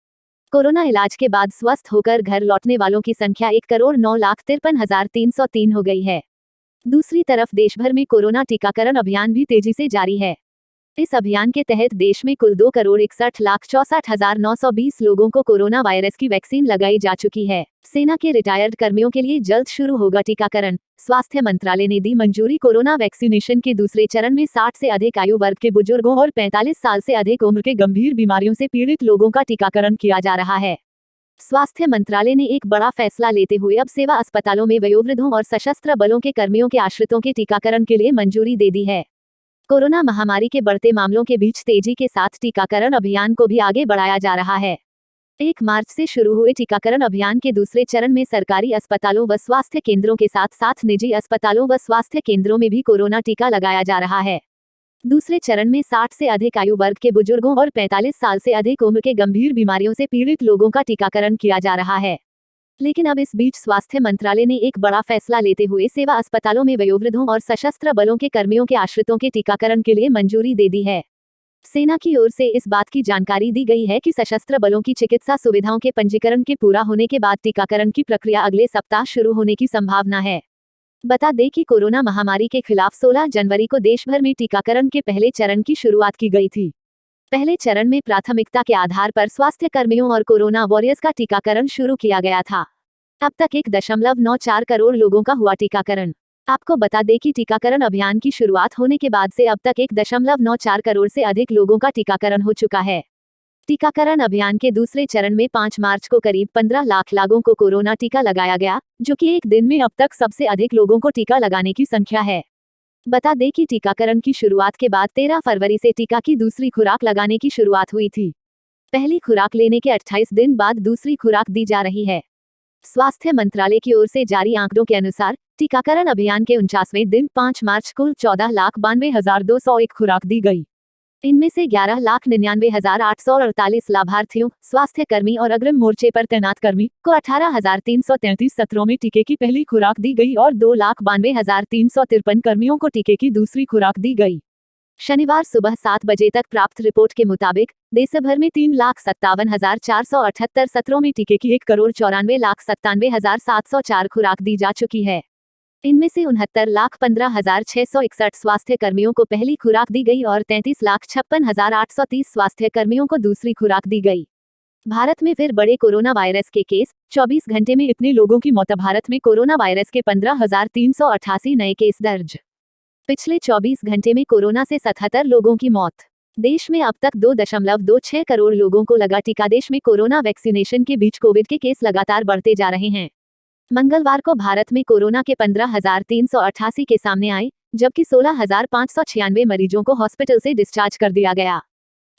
कोरोना इलाज के बाद स्वस्थ होकर घर लौटने वालों की संख्या 1,09,53,303 हो गई है। दूसरी तरफ देश भर में कोरोना टीकाकरण अभियान भी तेजी से जारी है। इस अभियान के तहत देश में कुल 2,61,64,920 लोगों को कोरोना वायरस की वैक्सीन लगाई जा चुकी है। सेना के रिटायर्ड कर्मियों के लिए जल्द शुरू होगा टीकाकरण। स्वास्थ्य मंत्रालय ने दी मंजूरी। कोरोना वैक्सीनेशन के दूसरे चरण में 60 से अधिक आयु वर्ग के बुजुर्गों और 45 साल से अधिक उम्र के गंभीर बीमारियों से पीड़ित लोगों का टीकाकरण किया जा रहा है। स्वास्थ्य मंत्रालय ने एक बड़ा फैसला लेते हुए अब सेवा अस्पतालों में वयोवृद्धों और सशस्त्र बलों के कर्मियों के आश्रितों के टीकाकरण के लिए मंजूरी दे दी है। कोरोना महामारी के बढ़ते मामलों के बीच तेजी के साथ टीकाकरण अभियान को भी आगे बढ़ाया जा रहा है। 1 मार्च से शुरू हुए टीकाकरण अभियान के दूसरे चरण में सरकारी अस्पतालों व स्वास्थ्य केंद्रों के साथ साथ निजी अस्पतालों व स्वास्थ्य केंद्रों में भी कोरोना टीका लगाया जा रहा है। दूसरे चरण में 60 से अधिक आयु वर्ग के बुजुर्गों और 45 साल से अधिक उम्र के गंभीर बीमारियों से पीड़ित लोगों का टीकाकरण किया जा रहा है। लेकिन अब इस बीच स्वास्थ्य मंत्रालय ने एक बड़ा फैसला लेते हुए सेवा अस्पतालों में वयोवृद्धों और सशस्त्र बलों के कर्मियों के आश्रितों के टीकाकरण के लिए मंजूरी दे दी है। सेना की ओर से इस बात की जानकारी दी गई है कि सशस्त्र बलों की चिकित्सा सुविधाओं के पंजीकरण के पूरा होने के बाद टीकाकरण की प्रक्रिया अगले सप्ताह शुरू होने की संभावना है। बता दें कि कोरोना महामारी के खिलाफ 16 जनवरी को देश भर में टीकाकरण के पहले चरण की शुरुआत की गई थी। पहले चरण में प्राथमिकता के आधार पर स्वास्थ्य कर्मियों और कोरोना वॉरियर्स का टीकाकरण शुरू किया गया था। अब तक 1.94 करोड़ लोगों का हुआ टीकाकरण। आपको बता दें कि टीकाकरण अभियान की शुरुआत होने के बाद से अब तक 1.94 करोड़ से अधिक लोगों का टीकाकरण हो चुका है। टीकाकरण अभियान के दूसरे चरण में 5 मार्च को करीब 15 लाख लोगों को कोरोना टीका लगाया गया, जो कि एक दिन में अब तक सबसे अधिक लोगों को टीका लगाने की संख्या है। बता दें कि टीकाकरण की शुरुआत के बाद 13 फरवरी से टीका की दूसरी खुराक लगाने की शुरुआत हुई थी। पहली खुराक लेने के 28 दिन बाद दूसरी खुराक दी जा रही है। स्वास्थ्य मंत्रालय की ओर से जारी आंकड़ों के अनुसार टीकाकरण अभियान के 49वें दिन 5 मार्च कुल 14,92,201 खुराक दी गई। इनमें से 11,99,848 लाभार्थियों, स्वास्थ्य कर्मी और अग्रिम मोर्चे पर तैनात कर्मी को 18,333 सत्रों में टीके की पहली खुराक दी गई और 2,92,353 कर्मियों को टीके की दूसरी खुराक दी गई। शनिवार सुबह 7 बजे तक प्राप्त रिपोर्ट के मुताबिक देश भर में 3,57,478 सत्रों में टीके की 1,94,97,704 खुराक दी जा चुकी है। इनमें से 69,15,661 स्वास्थ्य कर्मियों को पहली खुराक दी गई और 33,56,830 स्वास्थ्य कर्मियों को दूसरी खुराक दी गई। भारत में फिर बड़े कोरोना वायरस के केस, 24 घंटे में इतने लोगों की मौत। भारत में कोरोना वायरस के 15,388 नए केस दर्ज। पिछले 24 घंटे में कोरोना से 77 लोगों की मौत। देश में अब तक 2.26 करोड़ लोगों को लगा टीका। देश में कोरोना वैक्सीनेशन के बीच कोविड के केस लगातार बढ़ते जा रहे हैं। मंगलवार को भारत में कोरोना के 15,388 के सामने आए, जबकि 16,596 मरीजों को हॉस्पिटल से डिस्चार्ज कर दिया गया।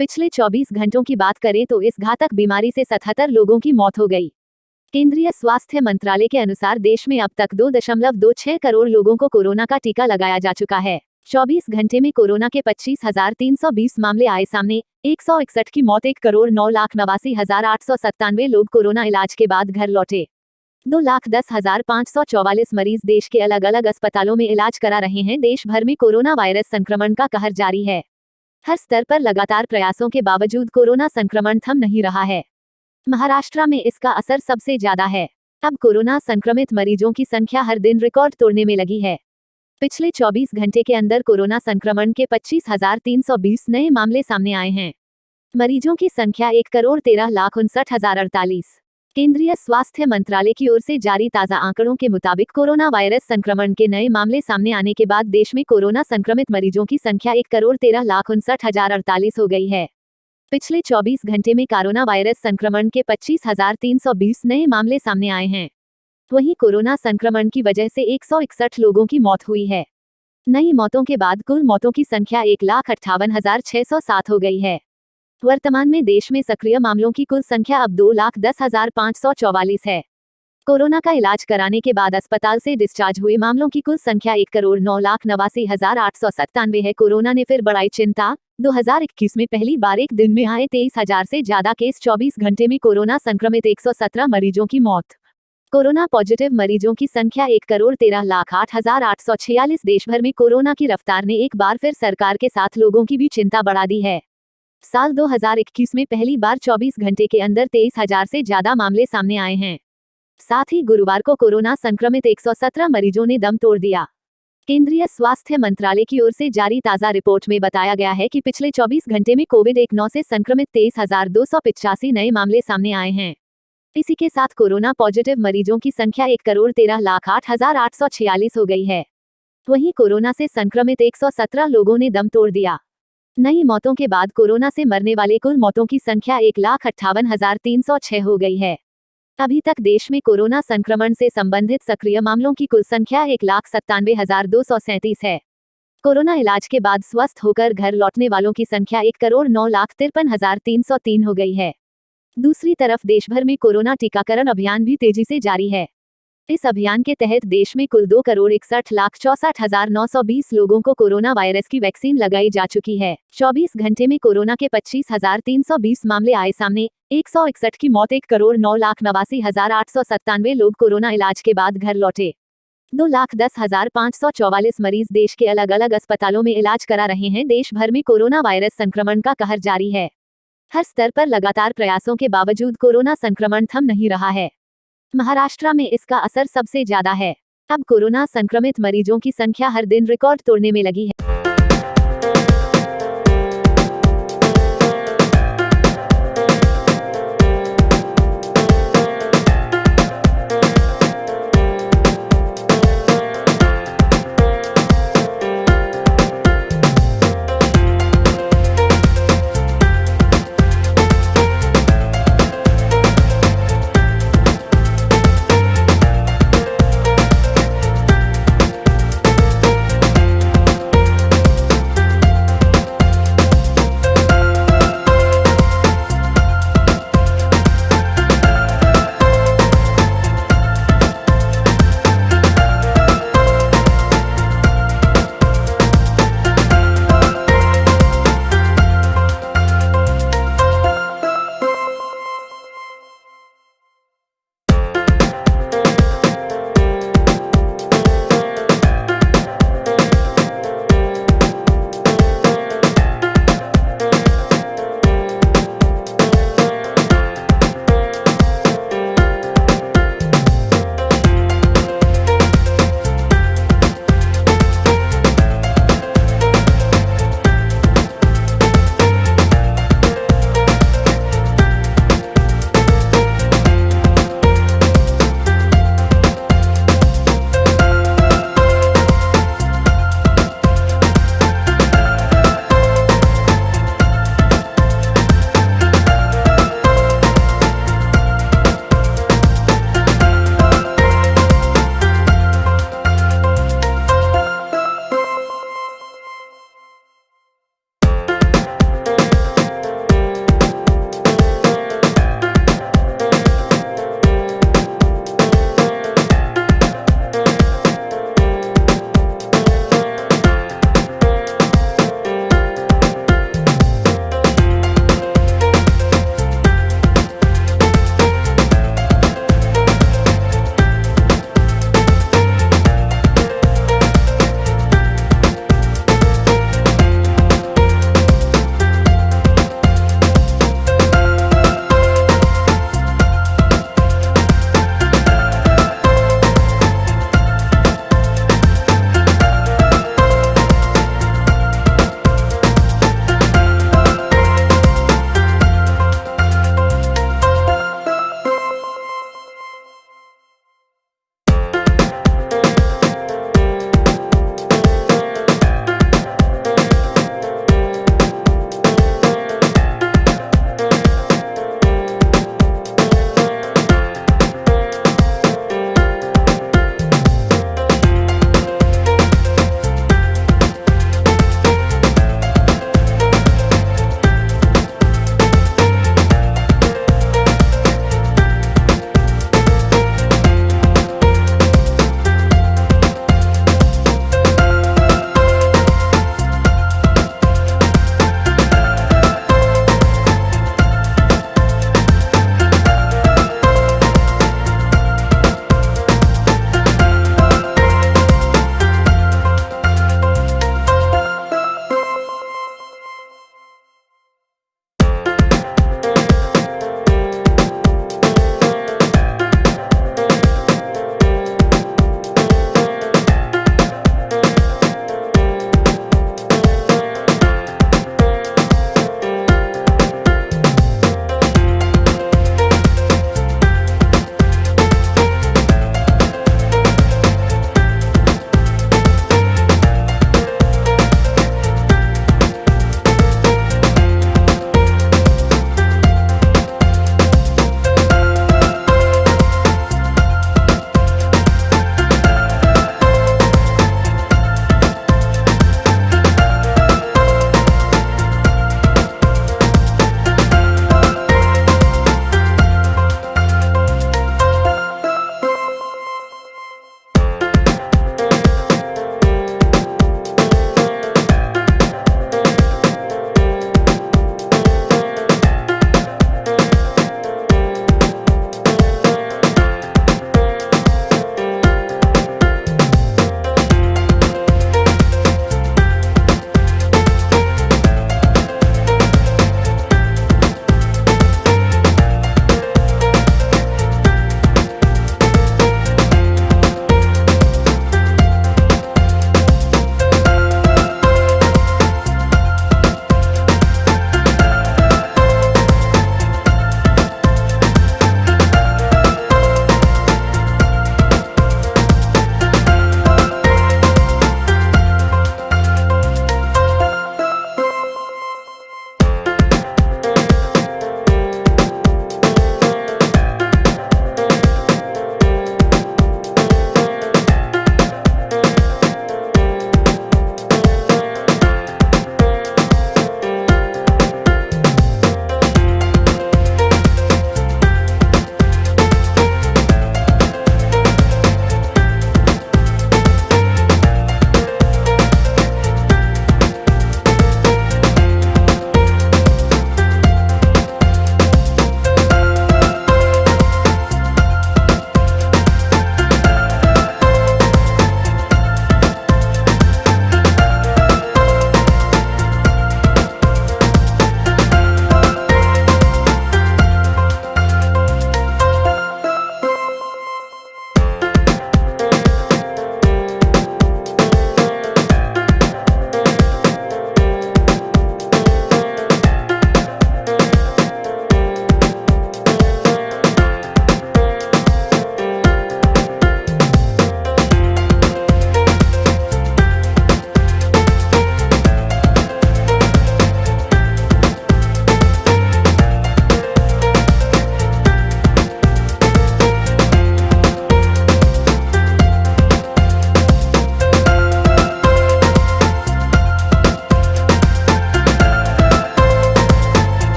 पिछले 24 घंटों की बात करें तो इस घातक बीमारी से 77 लोगों की मौत हो गई। केंद्रीय स्वास्थ्य मंत्रालय के अनुसार देश में अब तक 2.26 करोड़ लोगों को कोरोना का टीका लगाया जा चुका है। 24 घंटे में कोरोना के 25,320 मामले आए सामने, 161 की मौत। 1,09,89,897 लोग कोरोना इलाज के बाद घर लौटे। 2,10,544 मरीज देश के अलग अलग अस्पतालों में इलाज करा रहे हैं। देश भर में कोरोना वायरस संक्रमण का कहर जारी है। हर स्तर पर लगातार प्रयासों के बावजूद कोरोना संक्रमण थम नहीं रहा है। महाराष्ट्र में इसका असर सबसे ज्यादा है। अब कोरोना संक्रमित मरीजों की संख्या हर दिन रिकॉर्ड तोड़ने में लगी है। पिछले 24 घंटे के अंदर कोरोना संक्रमण के 25,320 नए मामले सामने आए हैं। मरीजों की संख्या 1,13,59,048। केंद्रीय स्वास्थ्य मंत्रालय की ओर से जारी ताजा आंकड़ों के मुताबिक कोरोना वायरस संक्रमण के नए मामले सामने आने के बाद देश में कोरोना संक्रमित मरीजों की संख्या 1,13,59,048 हो गई है। पिछले 24 घंटे में कोरोना वायरस संक्रमण के 25,320 नए मामले सामने आए हैं। वहीं कोरोना संक्रमण की वजह से 161 लोगों की मौत हुई है। नई मौतों के बाद कुल मौतों की संख्या 1,58,607 हो गई है। वर्तमान में देश में सक्रिय मामलों की कुल संख्या अब 2,10,544 है। कोरोना का इलाज कराने के बाद अस्पताल से डिस्चार्ज हुए मामलों की कुल संख्या 1,09,89,897 है। कोरोना ने फिर बढ़ाई चिंता। 2021 में पहली बार एक दिन में आए 23,000 से ज्यादा केस। 24 घंटे में कोरोना संक्रमित 117 मरीजों की मौत। कोरोना पॉजिटिव मरीजों की संख्या 1,13,08,846। देश भर में कोरोना की रफ्तार ने एक बार फिर सरकार के साथ लोगों की भी चिंता बढ़ा दी है। साल 2021 में पहली बार 24 घंटे के अंदर 23,000 से ज्यादा मामले सामने आए हैं। साथ ही गुरुवार को कोरोना संक्रमित 117 मरीजों ने दम तोड़ दिया। केंद्रीय स्वास्थ्य मंत्रालय की ओर से जारी ताजा रिपोर्ट में बताया गया है कि पिछले 24 घंटे में कोविड-19 से संक्रमित 23,285 नए मामले सामने आए हैं। इसी के साथ कोरोना पॉजिटिव मरीजों की संख्या 1,13,08,846 हो गई है। वहीं कोरोना से संक्रमित 117 लोगों ने दम तोड़ दिया। नई मौतों के बाद कोरोना से मरने वाले कुल मौतों की संख्या 1,58,306 हो गई है। अभी तक देश में कोरोना संक्रमण से संबंधित सक्रिय मामलों की कुल संख्या 1,97,237 है। कोरोना इलाज के बाद स्वस्थ होकर घर लौटने वालों की संख्या 1,09,53,303 हो गई है। दूसरी तरफ देश भर में कोरोना टीकाकरण अभियान भी तेजी से जारी है। इस अभियान के तहत देश में कुल 2,61,64,920 लोगों को कोरोना वायरस की वैक्सीन लगाई जा चुकी है। 24 घंटे में कोरोना के 25,320 मामले आए सामने, 161 की मौत। 1,09,89,897 लोग कोरोना इलाज के बाद घर लौटे। 2,10,544 मरीज देश के अलग अलग अस्पतालों में इलाज करा रहे हैं। देश भर में कोरोना वायरस संक्रमण का कहर जारी है। हर स्तर पर लगातार प्रयासों के बावजूद कोरोना संक्रमण थम नहीं रहा है। महाराष्ट्र में इसका असर सबसे ज्यादा है। अब कोरोना संक्रमित मरीजों की संख्या हर दिन रिकॉर्ड तोड़ने में लगी है।